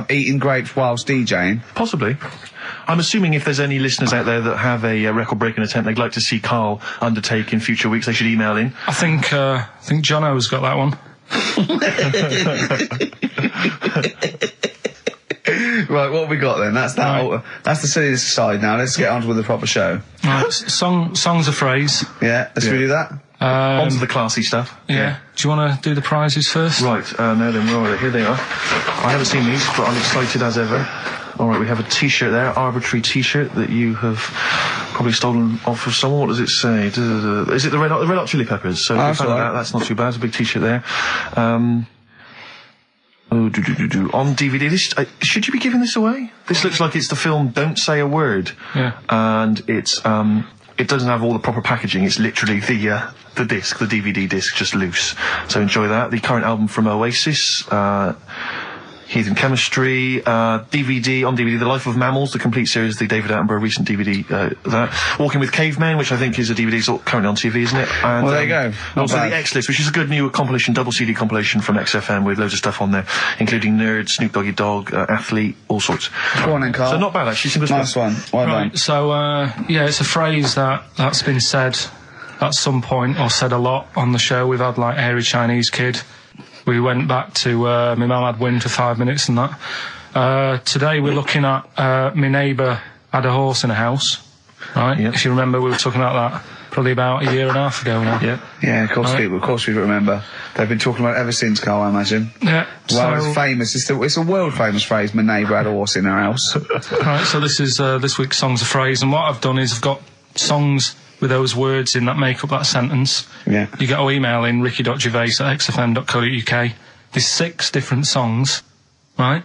Eating grapes whilst DJing. Possibly. I'm assuming if there's any listeners out there that have a record-breaking attempt they'd like to see Carl undertake in future weeks, they should email in. I think Jono's got that one. Right, what have we got then? That's that. Right. That's the silliness aside now. Let's get on with the proper show. Right, songs of phrase. Yeah, let's do that. On to the classy stuff. Yeah. Do you want to do the prizes first? Right, now then, where are they? Here they are. I haven't seen these, but I'm excited as ever. All right, we have a T-shirt there, arbitrary T-shirt that you have probably stolen off of someone. What does it say? Is it the Red Hot Chili Peppers? So That's we found right. that. That's not too bad. It's a big T-shirt there. On DVD. This should you be giving this away? This looks like it's the film Don't Say a Word. Yeah. And it's it doesn't have all the proper packaging. It's literally the DVD disc, just loose. So enjoy that. The current album from Oasis, Heathen Chemistry, DVD, on DVD, The Life of Mammals, the complete series, the David Attenborough recent DVD, that. Walking with Cavemen, which I think is a DVD, it's currently on TV, isn't it? And, well, there you go. And also the X-List, which is a good new compilation, double CD compilation from XFM with loads of stuff on there, including Nerd, Snoop Doggy Dogg, Athlete, all sorts. Go on then, Carl. So not bad, actually. Nice one. Well done. So, yeah, it's a phrase that's been said at some point, or said a lot on the show. We've had, like, Hairy Chinese Kid. We went back to, my mum had wind for 5 minutes and that. Today we're looking at, my neighbour had a horse in a house, right? Yep. If you remember, we were talking about that probably about a year and a half ago now. Yeah. Yeah, of course we remember. They've been talking about it ever since, Carl, I imagine. Yeah. Well, it's famous. It's a world famous phrase, my neighbour had a horse in her house. Right, so this is, this week's Songs of Phrase, and what I've done is I've got songs with those words in that make up that sentence. Yeah. You get to email in ricky.gervais@xfm.co.uk. There's 6 different songs, right?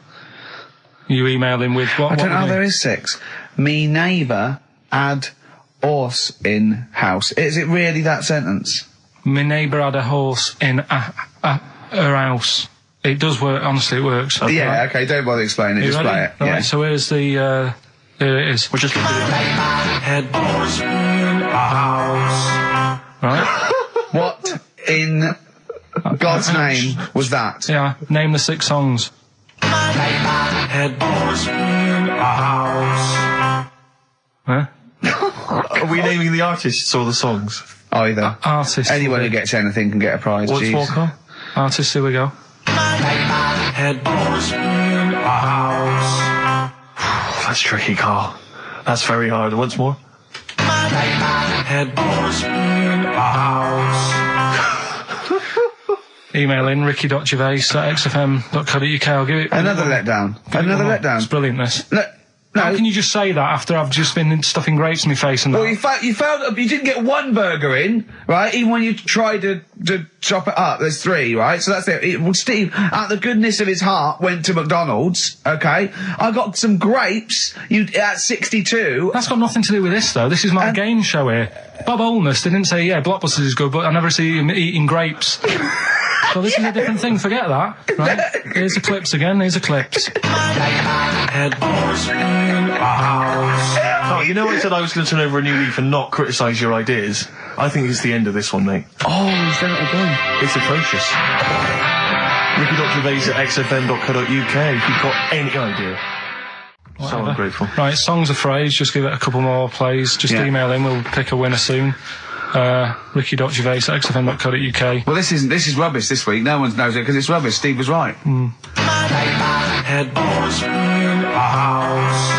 You email in with what? I don't know, there is 6. Me neighbour had horse in house. Is it really that sentence? My neighbour had a horse in her house. It does work, honestly, it works. Yeah, okay, don't bother explaining it, just play it. Right, Yeah. so here's the, here it is. We're just going to do it. Had horse in a house. Right? What in God's name was that? Yeah, name the 6 songs. Had horse in a house. Huh? Are we naming the artists or the songs? Either. Artists. Anyone who gets anything can get a prize. What's Jeez. more, Carl? Artists, here we go. Had horse in a house. That's tricky, Carl. That's very hard. Once more. Had horse in a house. Email in ricky.gervais@xfm.co.uk. I'll give it Another letdown. Another letdown. It's brilliant, this. No. How can you just say that after I've just been stuffing grapes in my face and that? Well, you failed. You didn't get one burger in, right? Even when you tried to chop it up, there's 3, right? So that's it. Well, Steve, out the goodness of his heart, went to McDonald's. Okay, I got some grapes. At 62. That's got nothing to do with this, though. This is my game show here. Bob Holness didn't say, yeah, Blockbusters is good, but I never see him eating grapes. So this is a different thing. Forget that. Right? Here's the clips again. Here's the clips. Had horse in a house. Oh, you know I said I was going to turn over a new leaf and not criticise your ideas? I think it's the end of this one, mate. Oh, he's done it again. It's atrocious. ricky.gervais@xfm.co.uk if you've got any idea. So Whatever. ungrateful. Right, songs of phrase. Just give it a couple more plays. Just Yeah. email in. We'll pick a winner soon. ricky.gervais@xfm.co.uk. Well, this is rubbish this week. No one knows it because it's rubbish. Steve was right. Had horse in a house.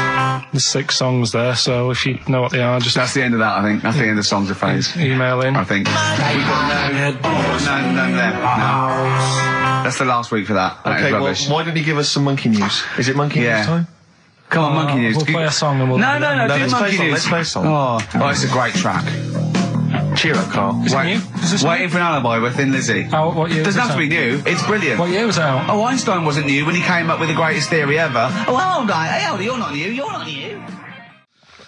There's 6 songs there, so if you know what they are, just That's the end of that, I think. That's the end of Songs of Phrase. email in. I think. We've got Had horse none there. No. house. That's the last week for that. That Okay, is well, rubbish. why don't you give us some monkey news? Is it monkey Yeah. news time? Come on, Monkey News. We'll play a song and we'll... No, do do let's play a Monkey song, News. let's play a song. Oh, it's a great track. Cheer up, Carl. Is it new? Is this Waiting for an Alibi with Thin Lizzy. Oh, what year was Doesn't it have to be out? new. It's brilliant. What year was it out? Oh, Einstein wasn't new when he came up with the greatest theory ever. Oh, hold on. Hey, hold on. You're not new. You're not new.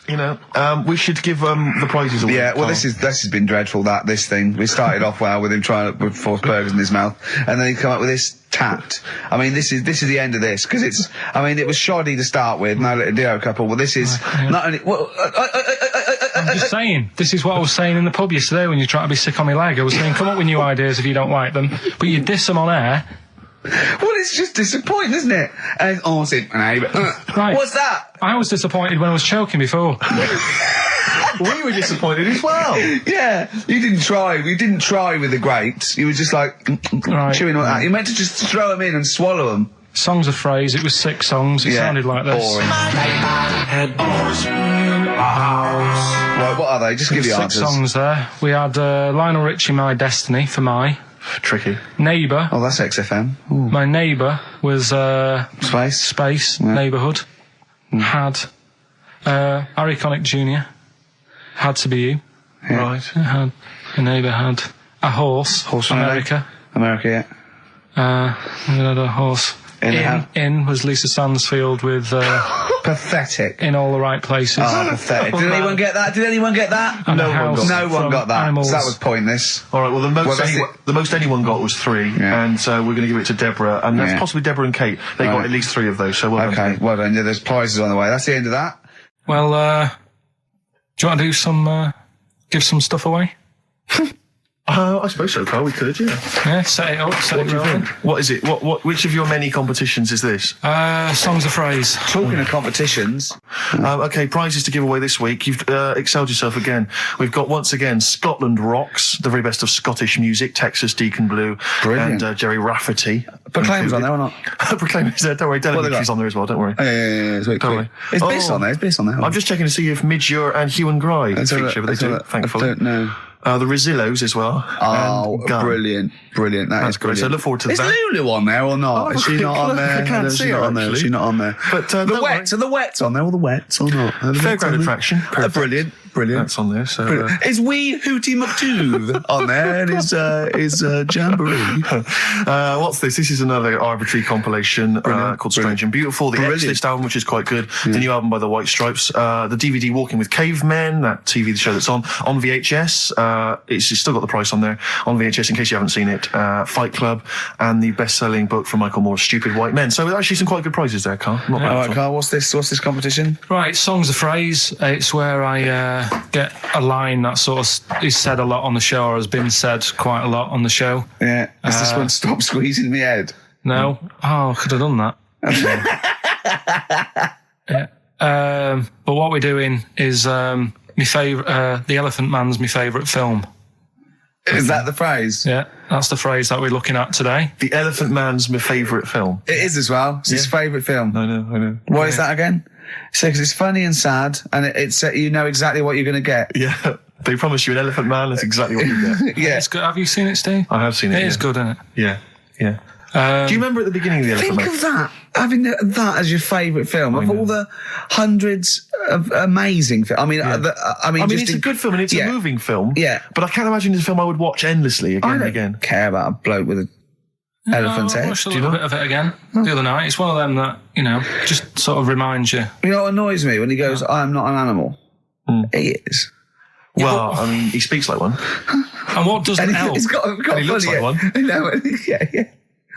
You know, we should give the prizes away. Yeah, well, Carl. this has been dreadful. This thing. We started off well with him trying to force burgers in his mouth, and then he come up with this tat. I mean, this is the end of this because it's. I mean, it was shoddy to start with. No little Dio couple. Well, this is not only. Well, I'm just saying, this is what I was saying in the pub yesterday when you try to be sick on my leg. I was saying, come up with new ideas if you don't like them, but you diss them on air. well, it's just disappointing, isn't it? And right. What's that? I was disappointed when I was choking before. We were disappointed as well. Yeah, you didn't try. You didn't try with the grapes. You were just like Right. chewing on that. You meant to just throw them in and swallow them. Songs of phrase, it was 6 songs, it sounded like this. Boring. Had horse in a house. Right, what are they? Just give There the was 6 answers. songs there. We had Lionel Richie, My Destiny, for my. Tricky. Neighbour. Oh, that's XFM. Ooh. My neighbour was Space. Space, Yeah. Neighbourhood. Had Harry Connick Jr. Had to be you. Yeah. Right. Had a neighbour had a horse. Horse from America. America, yeah. We had a horse. In the house. In was Lisa Stansfield with Pathetic. in all the right places. Oh, pathetic. Did anyone get that? Did anyone get that? And No a one house got No one from got that. Animals. So that was pointless. All right, well, that's the most anyone got was 3, Yeah. and so we're going to give it to Deborah, and that's Yeah. possibly Deborah and Kate. They got Right. at least 3 of those, so well done. Okay, well done. Yeah, there's prizes on the way. That's the end of that. Well, do you want to do some, give some stuff away? I suppose so, Carl. We could, yeah. Yeah, set it up, set What it do you rolling. think? What is it? Which of your many competitions is this? Songs of phrase. Talking of competitions, Okay, prizes to give away this week. You've excelled yourself again. We've got, once again, Scotland Rocks, the very best of Scottish music, Texas Deacon Blue, Brilliant. and Jerry Rafferty. Proclaim's on there or not? Proclaim's there, don't worry. What they Delegate's got? on there as well, don't worry. Yeah. Sweet, Totally. It's Biss Oh. on there. It's Biss on there. I'm just checking to see if Midgure and Hugh and Gry Let's have a look, feature, but they let's have a do, look. thankfully. I don't know. The Rosillos as well. Oh, and Gun. brilliant. That That's is great. brilliant. So I look forward to is that. Lulu on there or not? Oh, Is she not on there? I can't No, see she's her, not on there. actually. She's not on there. But, the don't wets, are the wets on there? All the wets or not? Are the wets Fairground on there? attraction. Perfect. Brilliant. That's on there, so... Brilliant. Is Wee Hootie McDooth on there? And is Jamboree? What's this? This is another arbitrary compilation called Strange and Beautiful. The Brilliant. X-List album, which is quite good. The new album by the White Stripes. The DVD Walking with Cavemen, that TV show that's on VHS. It's still got the price on there. On VHS, in case you haven't seen it. Fight Club, and the best-selling book from Michael Moore's Stupid White Men. So actually some quite good prizes there, Carl. Not bad All at right, all. Carl, what's this competition? Right, Songs of Phrase. It's where I get a line that sort of is said a lot on the show, or has been said quite a lot on the show. Yeah. Is this one Stop Squeezing Me Head? No? Oh, I could have done that. Yeah. But what we're doing is my favourite. The Elephant Man's my favourite film. Is that the phrase? Yeah, that's the phrase that we're looking at today. The Elephant Man's my favourite film. It is as well. It's his favourite film. I know. Why is that again? Because it's funny and sad, and it's you know exactly what you're going to get. Yeah. They promise you an Elephant Man, that's exactly what you get. Yeah. It's good. Have you seen it, Steve? I have seen it. It is yeah. good, isn't it? Yeah. Do you remember at the beginning of the Elephant Think Man? of that. Having that as your favourite film of all the hundreds of amazing films. I mean, It's a good film and it's a moving film. Yeah. But I can't imagine it's a film I would watch endlessly again I and don't again. care about a bloke with an elephant's I head. watched a little bit of it again the other night. It's one of them that, just sort of reminds you. You know what annoys me when he goes, "I am not an animal." He is. Well, I mean, he speaks like one. And what doesn't help? He's got And he looks like one. No, yeah.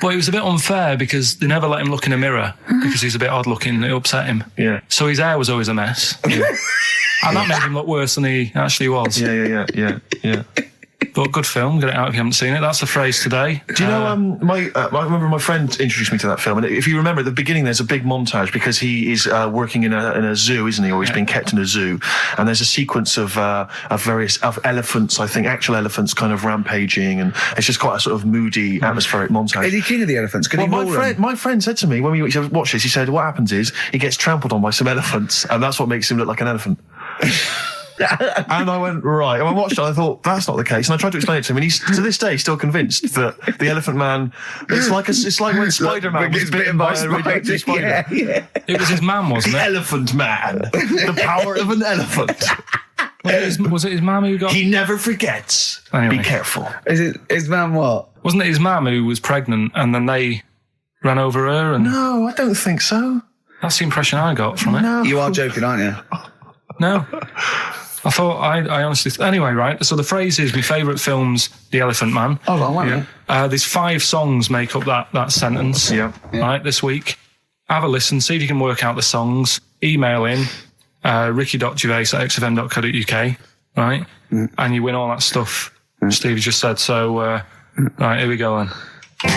But it was a bit unfair because they never let him look in a mirror because he's a bit odd looking. It upset him. Yeah. So his hair was always a mess. And that made him look worse than he actually was. Yeah. But good film. Get it out if you haven't seen it. That's the phrase today. Do you know, I remember my friend introduced me to that film, and if you remember at the beginning, there's a big montage because he is working in a zoo, isn't he? Or he's being kept in a zoo, and there's a sequence of various elephants, I think, actual elephants, kind of rampaging, and it's just quite a sort of moody, atmospheric montage. Is he king of the elephants? Can he Well, maul them? my friend said to me when we watched this, he said, what happens is he gets trampled on by some elephants, and that's what makes him look like an elephant. And I went, right. And I watched it, and I thought, that's not the case. And I tried to explain it to him, and he's, to this day, still convinced that the Elephant Man, it's like when Spider-Man was bitten by a radioactive spider. Yeah. It was his mum, wasn't The it? Elephant Man. The power of an elephant. Was it his mum who got... He never forgets. Anyway. Be careful. Is it his man what? Wasn't it his mum who was pregnant and then they ran over her? And No, I don't think so. that's the impression I got from it. No. You are joking, aren't you? No. I thought, I honestly... Anyway, right, so the phrase is, my favourite film's The Elephant Man. Hold on, wait a minute. There's 5 songs make up that sentence. Yeah. Right, this week. Have a listen, see if you can work out the songs. Email in, ricky.gervais@xfm.co.uk, right? And you win all that stuff Steve just said. So, right, here we go then. The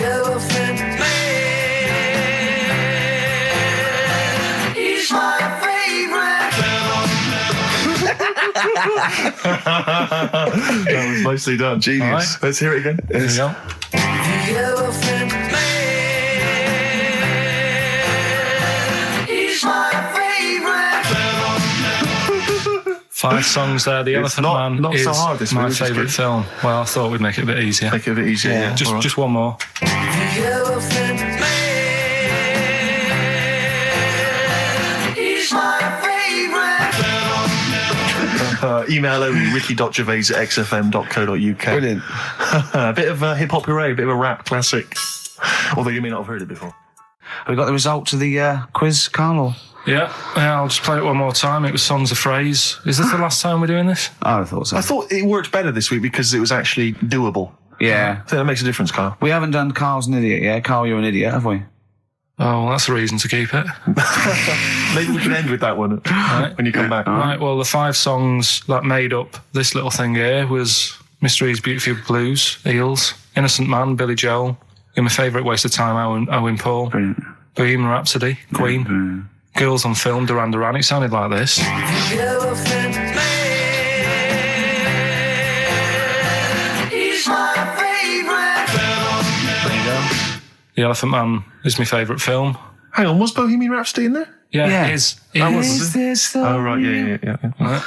Elephant Man. He's my That was nicely done. Genius. All right. Let's hear it again. Here we go. The Elephant Man. He's my favorite. 5 songs there. The Elephant not- Man not is so hard, this my one, which is favourite good. film. Well, I thought we'd make it a bit easier. Make it a bit easier. Yeah. All right. Just one more. The Elephant Man. He's my favorite. Email only, ricky.gervais@xfm.co.uk. Brilliant. A bit of hip-hop hooray, a bit of a rap classic. Although you may not have heard it before. Have we got the results of the quiz, Carl? Yeah, I'll just play it one more time. It was Songs of Phrase. Is this the last time we're doing this? I thought so. I thought it worked better this week because it was actually doable. Yeah. I think that makes a difference, Carl. We haven't done Carl's an idiot yet. Carl, you're an idiot, have we? Oh, well, that's a reason to keep it. Maybe we can end with that one when you come back. Right, well, the 5 songs that made up this little thing here was Mr. E's Beautiful Blues, Eels, Innocent Man, Billy Joel, and my favourite Waste of Time, Owen Paul, Brilliant. Bohemian Rhapsody, Queen, Brilliant. Girls on Film, Duran Duran. It sounded like this. The Elephant Man is my favourite film. Hang on, was Bohemian Rhapsody in there? Yeah, it is. Is this the... Oh, right, yeah. Right.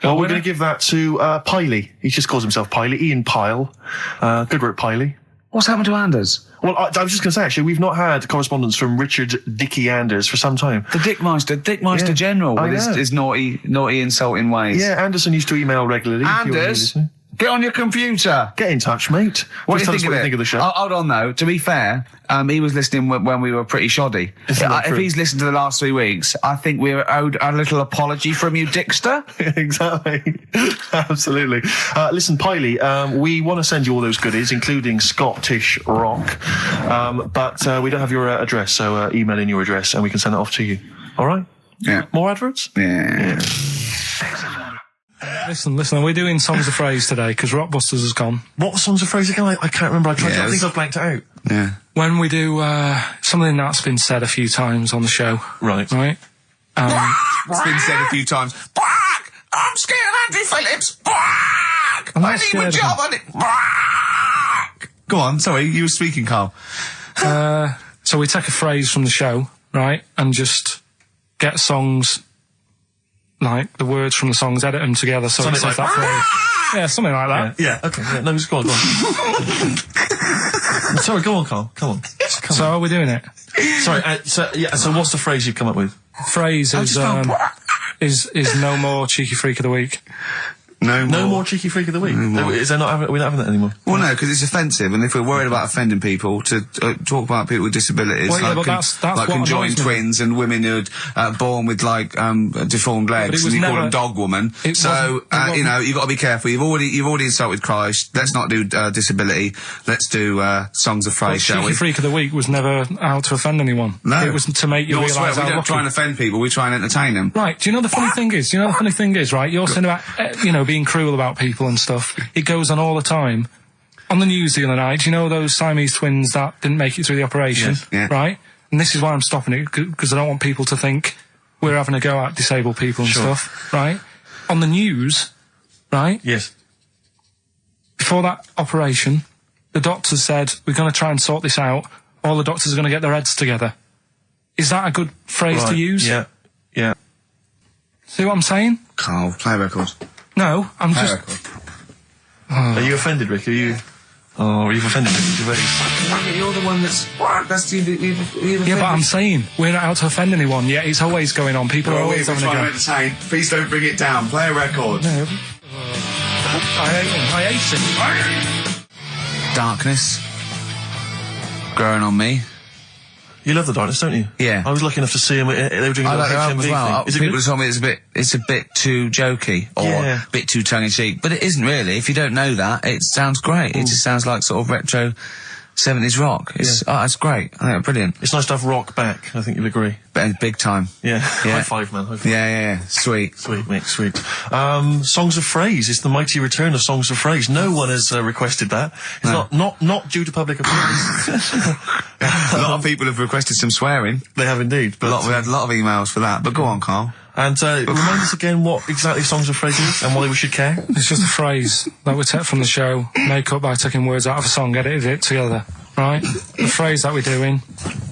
Well, we're going to give that to Piley. He just calls himself Piley. Ian Pyle. Good work, Piley. What's happened to Anders? Well, I was just going to say, actually, we've not had correspondence from Richard Dickie Anders for some time. The Dickmeister General with his naughty, insulting ways. Yeah, Anderson used to email regularly. Anders, get on your computer. Get in touch, mate. What do Just you tell us think of the show. Hold on, though. To be fair, he was listening when we were pretty shoddy. If he's listened to the last 3 weeks, I think we're owed a little apology from you, Dickster. Exactly. Absolutely. Listen, Piley, we want to send you all those goodies, including Scottish rock, but we don't have your address, so email in your address and we can send it off to you. All right? Yeah. More adverts? Yeah. Listen, we're doing Songs of Phrase today because Rockbusters has gone. What Songs of Phrase again? I can't remember. I think I've blanked it out. Yeah. When we do something that's been said a few times on the show. Right. It's been said a few times. Bark! I'm scared of Andrew Phillips. Bark! I need my job on it. Bark! Go on, sorry, you were speaking, Carl. So we take a phrase from the show, right, and just get songs, like the words from the songs, edit them together so Something it says like that phrase. Yeah, something like that. Yeah, okay. Yeah, no, just go on. Sorry, go on, Carl. Come on. So are we doing it? Sorry, so what's the phrase you've come up with? Phrase is no more cheeky freak of the week. No more cheeky freak of the week. Is there not? We're not having that anymore. Well, no, because it's offensive, and if we're worried about offending people, to talk about people with disabilities, well, yeah, like, but that's like what conjoined annoys me. twins and women who are born with like deformed legs, and you call them dog woman. So you know, you've got to be careful. You've already insulted Christ. Let's not do disability. Let's do Songs of Phrase, shall we? Cheeky freak of the week was never out to offend anyone. No, it was to make you realise how we don't lucky. try and offend people. We try and entertain them. Right, do you know the funny thing is? Right, you're saying about, being cruel about people and stuff. It goes on all the time. On the news the other night, you know those Siamese twins that didn't make it through the operation? Yes, yeah. Right? And this is why I'm stopping it, because I don't want people to think we're having a go at disabled people and stuff, right? On the news, right? Yes. Before that operation, the doctors said, we're going to try and sort this out. All the doctors are going to get their heads together. Is that a good phrase to use? Yeah. Yeah. See what I'm saying? Carl, play a record. No, I'm Play a just... record. Are you offended, Rick? You've offended Ricky Gervais. You're the one that's Yeah, but I'm saying, we're not out to offend anyone, yet it's always going on. People are always having a go. Entertain. Please don't bring it down. Play a record. No. I hate him. Darkness. Growing on me. You love the Darkness, don't you? Yeah. I was lucky enough to see them. They were doing I a like little their album HMV as well. thing. Is it People good? have told me it's a bit too jokey or a bit too tongue-in-cheek, but it isn't really. If you don't know that, it sounds great. It just sounds like sort of retro 70s rock. It's great. I think it's brilliant. It's nice to have rock back. I think you'll agree. Big time. Yeah. High five, man. High five. Yeah. Sweet. Sweet, mate, sweet. Songs of Phrase. It's the mighty return of Songs of Phrase. No one has requested that. It's not due to public appearance. A lot of people have requested some swearing. They have indeed. But We had a lot of emails for that. But go on, Carl. And remind us again what exactly Songs of Phrase is and why we should care. It's just a phrase that we take from the show, make up by taking words out of a song, edited it together. Right? The phrase that we're doing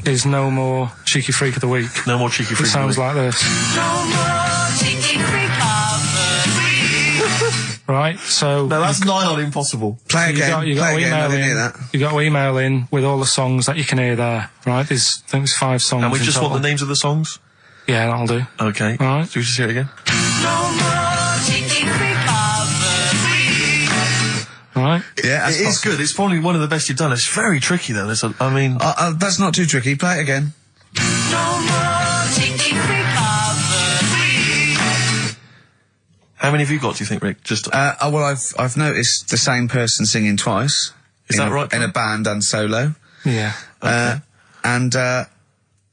is no more cheeky freak of the week. No more cheeky freak It sounds of the week. like this. No more cheeky freak of the week. Right? So... No, that's nigh on impossible. Play again. You got Play to again. I email didn't hear in. that. You got to email in with all the songs that you can hear there. Right? I think there's 5 songs. And we in just total. want the names of the songs? Yeah, that'll do. Okay. All right. So we just hear it again? No more cheeky freak of the week. All right? Yeah, It is good. It's probably one of the best you've done. It's very tricky, though. That's not too tricky. Play it again. No more cheeky freak How many have you got, do you think, Rick? Just well, I've noticed the same person singing twice. Is that right? In a band and solo. Yeah.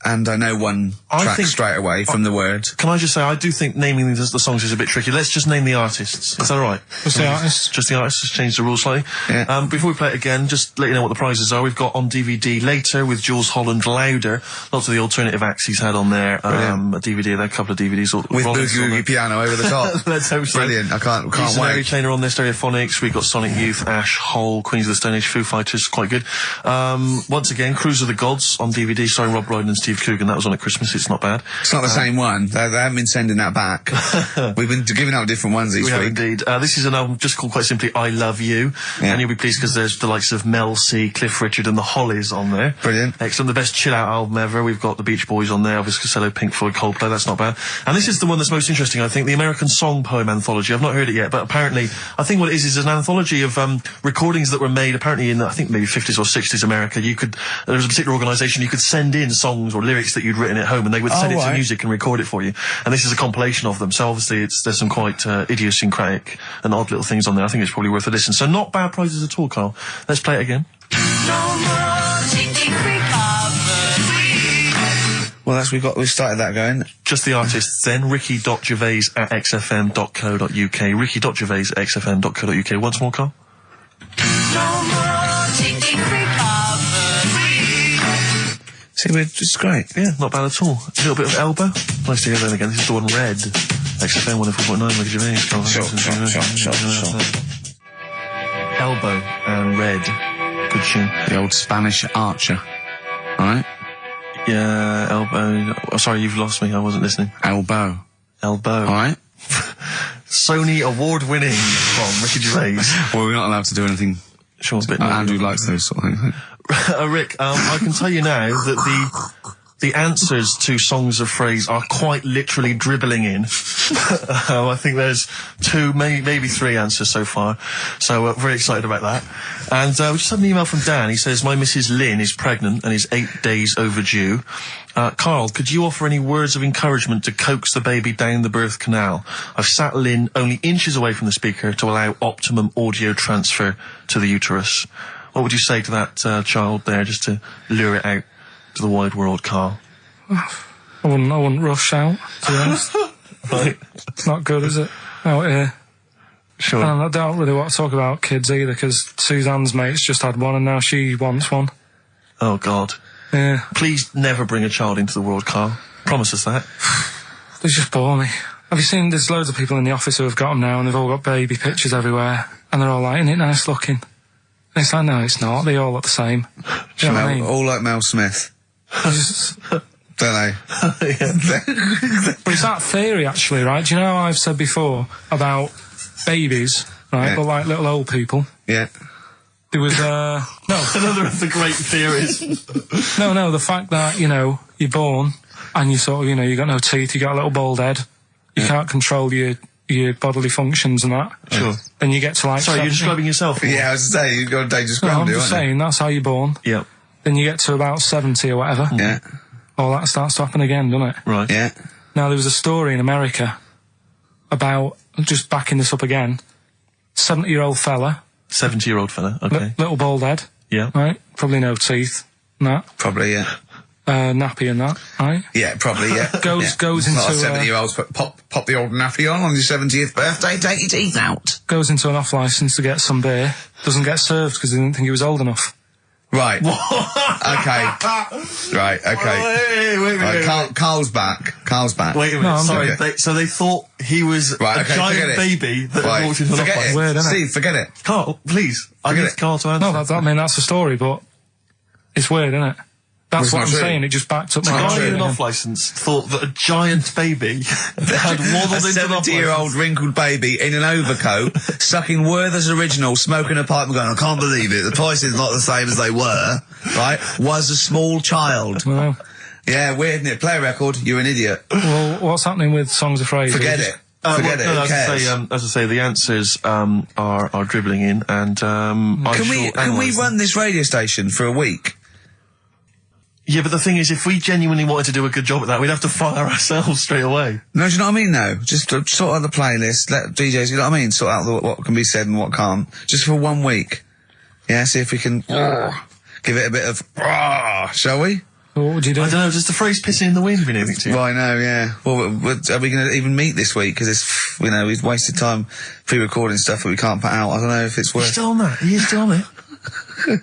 And I know one track straight away from the word. Can I just say, I do think naming the songs is a bit tricky. Let's just name the artists. Is that all right? What's the artists? Just the artists. Just change the rules slightly. Yeah. Before we play it again, just let you know what the prizes are. We've got on DVD Later with Jules Holland Louder. Lots of the alternative acts he's had on there. A DVD there, a couple of DVDs. With Boogie Woogie Piano over the top. Let's hope so. Brilliant. I can't Mary wait. Chainer on there, Stereophonics. We've got Sonic Youth, Ash, Hole, Queens of the Stone Age, Foo Fighters. Quite good. Once again, Cruise of the Gods on DVD starring Rob Brydon and Steve Coogan. That was on at Christmas. It's not bad. It's not the same one. They haven't been sending that back. We've been giving out different ones each We have week. indeed. This is an album just called quite simply I Love You. Yeah. And you'll be pleased because there's the likes of Mel C, Cliff Richard and the Hollies on there. Brilliant. Excellent. The best chill-out album ever. We've got the Beach Boys on there. Elvis Costello, Pink Floyd, Coldplay. That's not bad. And this is the one that's most interesting, I think. The American Song Poem Anthology. I've not heard it yet, but apparently, I think what it is an anthology of recordings that were made apparently in, I think, maybe 50s or 60s America. There was a particular organisation, you could send in songs or lyrics that you'd written at home and they would send it to music and record it for you. And this is a compilation of them. So obviously there's some quite idiosyncratic and odd little things on there. I think it's probably worth a listen. So not bad prizes at all, Carl. Let's play it again. Well, we started that going. Just the artists then. ricky.gervais@xfm.co.uk. ricky.gervais@xfm.co.uk. Once more, Carl. See, it's great. Yeah, not bad at all. A little bit of Elbow. Nice to hear that again. This is the one Red. XFM 104.9, Ricky Gervais. Sure. Elbow and Red. Good tune. The old Spanish archer. Alright? Yeah, Elbow. Oh, sorry, you've lost me. I wasn't listening. Elbow. Alright. Sony award-winning from Ricky Gervais. Well, we're not allowed to do anything. Sure, a bit. Andrew likes those sort of things. Rick, I can tell you now that the answers to songs of phrase are quite literally dribbling in. I think there's two, maybe three answers so far. So very excited about that. And we just had an email from Dan. He says, my Mrs. Lynn is pregnant and is 8 days overdue. Carl, could you offer any words of encouragement to coax the baby down the birth canal? I've sat Lynn only inches away from the speaker to allow optimum audio transfer to the uterus. What would you say to that child there, just to lure it out to the wide world, Carl? I wouldn't rush out, to be honest. Right. It's not good, is it? Out here. Sure. And I don't really want to talk about kids either, because Suzanne's mate's just had one and now she wants one. Oh, God. Yeah. Please never bring a child into the world, Carl. Promise us that. They just bore me. Have you seen, there's loads of people in the office who have got them now and they've all got baby pictures everywhere. And they're all like, isn't it nice looking? And it's like, no, it's not. They all look the same. Do you know what I mean? All like Mel Smith. Don't they? But it's that theory, actually, right? Do you know how I've said before about babies, right? Yeah. But like little old people. Yeah. There was, no. Another of the great theories. No, the fact that, you're born and you sort of, you got no teeth, you got a little bald head, you can't control your bodily functions and that. Sure. Then you get to like... Sorry, you're describing yourself? Or? Yeah, I was saying, you've got a dangerous No, ground, I'm aren't just you? saying, that's how you're born. Yeah. Then you get to about 70 or whatever. Yeah. All that starts to happen again, doesn't it? Right. Yeah. Now, there was a story in America about, just backing this up again, 70-year-old fella. 70-year-old fella, okay. Little bald head. Yeah. Right? Probably no teeth. And that. Probably, yeah. Nappy and that, right? Yeah, probably, yeah. Goes into... A lot of 70-year-olds pop the old nappy on your 70th birthday, take your teeth out. Goes into an off-licence to get some beer. Doesn't get served because they didn't think he was old enough. Right. Okay. Right, okay. Wait. Carl's back. Wait a minute, No, sorry. okay. So they thought he was a giant baby that had walked into an Forget office. it. Weird, isn't it? Steve, forget it. Carl, please. I Forget need it. Carl to answer. No, that's the story, but it's weird, isn't it? That's Well, what it's I'm not true. saying. It just backed up The my guy story in an again. off-licence thought that a giant baby had waddled A into an 70-year-old wrinkled baby in an overcoat, sucking Werther's Original, smoking a pipe and going, I can't believe it, the price is not the same as they were, right, was a small child. Well, Yeah, weird, isn't it? Play a record, you're an idiot. well, what's happening with Songs of Phrase? Forget it. Forget it, no, who as cares? I say, the answers are dribbling in, and Can we run this radio station for a week? Yeah, but the thing is, if we genuinely wanted to do a good job at that, we'd have to fire ourselves straight away. No, do you know what I mean, though? Just to sort out the playlist, let DJs, you know what I mean? Sort out what can be said and what can't. Just for 1 week. Yeah, see if we can give it a bit of, shall we? What would you do? I don't know, does the phrase pissing in the wind mean anything to you? Well, I know, yeah. Well, are we going to even meet this week? Because it's, you know, we've wasted time pre-recording stuff that we can't put out. I don't know if it's worth... He's still on that? He is still on it?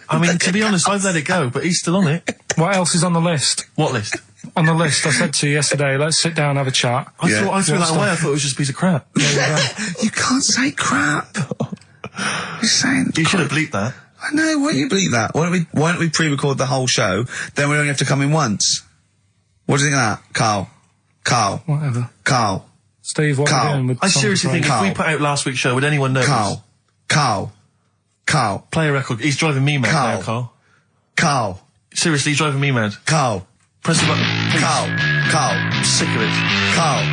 I mean, to be honest, I've let it go, but he's still on it. What else is on the list? What list? On the list, I said to you yesterday, let's sit down and have a chat. I threw that away, I thought it was just a piece of crap. You can't say crap. You're saying... You should have bleeped that. I know, why don't you bleep that? Why don't we pre-record the whole show, then we only have to come in once? What do you think of that, Carl? Whatever. Carl. Steve, what are you doing with I seriously think if we put out last week's show, would anyone know? Carl. Play a record. He's driving me mad now, Carl. Carl. Seriously, he's driving me mad. Carl. Press the button, please. Carl. I'm sick of it. Carl.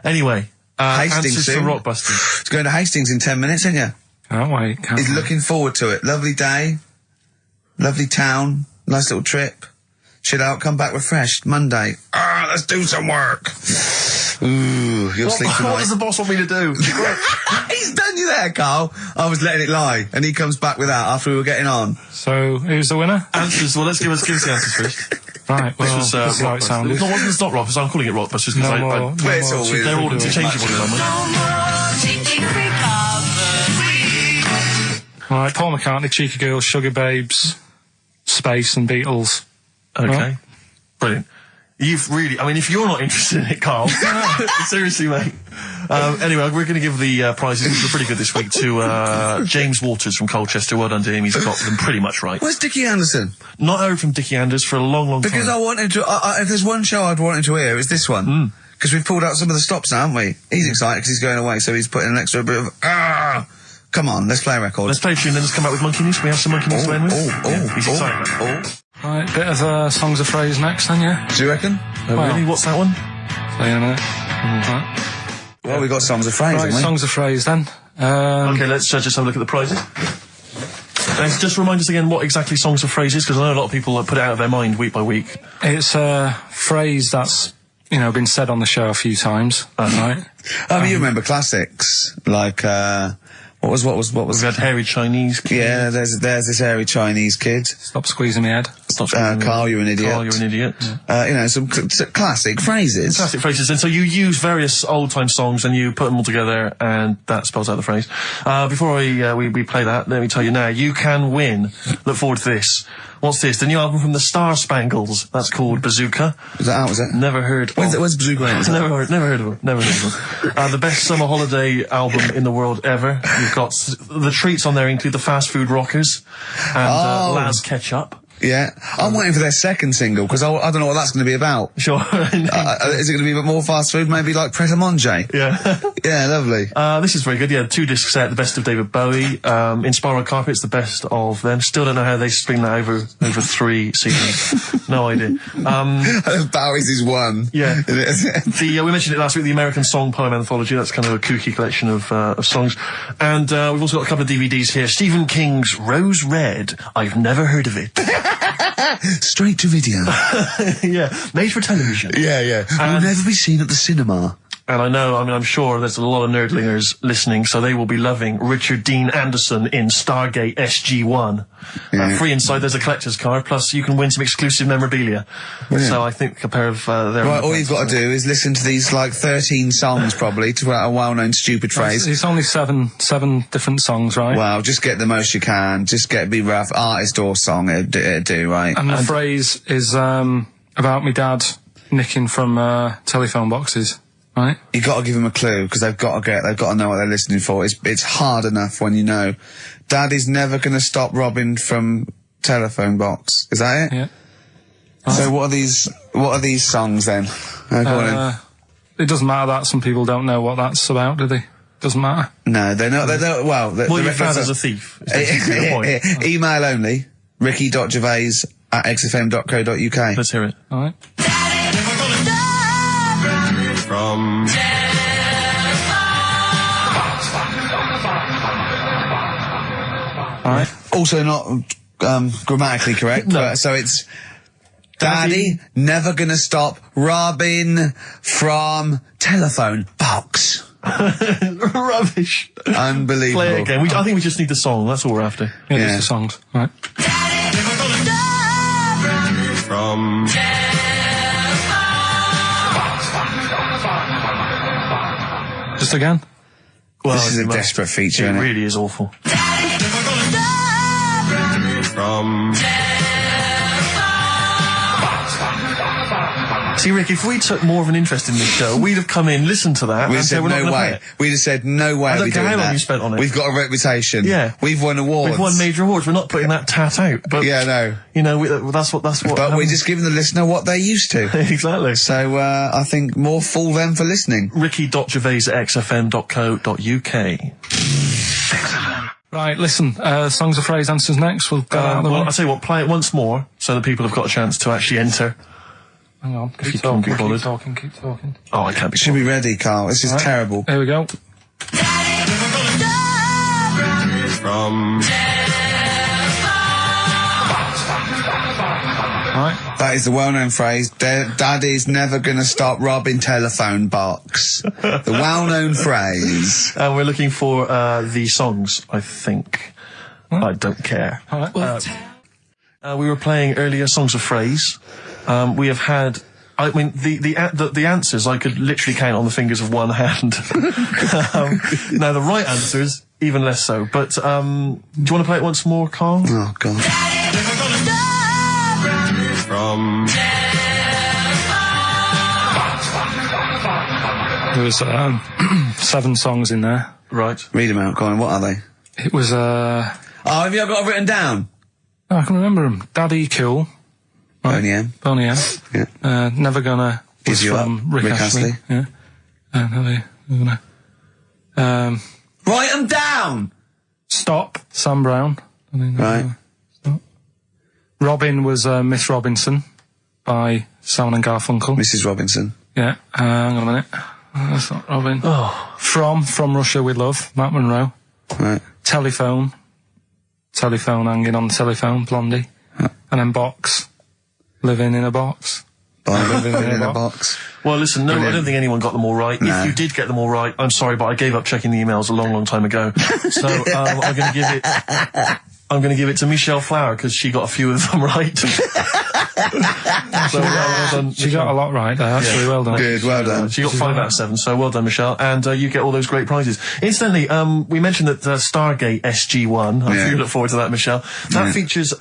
Anyway, Hastings answers to soon. Rockbusters. It's going to Hastings in 10 minutes, isn't you? Can't wait. He's looking forward to it. Lovely day. Lovely town. Nice little trip. Chill out, come back refreshed. Monday. Let's do some work. Ooh, you'll sleep tonight. What does the boss want me to do? He's done you there, Carl. I was letting it lie, and he comes back with that after we were getting on. So, who's the winner? Answers. Well, let's give us the answers first. Right, well, This was this is how it sounded. No, it's not Rockbusters. I'm calling it Rockbusters because It's all weird. they're all interchangeable at the moment. Right, Paul McCartney, Cheeky Girls, Sugar Babes, Space and Beatles. Okay. Well, Brilliant. You've really, I mean, if you're not interested in it, Carl, seriously, mate. Anyway, we're going to give the prizes, which are pretty good this week, to James Waters from Colchester. Well done to him. He's got them pretty much right. Where's Dickie Anderson? Not heard from Dickie Anders for a long, long time. Because I wanted to, if there's one show I'd wanted to hear, it's this one. Because we've pulled out some of the stops now, haven't we? He's excited because he's going away, so he's putting an extra bit of, Come on, let's play a record. Let's play a tune, then let's come back with Monkey News. We have some Monkey News to end with. He's excited. right, bit of Songs of Phrase next then, yeah? Do you reckon? Really? What's that one? Say in a minute. Right. Well, we got Songs of Phrase, Right, haven't we? Songs of Phrase then. Okay, let's just have a look at the prizes. Just remind us again what exactly Songs of Phrase is, because I know a lot of people put it out of their mind week by week. It's a phrase that's, you know, been said on the show a few times, right? You remember classics, like, what was? We've had Hairy Chinese Kid. Yeah, there's this hairy Chinese kid. Stop squeezing my head. Carl, you're an idiot. Carl, you're an idiot. You know, some classic phrases. Classic phrases. And so you use various old-time songs and you put them all together and that spells out the phrase. Before we play that, let me tell you now, you can win. Look forward to this. What's this? The new album from the Star Spangles. That's called Bazooka. Is that out, is it? Never heard. When's Bazooka out? Never heard of them. The best summer holiday album in the world ever. You've got the treats on there include the Fast Food Rockers and Laz Ketchup. Yeah. I'm waiting for their second single, because I don't know what that's going to be about. Sure. Is it going to be a bit more fast food? Maybe like Pret a Manger? Yeah. Yeah, lovely. This is very good. Yeah, 2-disc set, the best of David Bowie. Inspiral Carpets, the best of them. Still don't know how they string that over 3 seasons. No idea. Bowie's is one. Yeah. We mentioned it last week, the American Song Poem Anthology. That's kind of a kooky collection of songs. And we've also got a couple of DVDs here. Stephen King's Rose Red. I've never heard of it. Straight to video. Yeah, made for television. Yeah. Will never be seen at the cinema. And I'm sure there's a lot of nerdlingers listening, so they will be loving Richard Dean Anderson in Stargate SG-1. Free inside, there's a collector's card, plus you can win some exclusive memorabilia. Brilliant. So I think a pair of their... Right, all you've got to do is listen to these, 13 songs, probably, to a well-known stupid phrase. It's only seven different songs, right? Well, just get the most you can. Just be rough. Artist or song, it'd do, right? And the phrase is about me dad nicking from telephone boxes. Right. You got to give them a clue, because they've got to know what they're listening for. It's hard enough when you know. Daddy's never going to stop robbing from telephone box. Is that it? Yeah. So what are these songs then? Go on it doesn't matter that some people don't know what that's about, do they? Doesn't matter. No, they know. Well, your father's a thief. Email only. ricky.gervais@xfm.co.uk. Let's hear it. All right. Right. Also not grammatically correct. No. But, so it's Daddy never gonna stop robbing from telephone box. Rubbish. Unbelievable. Play it again. I think we just need the song. That's all we're after. Yeah, Yeah. just the songs. Right. From. Just again. Well, This is a it must- desperate feature, It isn't it? really is awful. From. See, Rick, if we took more of an interest in this show, we'd have come in, listened to that, We'd and have said said we're not no going to play way. it. We'd have said no way. I don't we care doing how long that. you spent on it. We've got a reputation. Yeah. We've won awards. We've won major awards. We're not putting that tat out. But Yeah, no. You know, that's what. But we're just giving the listener what they're used to. exactly. So I think more fool them for listening. Ricky.gervais@xfm.co.uk. Right, listen, songs of phrase answers next. We'll go out of the Well, way. I'll tell you what, play it once more so that people have got a chance to actually enter. Hang on, If you keep can be talking, bothered. keep talking, keep talking. Oh, I can't be Should be ready, Carl. This is terrible. Here we go. From. Right. That is the well-known phrase. Daddy's never gonna stop robbing telephone box. The well-known phrase. And we're looking for the songs, I think. I don't care. All right. We were playing earlier songs of phrase. We have had. I mean, the answers I could literally count on the fingers of one hand. Now the right answers, even less so. But do you want to play it once more, Carl? Oh, God. From. There was 7 songs in there. Right. Read them out, Colin. What are they? It was, Oh, have you got it written down? I can remember them. Daddy Cool. Boney M. Boney M. Yeah. Never Gonna was Give You from Up, Rick Rick Astley. Astley. Yeah. Never Gonna. Write them down! Stop, Sam Brown. Right. Stop. Robin was Miss Robinson by Simon and Garfunkel. Mrs. Robinson. Yeah. Hang on a minute. That's not Robin. Oh. From Russia with Love, Matt Monroe. Right. Telephone hanging on the telephone, Blondie. And then Box, Living in a Box. Living in a box. Well, listen, no, I don't think anyone got them all right. No. If you did get them all right, I'm sorry, but I gave up checking the emails a long, long time ago. So I'm going to give it to Michelle Flower because she got a few of them right. So well done. She got a lot right there, actually. Well done. Good, well done. She got 5 out of 7, so well done, Michelle. And you get all those great prizes. Incidentally, we mentioned that Stargate SG-1, I'm sure you look forward to that, Michelle. That features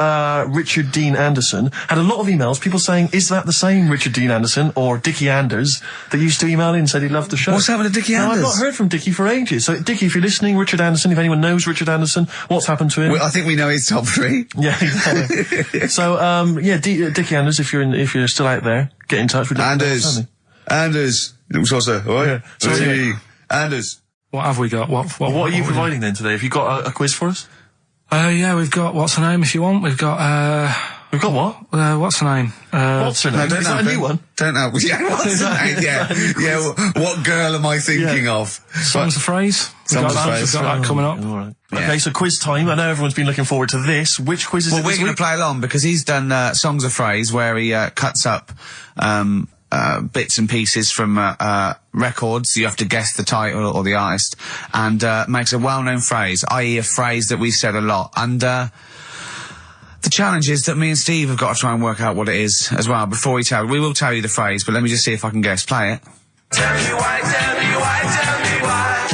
Richard Dean Anderson. Had a lot of emails, people saying, is that the same Richard Dean Anderson or Dickie Anders that used to email in and said he loved the show? What's happened to Dickie No, Anders? I've not heard from Dickie for ages. So, Dickie, if you're listening, Richard Anderson, if anyone knows Richard Anderson, what's happened to him? Well, I think we know his top 3. Yeah, exactly. So, Dickie Anders, if you're still out there, get in touch with Anders. Little saucer. Oi. Yeah. So Hey. anyway. Anders. What have we got? What What are you providing then today? Have you got a quiz for us? Yeah, we've got, what's her name if you want? We've got, We've got what? what's her name? What's her name? don't Is that a know. new one? Don't know. Yeah, what's the name? Yeah. Yeah, what girl am I thinking of? Songs of phrase? We've Songs got of that, phrase. We've got that coming up. All right. Yeah. Okay, so quiz time. I know everyone's been looking forward to this. Which quiz is Well, it we're this going to week? play along because he's done Songs of Phrase where he cuts up bits and pieces from records. You have to guess the title or the artist and makes a well-known phrase, i.e. a phrase that we've said a lot. And the challenge is that me and Steve have got to try and work out what it is as well before we will tell you the phrase, but let me just see if I can guess. Play it. Tell me why, tell me why, tell me why.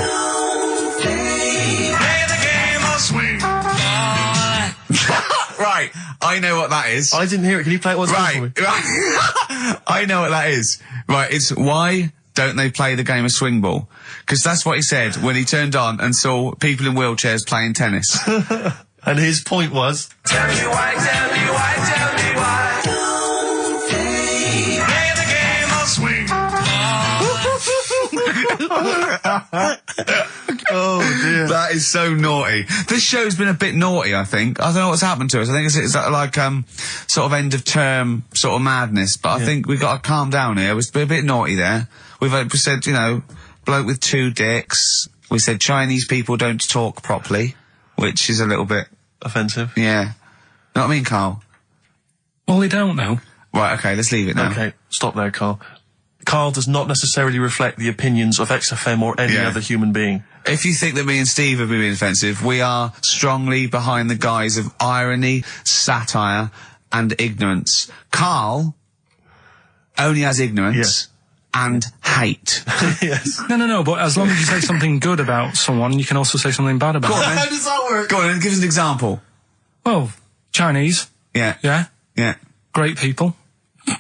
Play the game of swing. Right, I know what that is. I didn't hear it. Can you play it once more for me? Right. I know what that is. Right, it's why don't they play the game of swing ball? Because that's what he said when he turned on and saw people in wheelchairs playing tennis. And his point was... Tell me why, tell me why, tell me why. Play the game of swing. Oh, dear. That is so naughty. This show's been a bit naughty, I think. I don't know what's happened to us. I think it's like sort of end of term sort of madness, but I think we've got to calm down here. We've been a bit naughty there. We said, bloke with 2 dicks. We said Chinese people don't talk properly, which is a little bit offensive. Yeah. Know what I mean, Carl? Well, they don't know. Right, okay, let's leave it now. Okay, stop there, Carl. Carl does not necessarily reflect the opinions of XFM or any other human being. If you think that me and Steve are being offensive, we are strongly behind the guise of irony, satire, and ignorance. Carl only has ignorance and hate. Yes. No, but as long as you say something good about someone, you can also say something bad about them. How does that work? Go on, then, give us an example. Well, Chinese, Yeah. yeah, great people,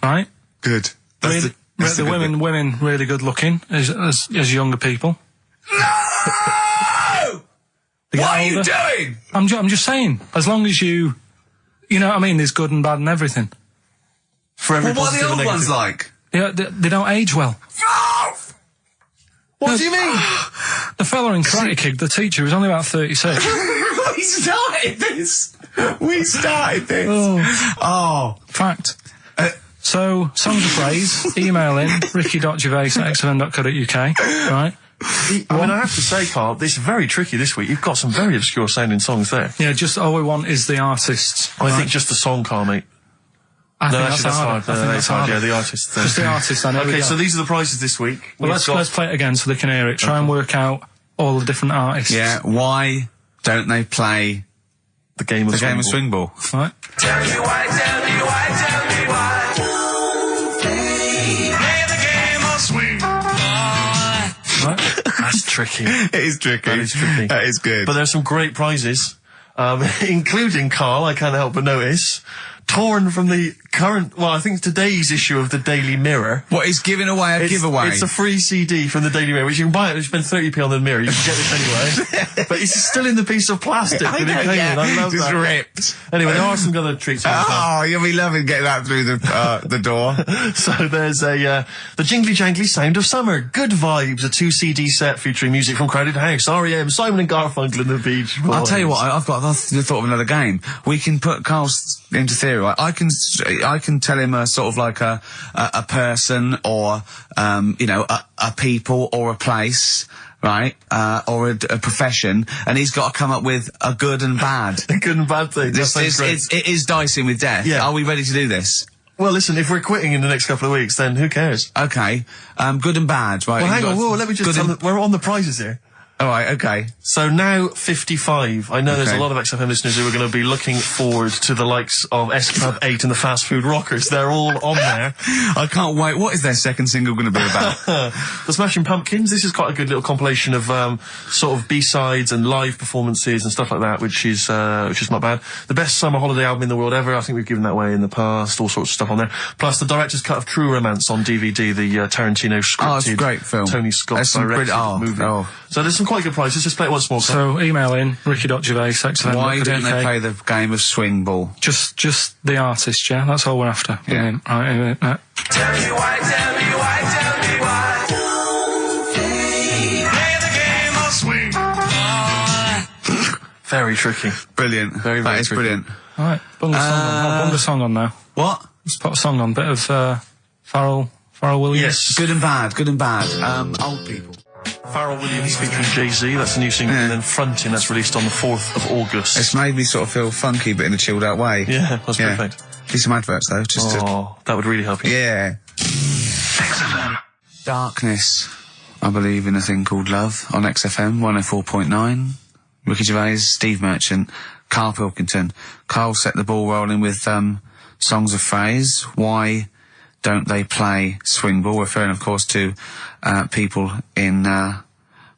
right? Good. That's Really, that's the good women really good looking as younger people. No! They get What are you older. doing? I'm just saying, as long as you know what I mean, there's good and bad and everything. For every Well, what are the positive and old ones negative. like? Yeah, they don't age well. What do you mean? The fella in Karate Kid, the teacher, was only about 36. We started this. Oh. Fact. So, songs of praise, email in, ricky.gervais@xfm.co.uk, right? I mean, I have to say, Carl, this is very tricky this week. You've got some very obscure sounding songs there. Yeah, just all we want is the artists. I think just the song, Carl, mate. I think actually, that's hard. No, that's hard. Yeah, the artists. Just the artists, I know. Okay, so these are the prizes this week. Well, let's play it again so they can hear it. Try and work out all the different artists. Yeah, why don't they play the game of swing ball? Right? Tell me why, tell me why, tell me why. Play the game of swing ball. Right? That's tricky. It is tricky. That is tricky. That is good. But there's some great prizes, including, Carl, I can't help but notice, torn from the current, well, I think today's issue of the Daily Mirror. What, he's giving away a giveaway? It's a free CD from the Daily Mirror, which you can buy it, you spend 30p on the Mirror, you can get this anyway. But it's still in the piece of plastic. I with it know, hanging. yeah. I love Just that. ripped. Anyway, there are some other treats. Oh, you'll be loving getting that through the door. So there's the Jingly Jangly Sound of Summer, Good Vibes, a 2 CD set featuring music from Crowded House, R.E.M., Simon and Garfunkel and the Beach Boys. I'll tell you what, I've thought of another game. We can put Carl's into theory, right? I can tell him a sort of like a person or, a people or a place, right? Or a profession, and he's got to come up with a good and bad. A good and bad thing. It is dicing with death. Yeah. Are we ready to do this? Well, listen, if we're quitting in the next couple of weeks, then who cares? Okay. Good and bad, right? Well, hang on, let me just we're on the prizes here. Alright, okay. So now 55. I know there's a lot of XFM listeners who are going to be looking forward to the likes of S Club 8 and the Fast Food Rockers. They're all on there. I can't wait. What is their second single going to be about? The Smashing Pumpkins. This is quite a good little compilation of sort of B-sides and live performances and stuff like that, which is not bad. The best summer holiday album in the world ever. I think we've given that away in the past. All sorts of stuff on there. Plus the director's cut of True Romance on DVD. The Tarantino scripted. Oh, it's a great film. Tony Scott directed movie. So there's some quite good prizes. Just play it once more. So email in ricky.gervais@xfm.co.uk. Why don't they play the game of swing ball? Just the artist, yeah? That's all we're after. Yeah. Right. Tell me why, tell me why, tell me why. Play the game of swing ball. Very tricky. Brilliant. Very, very That is tricky. brilliant. All right, bung the song on. I'll bung the song on now. What? Let's put a song on. Bit of Pharrell Williams. Yes. Good and bad. Good and bad. Old people. Pharrell Williams featuring Jay-Z. That's the new single. And then Frontin', that's released on the 4th of August. It's made me sort of feel funky, but in a chilled out way. Yeah, that's perfect. Do some adverts though, just to... That would really help you. Yeah. XFM. Darkness. I believe in a thing called love on XFM 104.9. Ricky Gervais, Steve Merchant, Karl Pilkington. Carl set the ball rolling with songs of phrase. Why don't they play swing ball? Referring, of course, to people in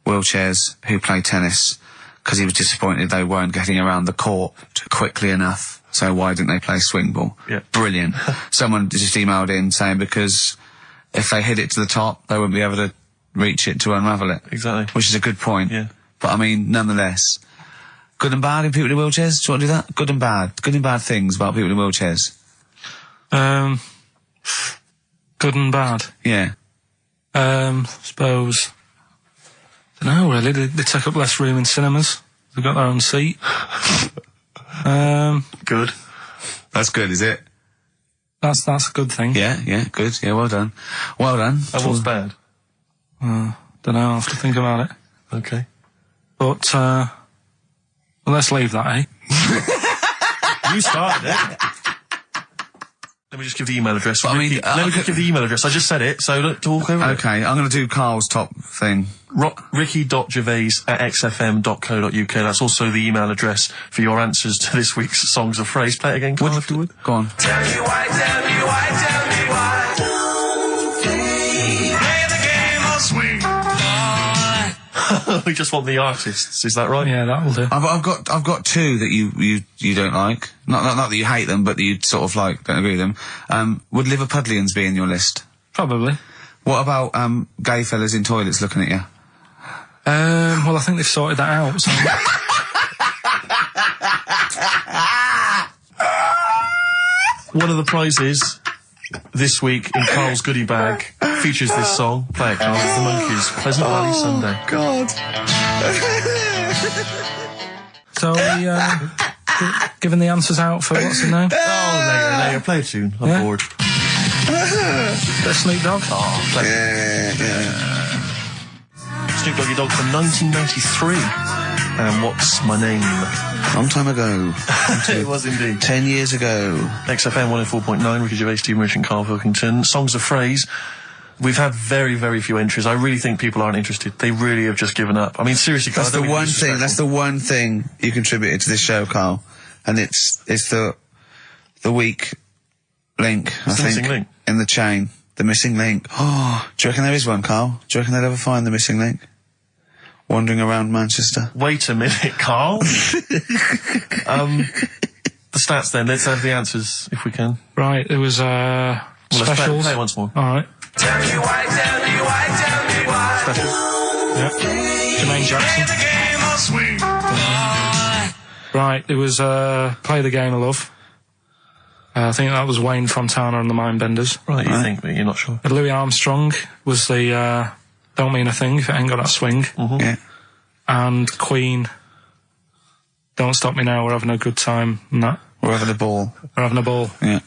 wheelchairs who play tennis, because he was disappointed they weren't getting around the court quickly enough. So why didn't they play swing ball? Yeah. Brilliant. Someone just emailed in saying because if they hit it to the top, they wouldn't be able to reach it to unravel it. Exactly. Which is a good point. Yeah. But I mean, nonetheless, good and bad in people in wheelchairs? Do you want to do that? Good and bad. Good and bad things about people in wheelchairs. Good and bad. Yeah. Suppose. Don't know really. They take up less room in cinemas. They've got their own seat. Good. That's good, is it? That's a good thing. Yeah, good. Yeah, well done. Well done. And what's bad? Don't know. I'll have to think about it. Okay. But well, let's leave that, eh? You started it. Let me just give the email address. But I mean, let me just give the email address. I just said it, so look, talk over it. Okay, I'm going to do Carl's top thing. Ricky.gervais@xfm.co.uk. That's also the email address for your answers to this week's Songs of Phrase. Play it again, Carl, if you would. Go on. Tell me why, tell me why, tell me why. Don't play the game of swing. We just want the artists, is that right? Yeah, that'll do. I've got two that you don't like. Not that you hate them, but that you sort of like, don't agree with them. Would Liverpudlians be in your list? Probably. What about gay fellas in toilets looking at you? Well, I think they've sorted that out. So. One of the prizes this week in Carl's goodie bag features this song. Play it, Carl. It's the Monkeys. Pleasant Valley Sunday. God. So we giving the answers out for what's the name? Oh, later. Play a tune. I'm Yeah. bored. The Snoop Dogg. Oh, play Snoop Doggy Dogg from 1993. And What's My Name? Long time ago. It was indeed. 10 years ago. XFM 104.9, Ricky Gervais, Steve Merchant, Karl Pilkington. Songs of Phrase. We've had very, very few entries. I really think people aren't interested. They really have just given up. I mean, seriously, Carl. That's the one thing you contributed to this show, Carl. And it's the weak link, I think. Missing link. In the chain. The missing link. Oh, do you reckon there is one, Carl? Do you reckon they'll ever find the missing link? Wandering around Manchester. Wait a minute, Carl. The stats then. Let's have the answers, if we can. Right, it was Well, let's specials. play it once more. All right. Tell me why, tell me why, tell me why. Special. Yep. Jermaine Jackson. The game of swing. Right, it was Play the Game of Love. I think that was Wayne Fontana and the Mindbenders. Right, you think, but you're not sure. Louis Armstrong was the Don't Mean a Thing if it ain't got that swing. Mm-hmm. Yeah. And Queen, Don't Stop Me Now, We're Having a Good Time. And that. We're having a ball. We're having a ball. Yeah.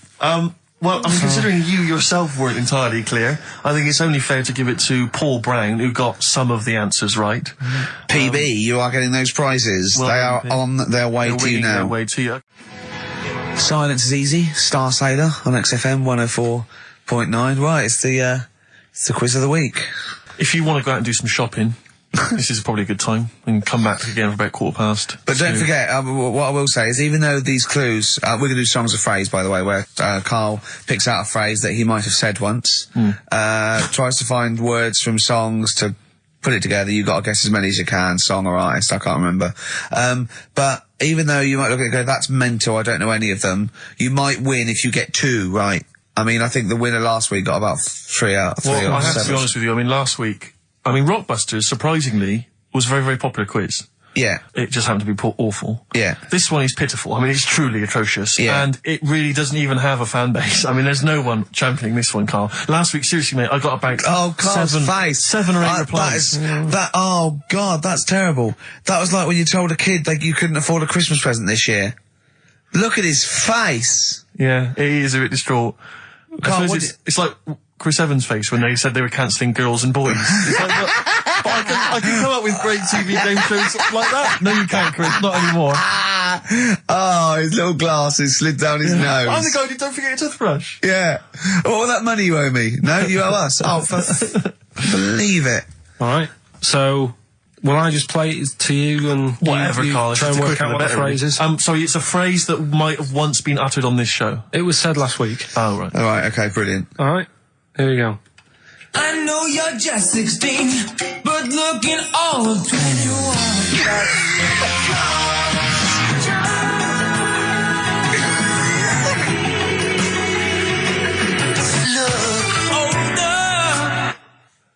Well, I mean, considering you yourself weren't entirely clear, I think it's only fair to give it to Paul Brown, who got some of the answers right. PB, you are getting those prizes. Well, they are on their way They're to you winging their now. way to you. Silence is easy. Star Sailor on XFM 104.9. Right, it's the quiz of the week. If you want to go out and do some shopping, this is probably a good time. And come back again for about 15:15. But don't forget, what I will say is, even though these clues, we're going to do Songs of Phrase, by the way, where Carl picks out a phrase that he might have said once, tries to find words from songs to put it together. You've got to guess as many as you can, song or artist, I can't remember. But even though you might look at it and go, that's mental, I don't know any of them, you might win if you get two right. I mean, I think the winner last week got about 3 out of 3 Well, or I have to 7. be honest with you. I mean, last week, Rockbusters, surprisingly, was a very, very popular quiz. Yeah. It just happened to be awful. Yeah. This one is pitiful. I mean, it's truly atrocious. Yeah. And it really doesn't even have a fan base. I mean, there's no one championing this one, Carl. Last week, seriously, mate, I got about Carl's face. 7 or 8 replies. Oh, God, that's terrible. That was like when you told a kid that you couldn't afford a Christmas present this year. Look at his face. Yeah, he is a bit distraught. Carl, I suppose it's like Chris Evans' face when they said they were cancelling Girls and Boys. It's like, look, but I can come up with great TV game shows like that. No, you can't, Chris. Not anymore. Oh, his little glasses slid down his nose. I'm the guy who don't forget your toothbrush. Yeah. What was that money you owe me? No, you owe us. Oh, believe it. All right. So, will I just play it to you and Whatever, you Carl. try and work out what the phrase is? Sorry, it's a phrase that might have once been uttered on this show. It was said last week. Oh, right. All right, okay, brilliant. All right. Here we go. I know you're just 16, but looking all of 21.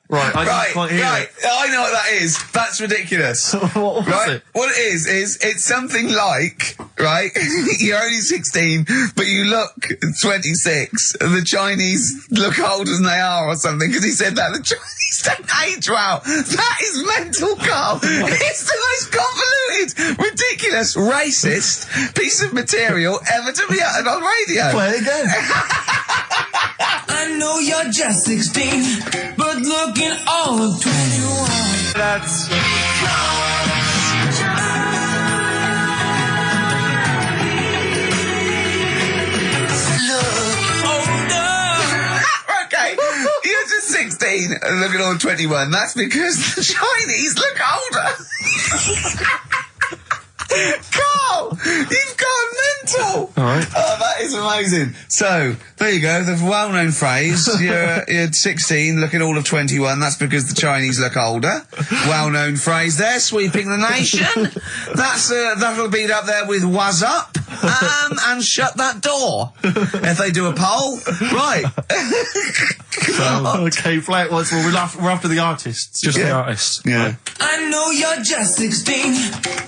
Right, I didn't quite hear right. it. I know what that is. That's ridiculous. What was right? it? What it is it's something like, right, you're only 16, but you look 26, and the Chinese look older than they are or something, because he said that. The Chinese don't age well. That is mental, Carl. It's the most convoluted, ridiculous, racist piece of material ever to be uttered on radio. Play it again. I know you're just 16, but looking all of 21. That's... looking all 21, that's because the Chinese look older. Carl, you've gone mental. All right. Oh, that is amazing. So, there you go, the well-known phrase, you're 16, looking all of 21, that's because the Chinese look older. Well-known phrase there, sweeping the nation. That'll be up there with "was up," and "shut that door." If they do a poll. Right. Okay, play it once more. We're after the artists. Just the artists. Yeah. I know you're just 16,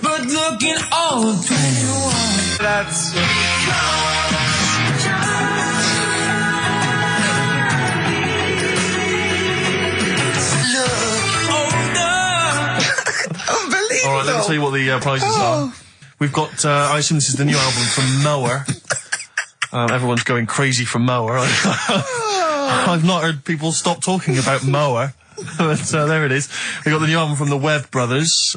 but looking all of 21. That's... Unbelievable. All right, let me tell you what the prizes are. We've got, I assume this is the new album from Mower. Everyone's going crazy for Mower. I've not heard people stop talking about Mower. But there it is. We got the new album from the Webb Brothers,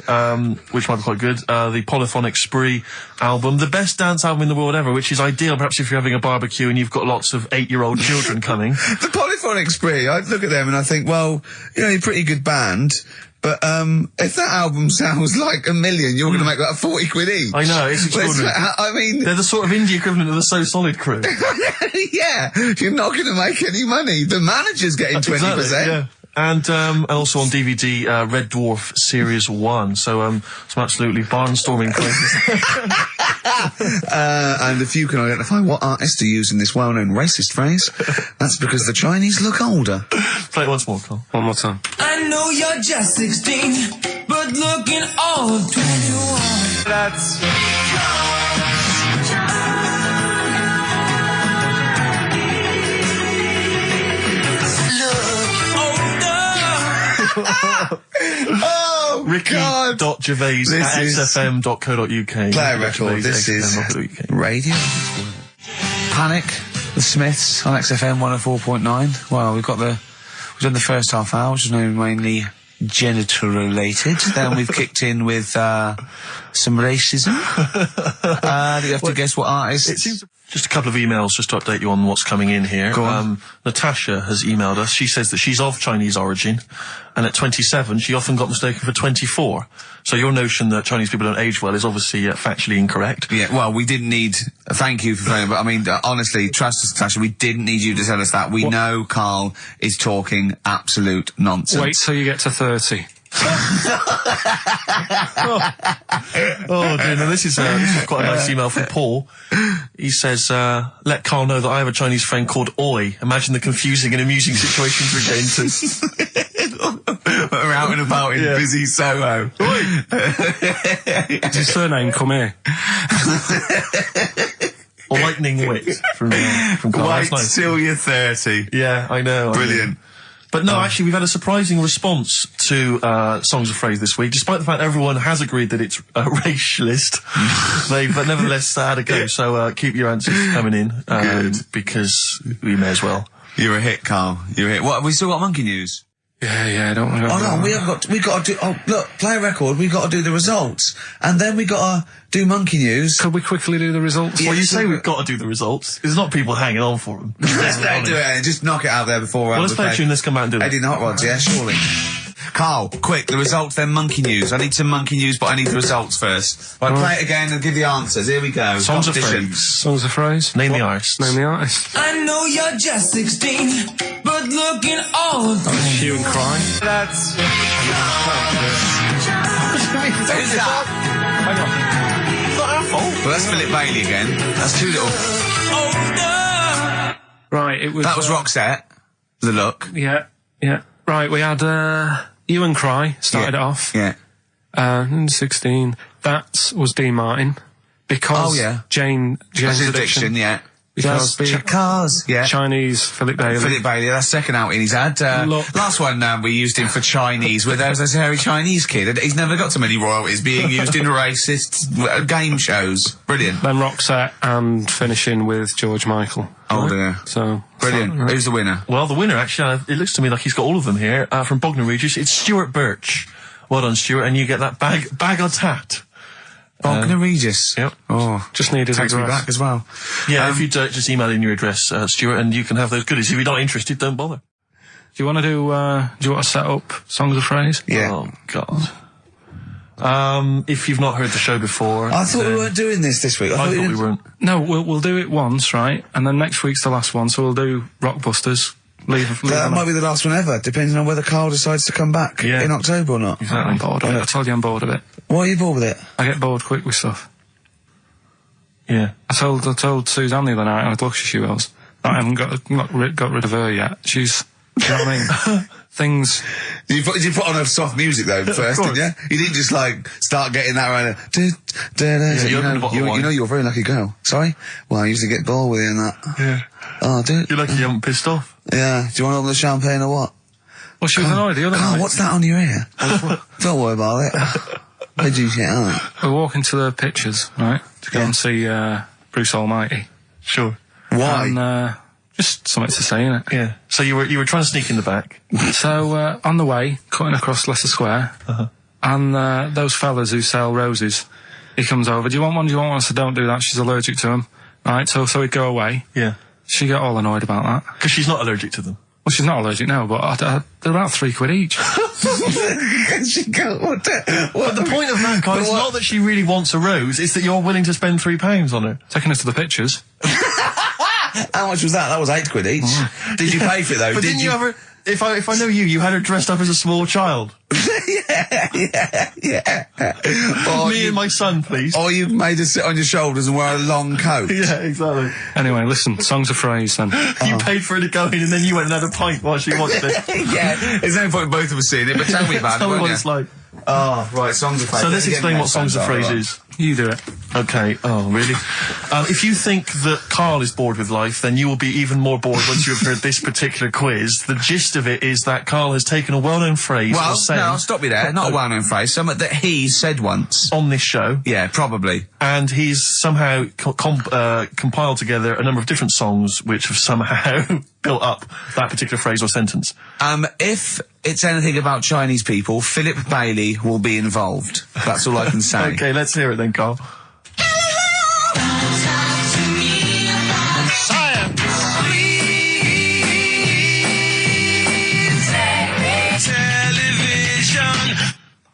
which might be quite good. The Polyphonic Spree album, the best dance album in the world ever, which is ideal perhaps if you're having a barbecue and you've got lots of 8-year-old children coming. The Polyphonic Spree, I look at them and I think, well, you know, you're a pretty good band, but if that album sounds like $1 million, you're going to make that 40 quid each. I know, it's extraordinary. I mean... They're the sort of indie equivalent of the So Solid crew. Yeah, you're not going to make any money. The manager's getting 20%. Exactly, yeah. And also on DVD, Red Dwarf Series 1. So, some absolutely barnstorming places. And if you can identify what artist to use in this well-known racist phrase, that's because the Chinese look older. Play it once more, Carl. One more time. I know you're just 16, but looking all of 21. That's... Oh, Ricky.Gervais at xfm.co.uk. Play a record. This is radio. Panic, the Smiths on XFM 104.9. Well, we've done the first half hour, which is mainly genital related. Then we've kicked in with some racism. You have to guess what artist. It seems just a couple of emails just to update you on what's coming in here. Go on. Natasha has emailed us. She says that she's of Chinese origin, and at 27 she often got mistaken for 24. So your notion that Chinese people don't age well is obviously factually incorrect. Yeah, well, we didn't need... Thank you for phoning, but I mean, honestly, trust us, Natasha, we didn't need you to tell us that. We know Carl is talking absolute nonsense. Wait till you get to 30. Oh dear, no, this is quite a nice email from Paul. He says, let Carl know that I have a Chinese friend called Oi. Imagine the confusing and amusing situations we get into. We're out and about in busy Soho. Does his surname come here? Or Lightning Wit from Carl. Wait That's nice. till you're 30. Yeah, I know. Brilliant. But no, actually, we've had a surprising response to Songs of Phrase this week, despite the fact everyone has agreed that it's racialist. They've nevertheless had a go. So keep your answers coming in, because we may as well. You're a hit, Carl. You're a hit. What? We still got monkey news. Yeah, don't worry. Oh no, we got to do. Oh look, play a record. We got to do the results, and then we got to do monkey news. Could we quickly do the results? Well, you say we've got to do the results. There's not people hanging on for them. Let's do it and just knock it out there before. Well, let's play a tune. Let's come back and do it. Eddie Hot Rods, yeah, surely. Carl, quick, the results, then monkey news. I need some monkey news, but I need the results first. Right, play it again and give the answers. Here we go. Songs of Phrase. Songs of Phrase. Name the artist. Name the artist. I know you're just 16, but looking all of 21. Hue and Cry. That's... Who's that? Hang on. It's not our fault. Well, that's Philip Bailey again. That's too little. Right, it was... That was Roxette. The Look. Yeah. Right, we had Hue and Cry started it off. Yeah. 16. That was Dean Martin. Because Jane's Addiction. Yeah. Because Cars. Yeah. Chinese Philip Bailey. Philip Bailey, that's second outing he's had. Last one we used him for Chinese, where there was this hairy Chinese kid. He's never got so many royalties being used in racist game shows. Brilliant. Then Roxette and finishing with George Michael. Oh dear. So brilliant. Right. Who's the winner? Well, the winner, actually, it looks to me like he's got all of them here, from Bognor Regis. It's Stuart Birch. Well done, Stuart, and you get that bag of tat. Bognor Regis. Yep. Oh, just need his takes address. me back as well. Yeah, if you just email in your address, Stuart, and you can have those goodies. If you're not interested, don't bother. Do you want to set up Songs of Phrase? Yeah. Oh, God. If you've not heard the show before... I thought we weren't doing this week. I thought we weren't. No, we'll do it once, right? And then next week's the last one, so we'll do Rockbusters. That might be the last one ever, depending on whether Karl decides to come back in October or not. Exactly. I'm bored of it. I told you I'm bored of it. Why are you bored with it? I get bored quick with stuff. Yeah. I told Suzanne the other night, how lucky she was, that I haven't got rid of her yet. She's... You know what I mean? Things... Did you put on her soft music, though, first, didn't you? You didn't just, start getting that around... You know you're a very lucky girl. Sorry? Well, I usually get bored with you and that. Yeah. Oh, dude. You're lucky you haven't pissed off. Yeah. Do you want to open the champagne or what? Well, she was annoyed the other night. What's that on your ear? Don't worry about it. Where'd you get out? We're walking to the pictures, right? To go and see Bruce Almighty. Sure. Why? And, just something to say, innit? Yeah. So you were trying to sneak in the back. So, on the way, cutting across Leicester Square, and those fellas who sell roses, he comes over, do you want one? I said, don't do that, she's allergic to them. Right, so he'd go away. Yeah. She got all annoyed about that. Because she's not allergic to them. Well, she's not allergic now, but they're about £3 each. But the point of that, Karl, is not that she really wants a rose, it's that you're willing to spend £3 on her. Taking us to the pictures. How much was that? That was £8 each. Did you pay for it, though? But didn't you ever... If I know you had her dressed up as a small child. yeah. Me and my son, please. Or you made her sit on your shoulders and wear a long coat. Yeah, exactly. Anyway, listen, Songs of Phrase, then. You paid for her to go in and then you went and had a pint while she watched it. Yeah, there's no point in both of us seeing it, but tell me about it, Tell me won't what you? it's like. Oh, right, Songs of Phrase. So let's explain what Songs of Phrase is. You do it. Okay. Oh, really? If you think that Karl is bored with life, then you will be even more bored once you have heard this particular quiz. The gist of it is that Karl has taken a well-known phrase or saying... no, stop you there. Not a well-known phrase. Something that he said once. On this show. Yeah, probably. And he's somehow compiled together a number of different songs which have somehow built up that particular phrase or sentence. If it's anything about Chinese people, Philip Bailey will be involved. That's all I can say. Okay, let's hear it then, Karl.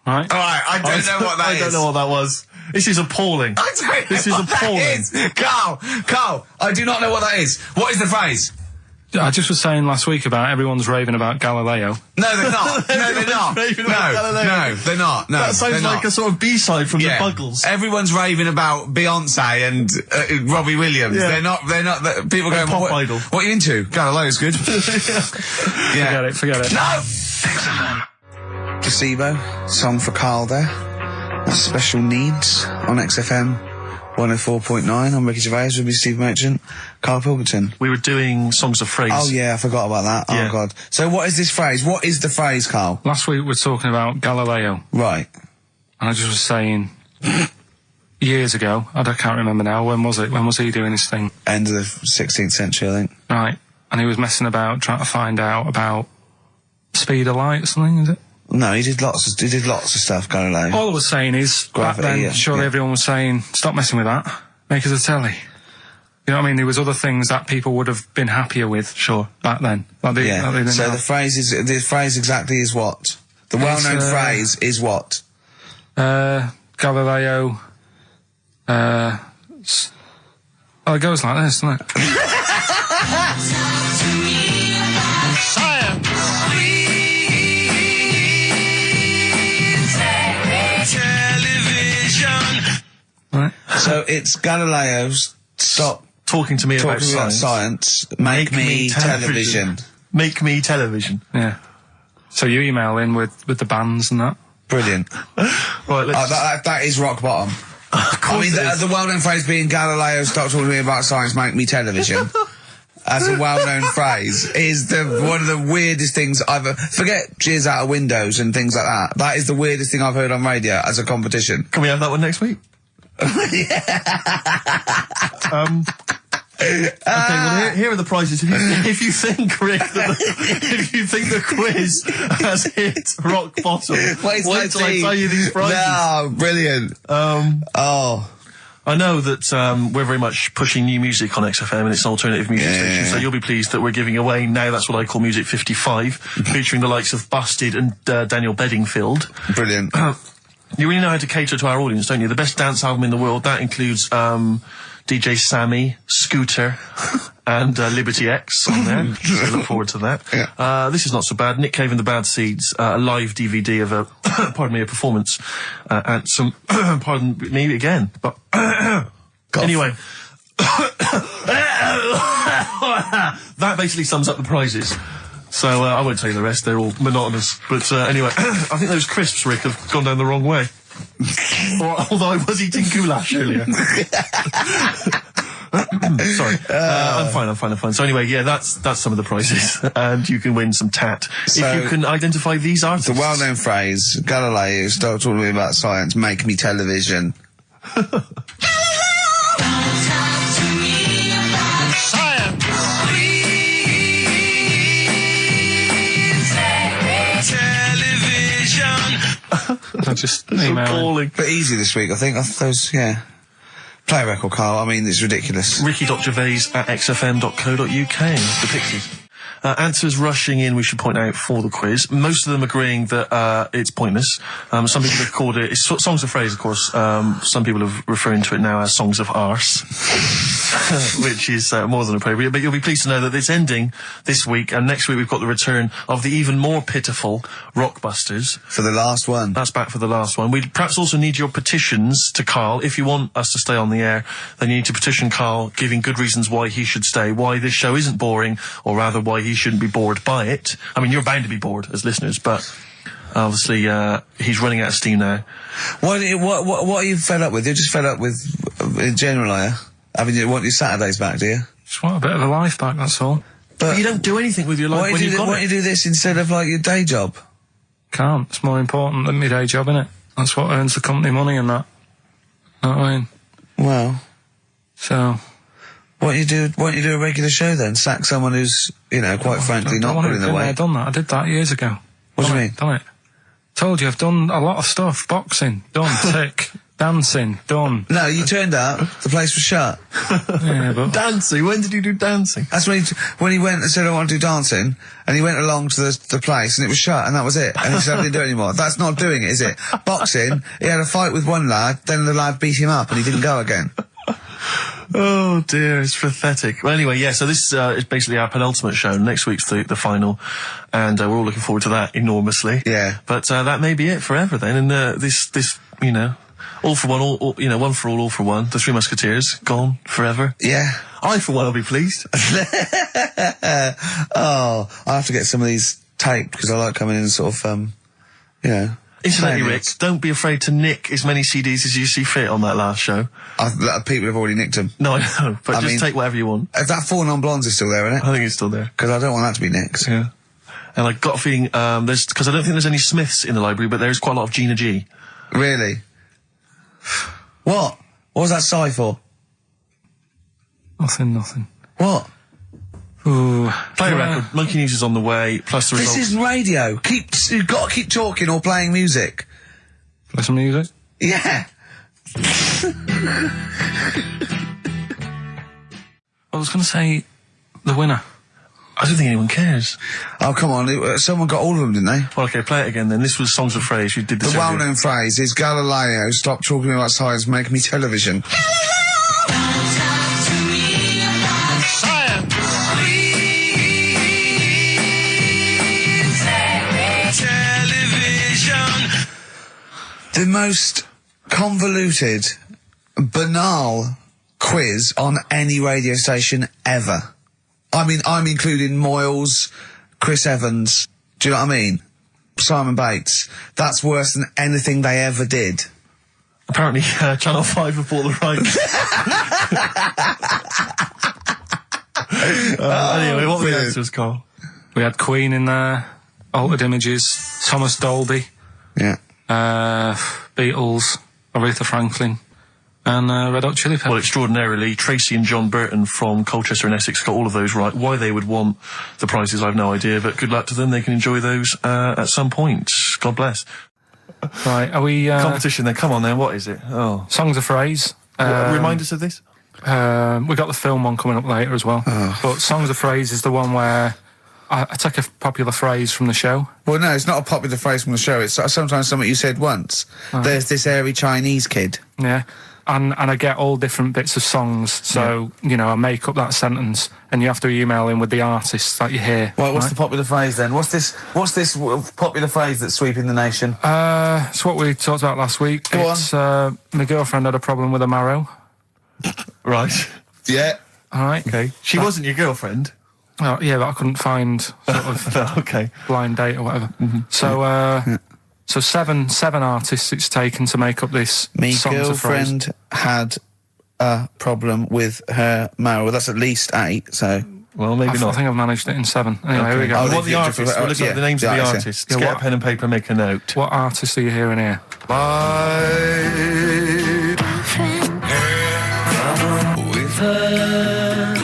Right. Alright, I don't know what that is. I don't know what that was. This is appalling. I don't know This is what appalling. that is. Karl, I do not know what that is. What is the phrase? I just was saying last week about everyone's raving about Galileo. No, they're not. No, they're not. Raving about Galileo. No, they're not. No, That sounds they're like not. a sort of B-side from the Buggles. Everyone's raving about Beyonce and Robbie Williams. Yeah. They're not, people going, Pop what, idol. What are you into? Galileo's good. Yeah. Forget it. No! Placebo, song for Karl there. That's Special Needs on XFM 104.9. I'm Ricky Gervais with me, Steve Merchant, Karl Pilkington. We were doing Songs of Phrase. Oh yeah, I forgot about that. Yeah. Oh god. So what is this phrase? What is the phrase, Karl? Last week we were talking about Galileo. Right. And I just was saying, years ago, I can't remember now, when was it? When was he doing his thing? End of the 16th century, I think. Right. And he was messing about, trying to find out about speed of light or something, is it? No, he did lots of stuff, Galileo. All I was saying is, Gravity, back then, yeah, surely yeah. everyone was saying, stop messing with that, make us a telly. You know what I mean? There was other things that people would have been happier with. Sure. Back then. Like they didn't So have. the phrase exactly is what? The well-known phrase is what? Galileo, it goes like this, doesn't it? Right. So it's Galileo's stop Talking to me about talking about science. science. Make me television. Make me television. Yeah. So you email in with the bands and that? Brilliant. Right, let's... That is rock bottom. I mean, the well-known phrase being Galileo, stop talking to me about science, make me television. As a well-known phrase is one of the weirdest things I've forget cheers out of windows and things like that. That is the weirdest thing I've heard on radio as a competition. Can we have that one next week? Okay, well, here are the prizes. If you think, Rick, if you think the quiz has hit rock bottom, wait till I tell you these prizes. No, brilliant. I know that we're very much pushing new music on XFM, and it's an alternative music station, so you'll be pleased that we're giving away now That's What I Call Music 55, featuring the likes of Busted and Daniel Bedingfield. Brilliant. You really know how to cater to our audience, don't you? The best dance album in the world, that includes DJ Sammy, Scooter, and Liberty X on there. So look forward to that. Yeah. This is not so bad. Nick Cave and the Bad Seeds, a live DVD of a, pardon me, a performance, and some, pardon me again, but, anyway. That basically sums up the prizes. So, I won't tell you the rest, they're all monotonous. But, anyway, I think those crisps, Rick, have gone down the wrong way. Although I was eating goulash earlier. Sorry. I'm fine. So anyway, yeah, that's some of the prizes. And you can win some tat. So, if you can identify these artists. The well-known phrase, Galileo, start talking to me about science, make me television. I just email. But easy this week, I think. Those, yeah. Play a record, Carl. I mean, it's ridiculous. Ricky.gervais@xfm.co.uk. The Pixies. Answers rushing in, we should point out, for the quiz. Most of them agreeing that it's pointless. Some people have called it... It's Songs of Phrase, of course. Some people are referring to it now as Songs of Arse. Which is more than appropriate. But you'll be pleased to know that it's ending this week, and next week we've got the return of the even more pitiful Rockbusters. For the last one. That's back for the last one. We'd perhaps also need your petitions to Carl. If you want us to stay on the air, then you need to petition Carl, giving good reasons why he should stay, why this show isn't boring, or rather why he shouldn't be bored by it. I mean, you're bound to be bored as listeners, but obviously he's running out of steam now. What are you fed up with? You're just fed up with, in general, are you? I mean, you want your Saturdays back, do you? Just want a bit of a life back, that's all. But you don't do anything with your life when you've got it. Why don't you do this instead of, like, your day job? Can't. It's more important than my day job, innit? That's what earns the company money and that. Know what I mean? Well. So... Why don't you do a regular show then? Sack someone who's, you know, quite frankly not putting the weight. I've done that. I did that years ago. What do you mean? Done it. Told you, I've done a lot of stuff. Boxing, done. Tick. Dancing, done. No, you turned up, the place was shut. Yeah, but... Dancing? When did you do dancing? That's when he went and said, I want to do dancing, and he went along to the place, and it was shut, and that was it. And he said, I didn't do it anymore. That's not doing it, is it? Boxing, he had a fight with one lad, then the lad beat him up, and he didn't go again. Oh dear, it's pathetic. Well, anyway, yeah, so this is basically our penultimate show. Next week's the final, and we're all looking forward to that enormously. Yeah. But that may be it forever then, and this, you know, all for one, all, you know, one for all for one. The Three Musketeers, gone forever. Yeah. I, for one, will be pleased. Oh, I have to get some of these taped, because I like coming in and sort of, you know... Incidentally, Rick, don't be afraid to nick as many CDs as you see fit on that last show. People have already nicked them. No, I know, but just take whatever you want. If that 4 Non-Blondes is still there, isn't it? I think it's still there. Because I don't want that to be nicked. Yeah. And I got a feeling, because I don't think there's any Smiths in the library, but there's quite a lot of Gina G. Really? What? What was that sigh for? Nothing. What? Ooh. Play a record. Monkey News is on the way, plus the results. This isn't radio. You've got to keep talking or playing music. Play some music? Yeah. I was going to say the winner. I don't think anyone cares. Oh, come on. Someone got all of them, didn't they? Well, okay, play it again then. This was Songs of Phrase. You did this The well-known phrase is Galileo, stop talking about science, make me television. The most convoluted, banal quiz on any radio station ever. I mean, I'm including Moyles, Chris Evans, do you know what I mean? Simon Bates. That's worse than anything they ever did. Apparently, Channel 5 have bought the rights. Anyway, what were the answers, Carl? We had Queen in there, Altered Images, Thomas Dolby. Yeah. Beatles, Aretha Franklin, and Red Hot Chili Peppers. Well, extraordinarily, Tracy and John Burton from Colchester and Essex got all of those right. Why they would want the prizes, I've no idea, but good luck to them. They can enjoy those at some point. God bless. Right, are we... Competition then, come on then, what is it? Oh. Songs of Phrase. Remind us of this. We've got the film one coming up later as well. But Songs of Phrase is the one where I take a popular phrase from the show. Well, no, it's not a popular phrase from the show. It's sometimes something you said once. There's this airy Chinese kid. Yeah. And I get all different bits of songs. So, I make up that sentence and you have to email in with the artists that you hear. Well, what's the popular phrase then? What's this popular phrase that's sweeping the nation? It's what we talked about last week. Go on. My girlfriend had a problem with a marrow. Right. Yeah. All right. Okay. She wasn't your girlfriend. Oh, yeah, but I couldn't find sort of Okay. blind date or whatever. So seven artists it's taken to make up this Me Songs of Phrase. girlfriend had a problem with her marrow. That's at least 8, so... Well, maybe I not. think I've managed it in 7. Anyway, here we go. Oh, What the artists? We'll look at the names of the artists. Yeah, Get what- a pen and paper and make a note. What artists are you hearing here? With her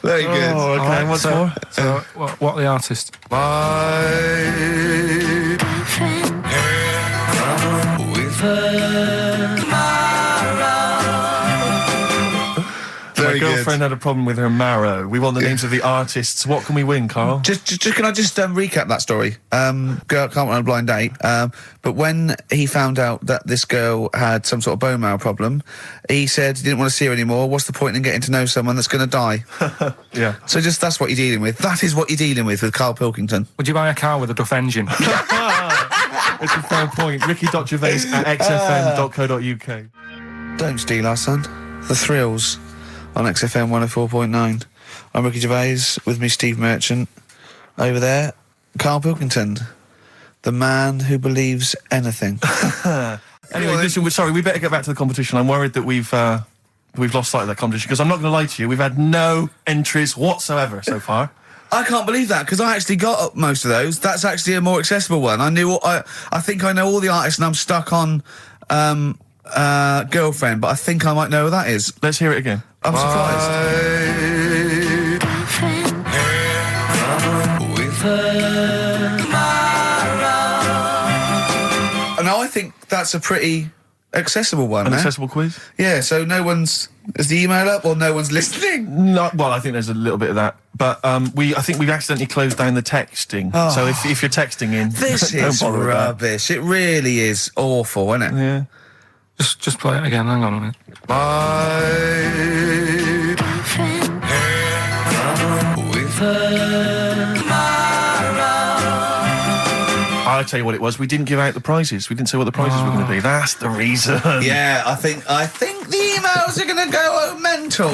Very good. Oh, okay. Alright, What's so, more? So, what the artist? with her My Very good. girlfriend had a problem with her marrow. We want the names of the artists. What can we win, Carl? Just can I just recap that story? Girl can't run a blind date. But when he found out that this girl had some sort of bone marrow problem, he said he didn't want to see her anymore. What's the point in getting to know someone that's going to die? Yeah. So that's what you're dealing with. That is what you're dealing with Karl Pilkington. Would you buy a car with a Duff engine? It's a fair point. Ricky.Gervais at xfm.co.uk. Don't steal our son. The Thrills on XFM 104.9. I'm Ricky Gervais, with me Steve Merchant. Over there, Karl Pilkington, the man who believes anything. Anyway, listen, we're sorry. We better get back to the competition. I'm worried that we've lost sight of that competition because I'm not going to lie to you. We've had no entries whatsoever so far. I can't believe that, because I actually got up most of those. That's actually a more accessible one. I think I know all the artists, and I'm stuck on Girlfriend, but I think I might know who that is. Let's hear it again. I'm surprised. with her No, I think that's a pretty accessible one. An eh? accessible quiz? Yeah, so no one's... Is the email up, or no one's listening? No, well, I think there's a little bit of that. But I think we've accidentally closed down the texting. Oh. So if you're texting in... This don't is bother with that. rubbish. It really is awful, isn't it? Yeah. just play it again. Hang on a minute. with her I'll tell you what it was. We didn't give out the prizes. We didn't say what the prizes were going to be. That's the reason. Yeah, I think the emails are going to go mental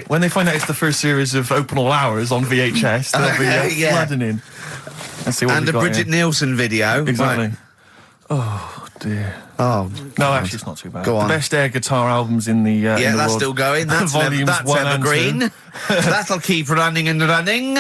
When they find out it's the first series of Open All Hours on VHS, they'll be Yeah. flooding in. Let's see what and we a got Bridget here. Nielsen video. Exactly. Right. Oh, dear. Oh, No, actually, it's not too bad. Go on. The best air guitar albums in the yeah, in the that's world. still going. That's Volumes that's 1 and evergreen. 2. That'll keep running and running.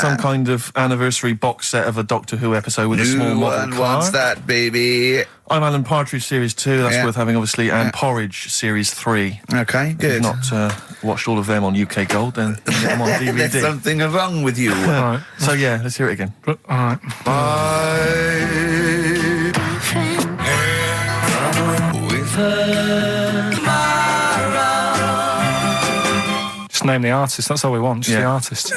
Some kind of anniversary box set of a Doctor Who episode with a small New model one car. wants that, baby. I'm Alan Partridge Series 2, that's Yeah. worth having, obviously, and Yeah. Porridge Series 3. Okay, If good. you've not watched all of them on UK Gold, then get them on DVD. There's something wrong with you. Right. So, yeah, let's hear it again. All right. with her Just name the artist. That's all we want. Just Yeah. the artist.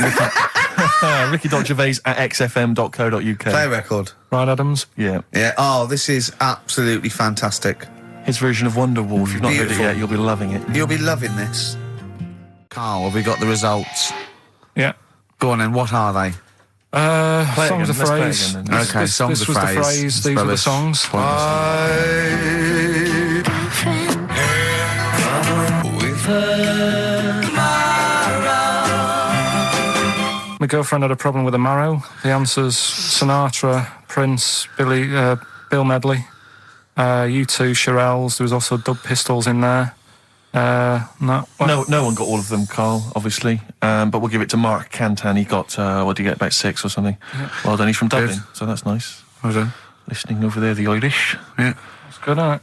Ricky.Gervais at xfm.co.uk. Play a record. Right, Adams. Yeah. Yeah. Oh, this is absolutely fantastic. His version of Wonderwall. If you've not heard it Beautiful. yet, you'll be loving it. You'll be loving this. Carl, have we got the results? Yeah. Go on then. What are they? Play it Songs again. of Let's play it Phrase. again then. Okay, this songs this of was phrase. the phrase. These were the songs. with her My girlfriend had a problem with a marrow. The answer's Sinatra, Prince, Bill Medley, U2, Shirelles. There was also Dub Pistols in there. No No one got all of them, Carl, obviously. But we'll give it to Mark Cantan. He got, what did he get, about 6 or something? Yeah. Well done, he's from Dublin, so that's nice. Well done. Listening over there, the Irish. Yeah. It's good, isn't it?